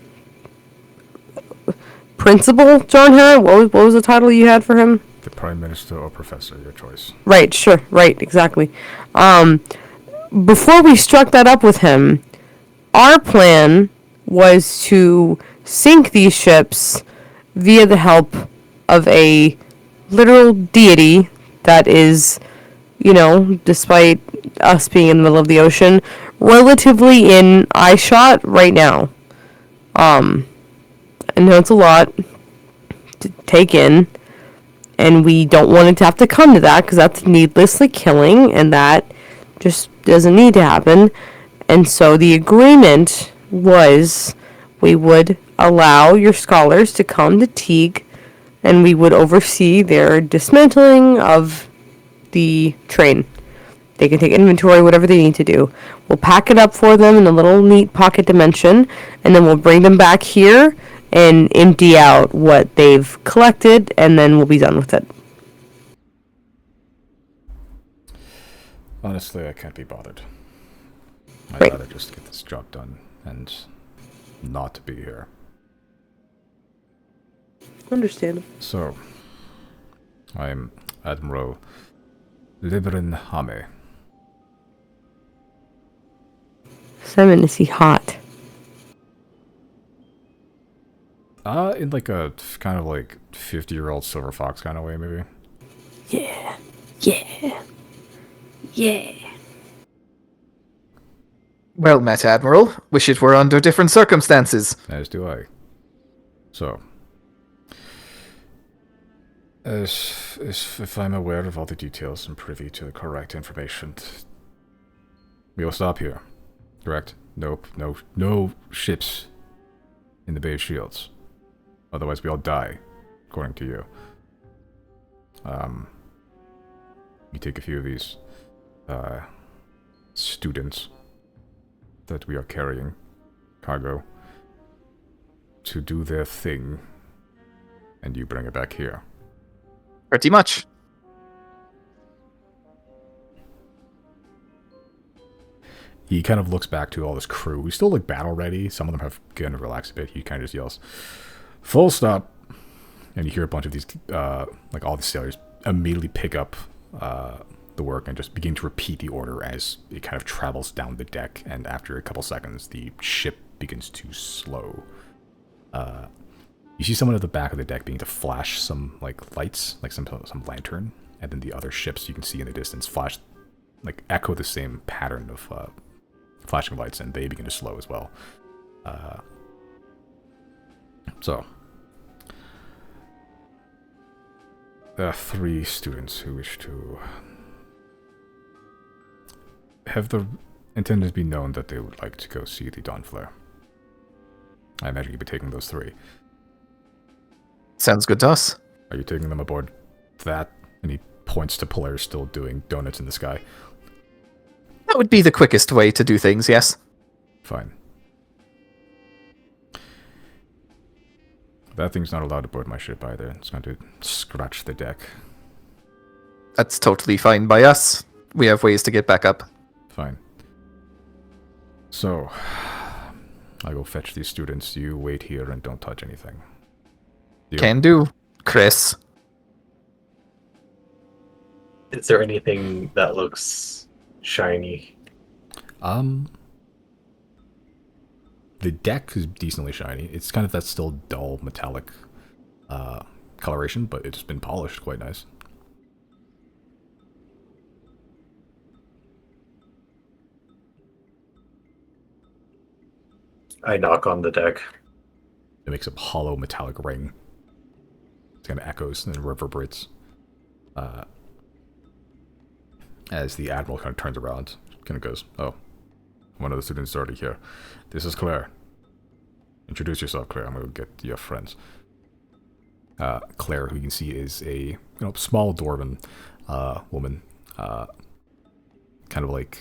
Principal John Harrod, what was the title you had for him? The Prime Minister or Professor, your choice. Right, sure, right, exactly. Before we struck that up with him, our plan was to sink these ships via the help of a literal deity that is, despite us being in the middle of the ocean, relatively in eyeshot right now. I know it's a lot to take in, and we don't want it to have to come to that because that's needlessly killing, and that just doesn't need to happen. And so the agreement was we would allow your scholars to come to Teague, and we would oversee their dismantling of the train. They can take inventory, whatever they need to do. We'll pack it up for them in a little neat pocket dimension, and then we'll bring them back here and empty out what they've collected, and then we'll be done with it. Honestly, I can't be bothered. I'd Right. rather just get this job done and not be here. Understandable. So, I'm Admiral Librin Hame. Simon, is he hot? In like a kind of like 50-year-old silver fox kind of way, maybe. Yeah. Yeah. Yeah. Well met, Admiral. Wish it were under different circumstances. As do I. So, as if I'm aware of all the details and privy to the correct information, we will stop here. Correct? Nope. No ships in the Bay of Shields. Otherwise, we all die, according to you. You take a few of these students that we are carrying, cargo, to do their thing, and you bring it back here. Pretty much. He kind of looks back to all this crew. He's still like battle ready. Some of them have begun to relax a bit. He kind of just yells, "Full stop!" And you hear a bunch of these, like all the sailors, immediately pick up the work and just begin to repeat the order as it kind of travels down the deck. And after a couple seconds, the ship begins to slow. You see someone at the back of the deck beginning to flash some like lights, like some lantern, and then the other ships you can see in the distance flash, like echo the same pattern of flashing lights, and they begin to slow as well. So, there are 3 students who wish to have the intended be known that they would like to go see the Dawn Flare. I imagine you'll be taking those 3. Sounds good to us. Are you taking them aboard that? And he points to Polaris still doing donuts in the sky. That would be the quickest way to do things, yes. Fine. That thing's not allowed aboard my ship either. It's going to scratch the deck. That's totally fine by us. We have ways to get back up. Fine. So, I go fetch these students. You wait here and don't touch anything. Deal? Can do, Chris. Is there anything that looks shiny? The deck is decently shiny. It's kind of that still dull metallic coloration, but it's been polished quite nice. I knock on the deck. It makes a hollow metallic ring. It kind of echoes and reverberates. As the Admiral kind of turns around, kind of goes, "Oh, one of the students is already here. This is Claire. Introduce yourself, Claire. I'm going to get your friends." Claire, who you can see is a small dwarven woman, kind of like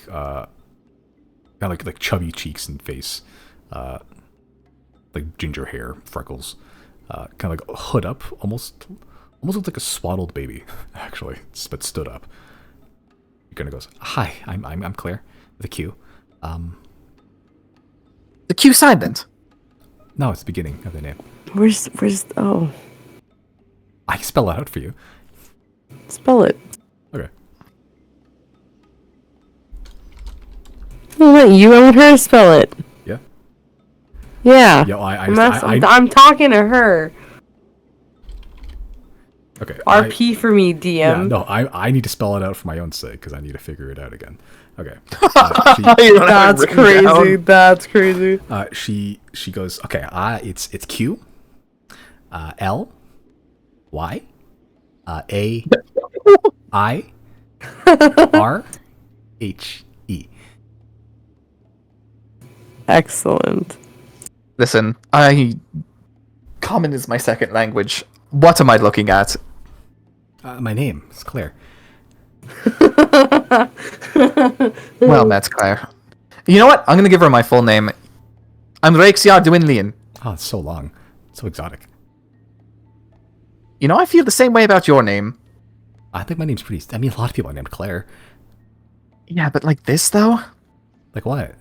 chubby cheeks and face, like ginger hair, freckles, kind of like hood up, almost looks like a swaddled baby, actually, but stood up. He kind of goes, "Hi, I'm Claire, with a Q." The Q silent. No, it's the beginning of the name. Where's oh, I can spell it out for you. spell it. Okay. I want you. I want her to spell it. Yeah. Yeah. Yeah. I'm talking to her. Okay. RP for me, DM. Yeah, no, I need to spell it out for my own sake because I need to figure it out again. Okay. That's crazy. That's crazy. She goes, okay. It's Q, L, Y, A, I, R, H, E. Excellent. Listen, Common is my second language. What am I looking at? My name is Claire. Well met, Claire. You know what? I'm gonna give her my full name. I'm Rexia Dwinlian. Oh, it's so long. So exotic. You know, I feel the same way about your name. I think my name's pretty... I mean, a lot of people are named Claire. Yeah, but like this, though? Like what?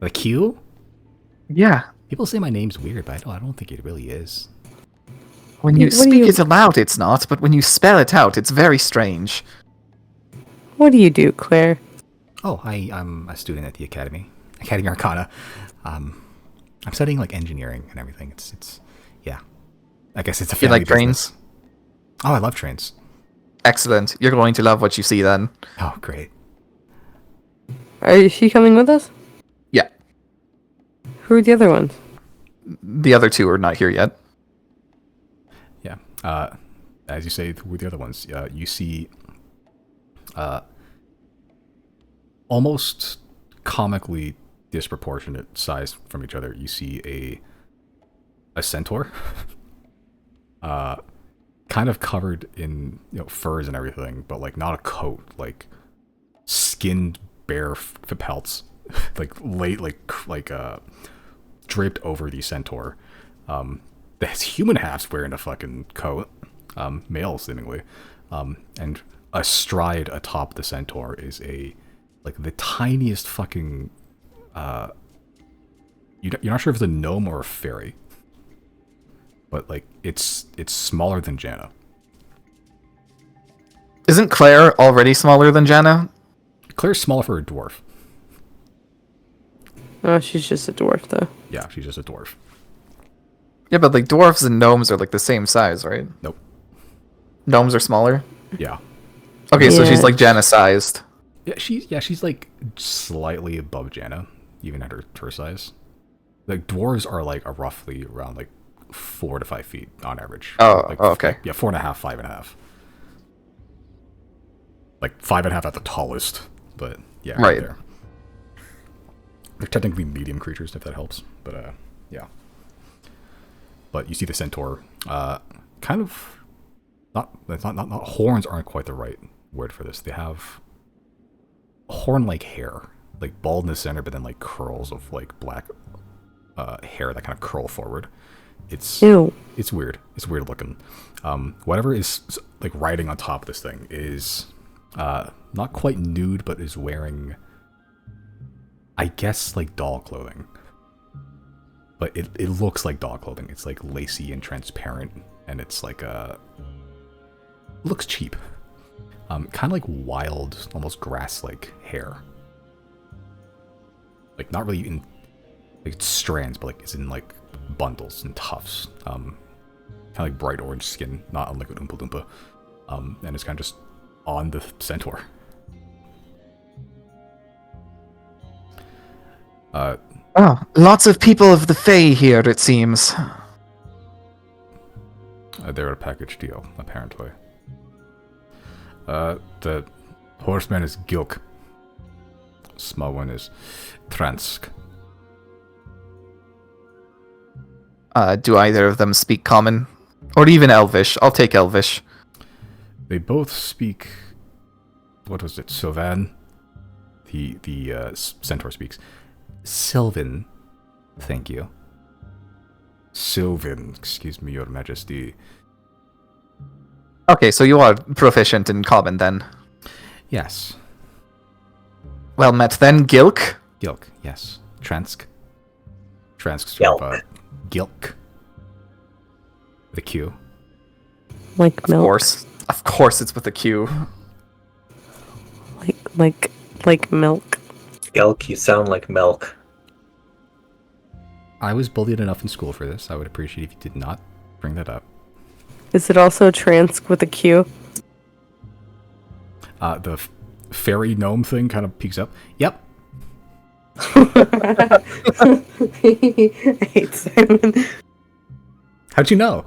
Like Q? Yeah. People say my name's weird, but I don't think it really is. When you What do speak you- it aloud, it's not, but when you spell it out, it's very strange. What do you do, Claire? Oh, I'm a student at the Academy Arcana. I'm studying like engineering and everything. It's yeah. I guess it's a You family like business. trains? Oh, I love trains. Excellent. You're going to love what you see then. Oh, great. Is she coming with us? Yeah. Who are the other ones? The other two are not here yet. Yeah. As you say with the other ones, you see almost comically disproportionate size from each other. You see a centaur, kind of covered in furs and everything, but like not a coat, like skinned bare pelts, draped over the centaur. His human half's wearing a fucking coat, male seemingly, and astride atop the centaur is the tiniest fucking. You're not sure if it's a gnome or a fairy, but like it's smaller than Janna. Isn't Claire already smaller than Janna? Claire's smaller for a dwarf. Oh, she's just a dwarf, though. Yeah, she's just a dwarf. Yeah, but like dwarves and gnomes are like the same size, right? Nope. Gnomes are smaller? Yeah. Okay, so Yeah. she's like Janna sized. Yeah, she's like slightly above Janna, even at her size. Like dwarves are like roughly around like 4 to 5 feet on average. Oh, like, okay. Yeah, 4.5, 5.5. Like 5.5 at the tallest, but yeah, Right. there. They're technically medium creatures, if that helps. But yeah. But you see the centaur, kind of not horns aren't quite the right word for this. They have horn-like hair, like bald in the center, but then like curls of like black hair that kind of curl forward. Ew. It's weird. It's weird looking. Whatever is like riding on top of this thing is not quite nude, but is wearing, I guess, like doll clothing. But it looks like doll clothing. It's like lacy and transparent, and it's like looks cheap. Kind of like wild, almost grass-like hair. Like not really in like strands, but like it's in like bundles and tufts. Kind of like bright orange skin, not unlike an Oompa Loompa. And it's kind of just on the centaur. Oh, lots of people of the Fae here, it seems. They're a package deal, apparently. The horseman is Gilk. Small one is Transk. Do either of them speak Common? Or even Elvish? I'll take Elvish. They both speak. What was it? Sylvan. The centaur speaks Sylvan. Thank you. Sylvan. Excuse me, Your Majesty. Okay, so you are proficient in Common then. Yes. Well met then, Gilk. Gilk. Yes. Transk. Transk. Sort of, Gilk. With a Q. Like Of milk. course. Of course it's with a Q. Like milk. Elk, you sound like milk. I was bullied enough in school for this. I would appreciate if you did not bring that up. Is it also Transk with a Q? The fairy gnome thing kind of peeks up. Yep. I hate Simon. How'd you know?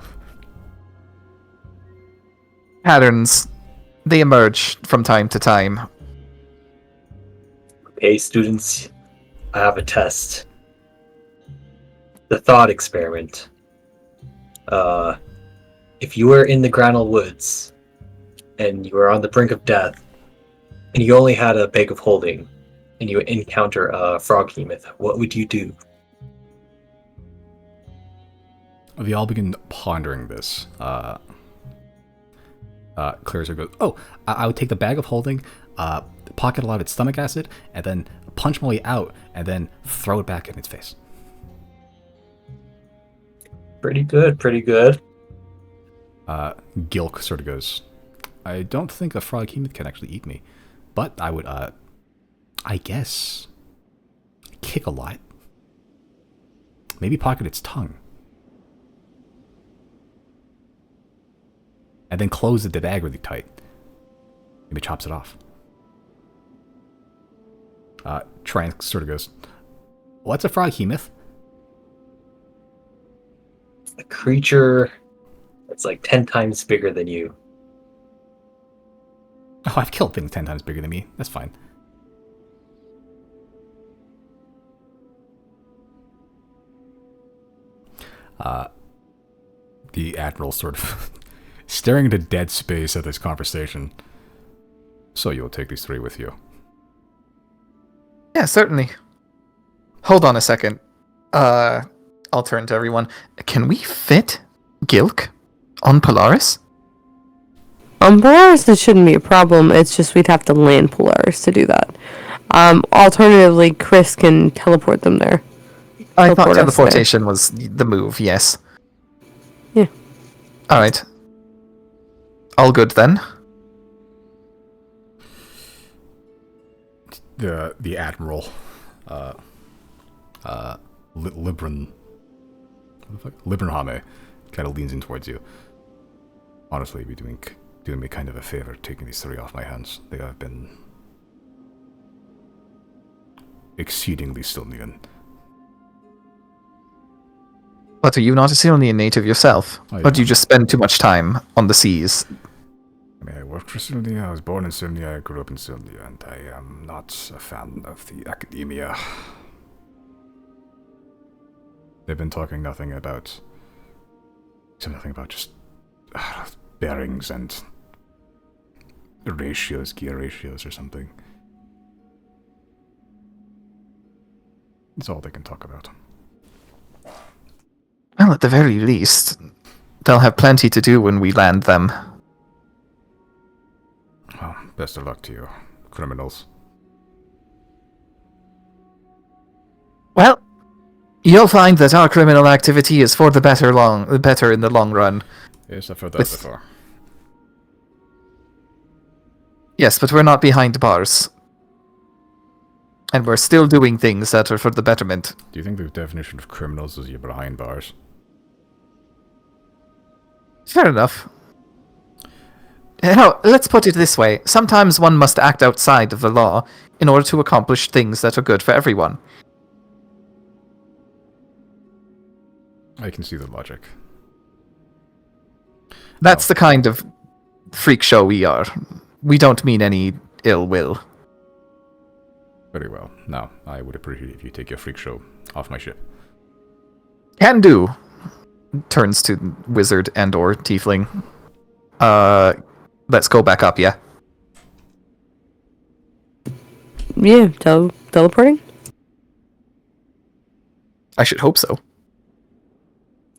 Patterns. They emerge from time to time. Hey, students, I have a test. The thought experiment. If you were in the Granal Woods, and you were on the brink of death, and you only had a bag of holding, and you encounter a frog hemoth, what would you do? We all begin pondering this. Clarissa goes, "Oh, I would take the bag of holding, pocket a lot of its stomach acid, and then punch my way out, and then throw it back in its face." Pretty good, pretty good. Gilk sort of goes, "I don't think a frog hemoth can actually eat me, but I would I guess. Kick a lot. Maybe pocket its tongue. And then close the bag really tight. Maybe chops it off. Trank sort of goes, "What's a froghemoth?" A creature that's like 10 times bigger than you. Oh, I've killed things 10 times bigger than me. That's fine. The Admiral sort of staring into dead space at this conversation. "So you'll take these 3 with you?" Yeah, certainly. Hold on a second. I'll turn to everyone. Can we fit Gilk on Polaris? On Polaris, it shouldn't be a problem. It's just we'd have to land Polaris to do that. Alternatively, Chris can teleport them there. I thought Teleport us teleportation was the move, yes. Yeah. Alright. All good then. The Admiral, Libranhame, kind of leans in towards you. "Honestly, you'd be doing me kind of a favor taking these 3 off my hands. They have been exceedingly Silnian." What, are you not a Silnian native yourself? I Or do you am. just spend too much time on the seas? I mean, I worked for Silnia, I was born in Silnia, I grew up in Silnia, and I am not a fan of the academia. They've been talking nothing about just bearings and ratios, gear ratios or something. It's all they can talk about. Well, at the very least, they'll have plenty to do when we land them. Well, best of luck to you, criminals. Well, you'll find that our criminal activity is for the better in the long run. Yes, I've heard that With- before. Yes, but we're not behind bars. And we're still doing things that are for the betterment. Do you think the definition of criminals is you're behind bars? Fair enough. No, let's put it this way. Sometimes one must act outside of the law in order to accomplish things that are good for everyone. I can see the logic. That's the kind of freak show we are. We don't mean any ill will. Very well. Now, I would appreciate if you take your freak show off my ship. Can do. Turns to wizard and or tiefling. Let's go back up, yeah? Yeah, teleporting? I should hope so.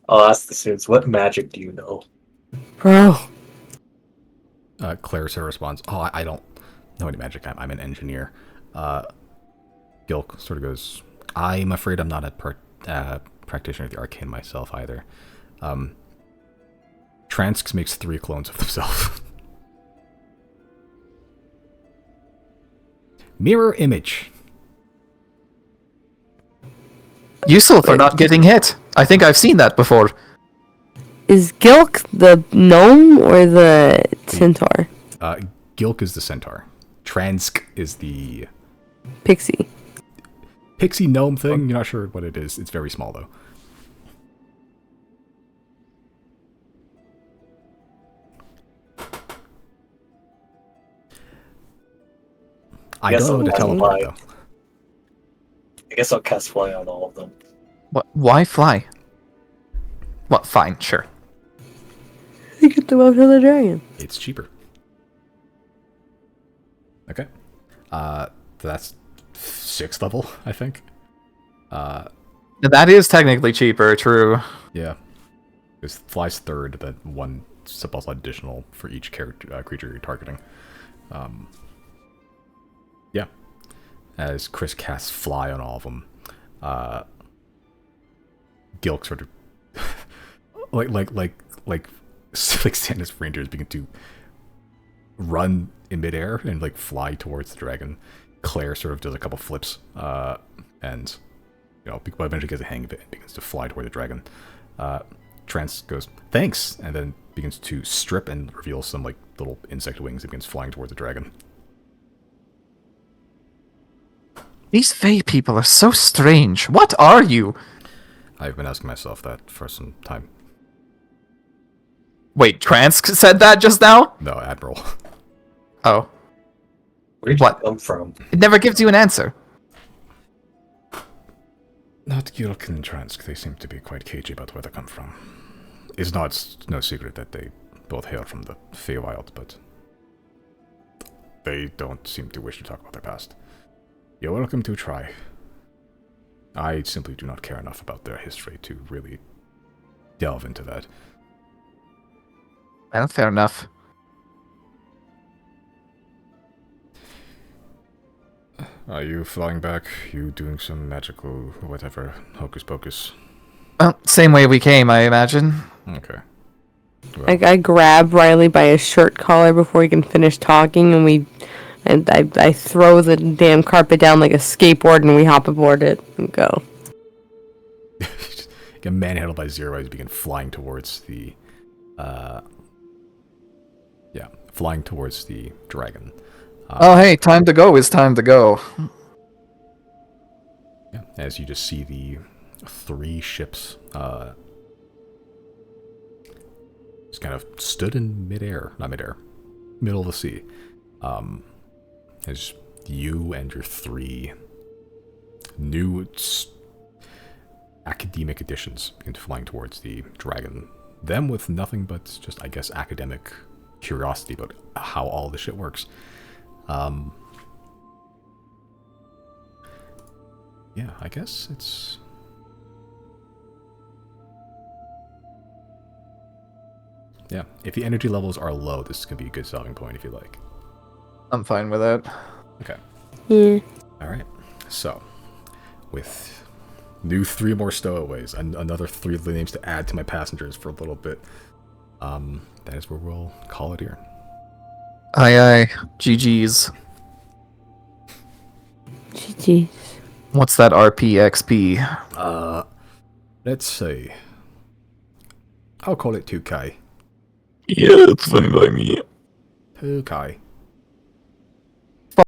I'll ask the students, what magic do you know? Bro. Clarissa responds, "Oh, I don't know any magic. I'm an engineer." Gilk sort of goes, "I'm afraid I'm not a practitioner of the arcane myself either." Transk makes 3 clones of himself. Mirror image. Useful for not getting hit. I think I've seen that before. Is Gilk the gnome or the centaur? Gilk is the centaur. Transk is the Pixie. pixie gnome thing. You're not sure what it is. It's very small, though. I Yes, don't know how to I'll teleport, fly. though. I guess I'll cast fly on all of them. What? Why fly? Well, fine, sure. You get them out to the dragon. It's cheaper. Okay. That's 6th level, I think. That is technically cheaper, true. Yeah. It flies 3rd, then 1 spell slot additional for each character creature you're targeting. Yeah. As Chris casts fly on all of them, Gilk sort of like Stannis Rangers begin to run in midair and like fly towards the dragon. Claire sort of does a couple flips, and eventually gets the hang of it and begins to fly toward the dragon. Trance goes, "Thanks," and then begins to strip and reveal some like little insect wings and begins flying toward the dragon. These Fae people are so strange. What are you? I've been asking myself that for some time. Wait, Trance said that just now? No, Admiral. Oh. Where did What? you come from? It never gives you an answer. Not Gilk and Transk. They seem to be quite cagey about where they come from. It's no secret that they both hail from the Feywild, but they don't seem to wish to talk about their past. You're welcome to try. I simply do not care enough about their history to really delve into that. Well, fair enough. Are you flying back? You doing some magical whatever hocus pocus? Well, same way we came, I imagine. Okay. I grab Riley by his shirt collar before he can finish talking, and I throw the damn carpet down like a skateboard, and we hop aboard it and go. Get manhandled by Zero as you begin flying towards the, flying towards the dragon. Oh, hey, time to go is time to go. Yeah, as you just see the 3 ships, just kind of stood in middle of the sea. As you and your 3 new academic additions begin flying towards the dragon. Them with nothing but just, I guess, academic curiosity about how all this shit works. Yeah, I guess it's... Yeah, if the energy levels are low, this can be a good stopping point if you like. I'm fine with that. Okay. Yeah. Alright, so, with new 3 more stowaways, and another 3 names to add to my passengers for a little bit, that is where we'll call it here. Aye aye. GG's. GG. What's that RPXP? Let's see. I'll call it 2K. Yeah, that's fine by me. 2K.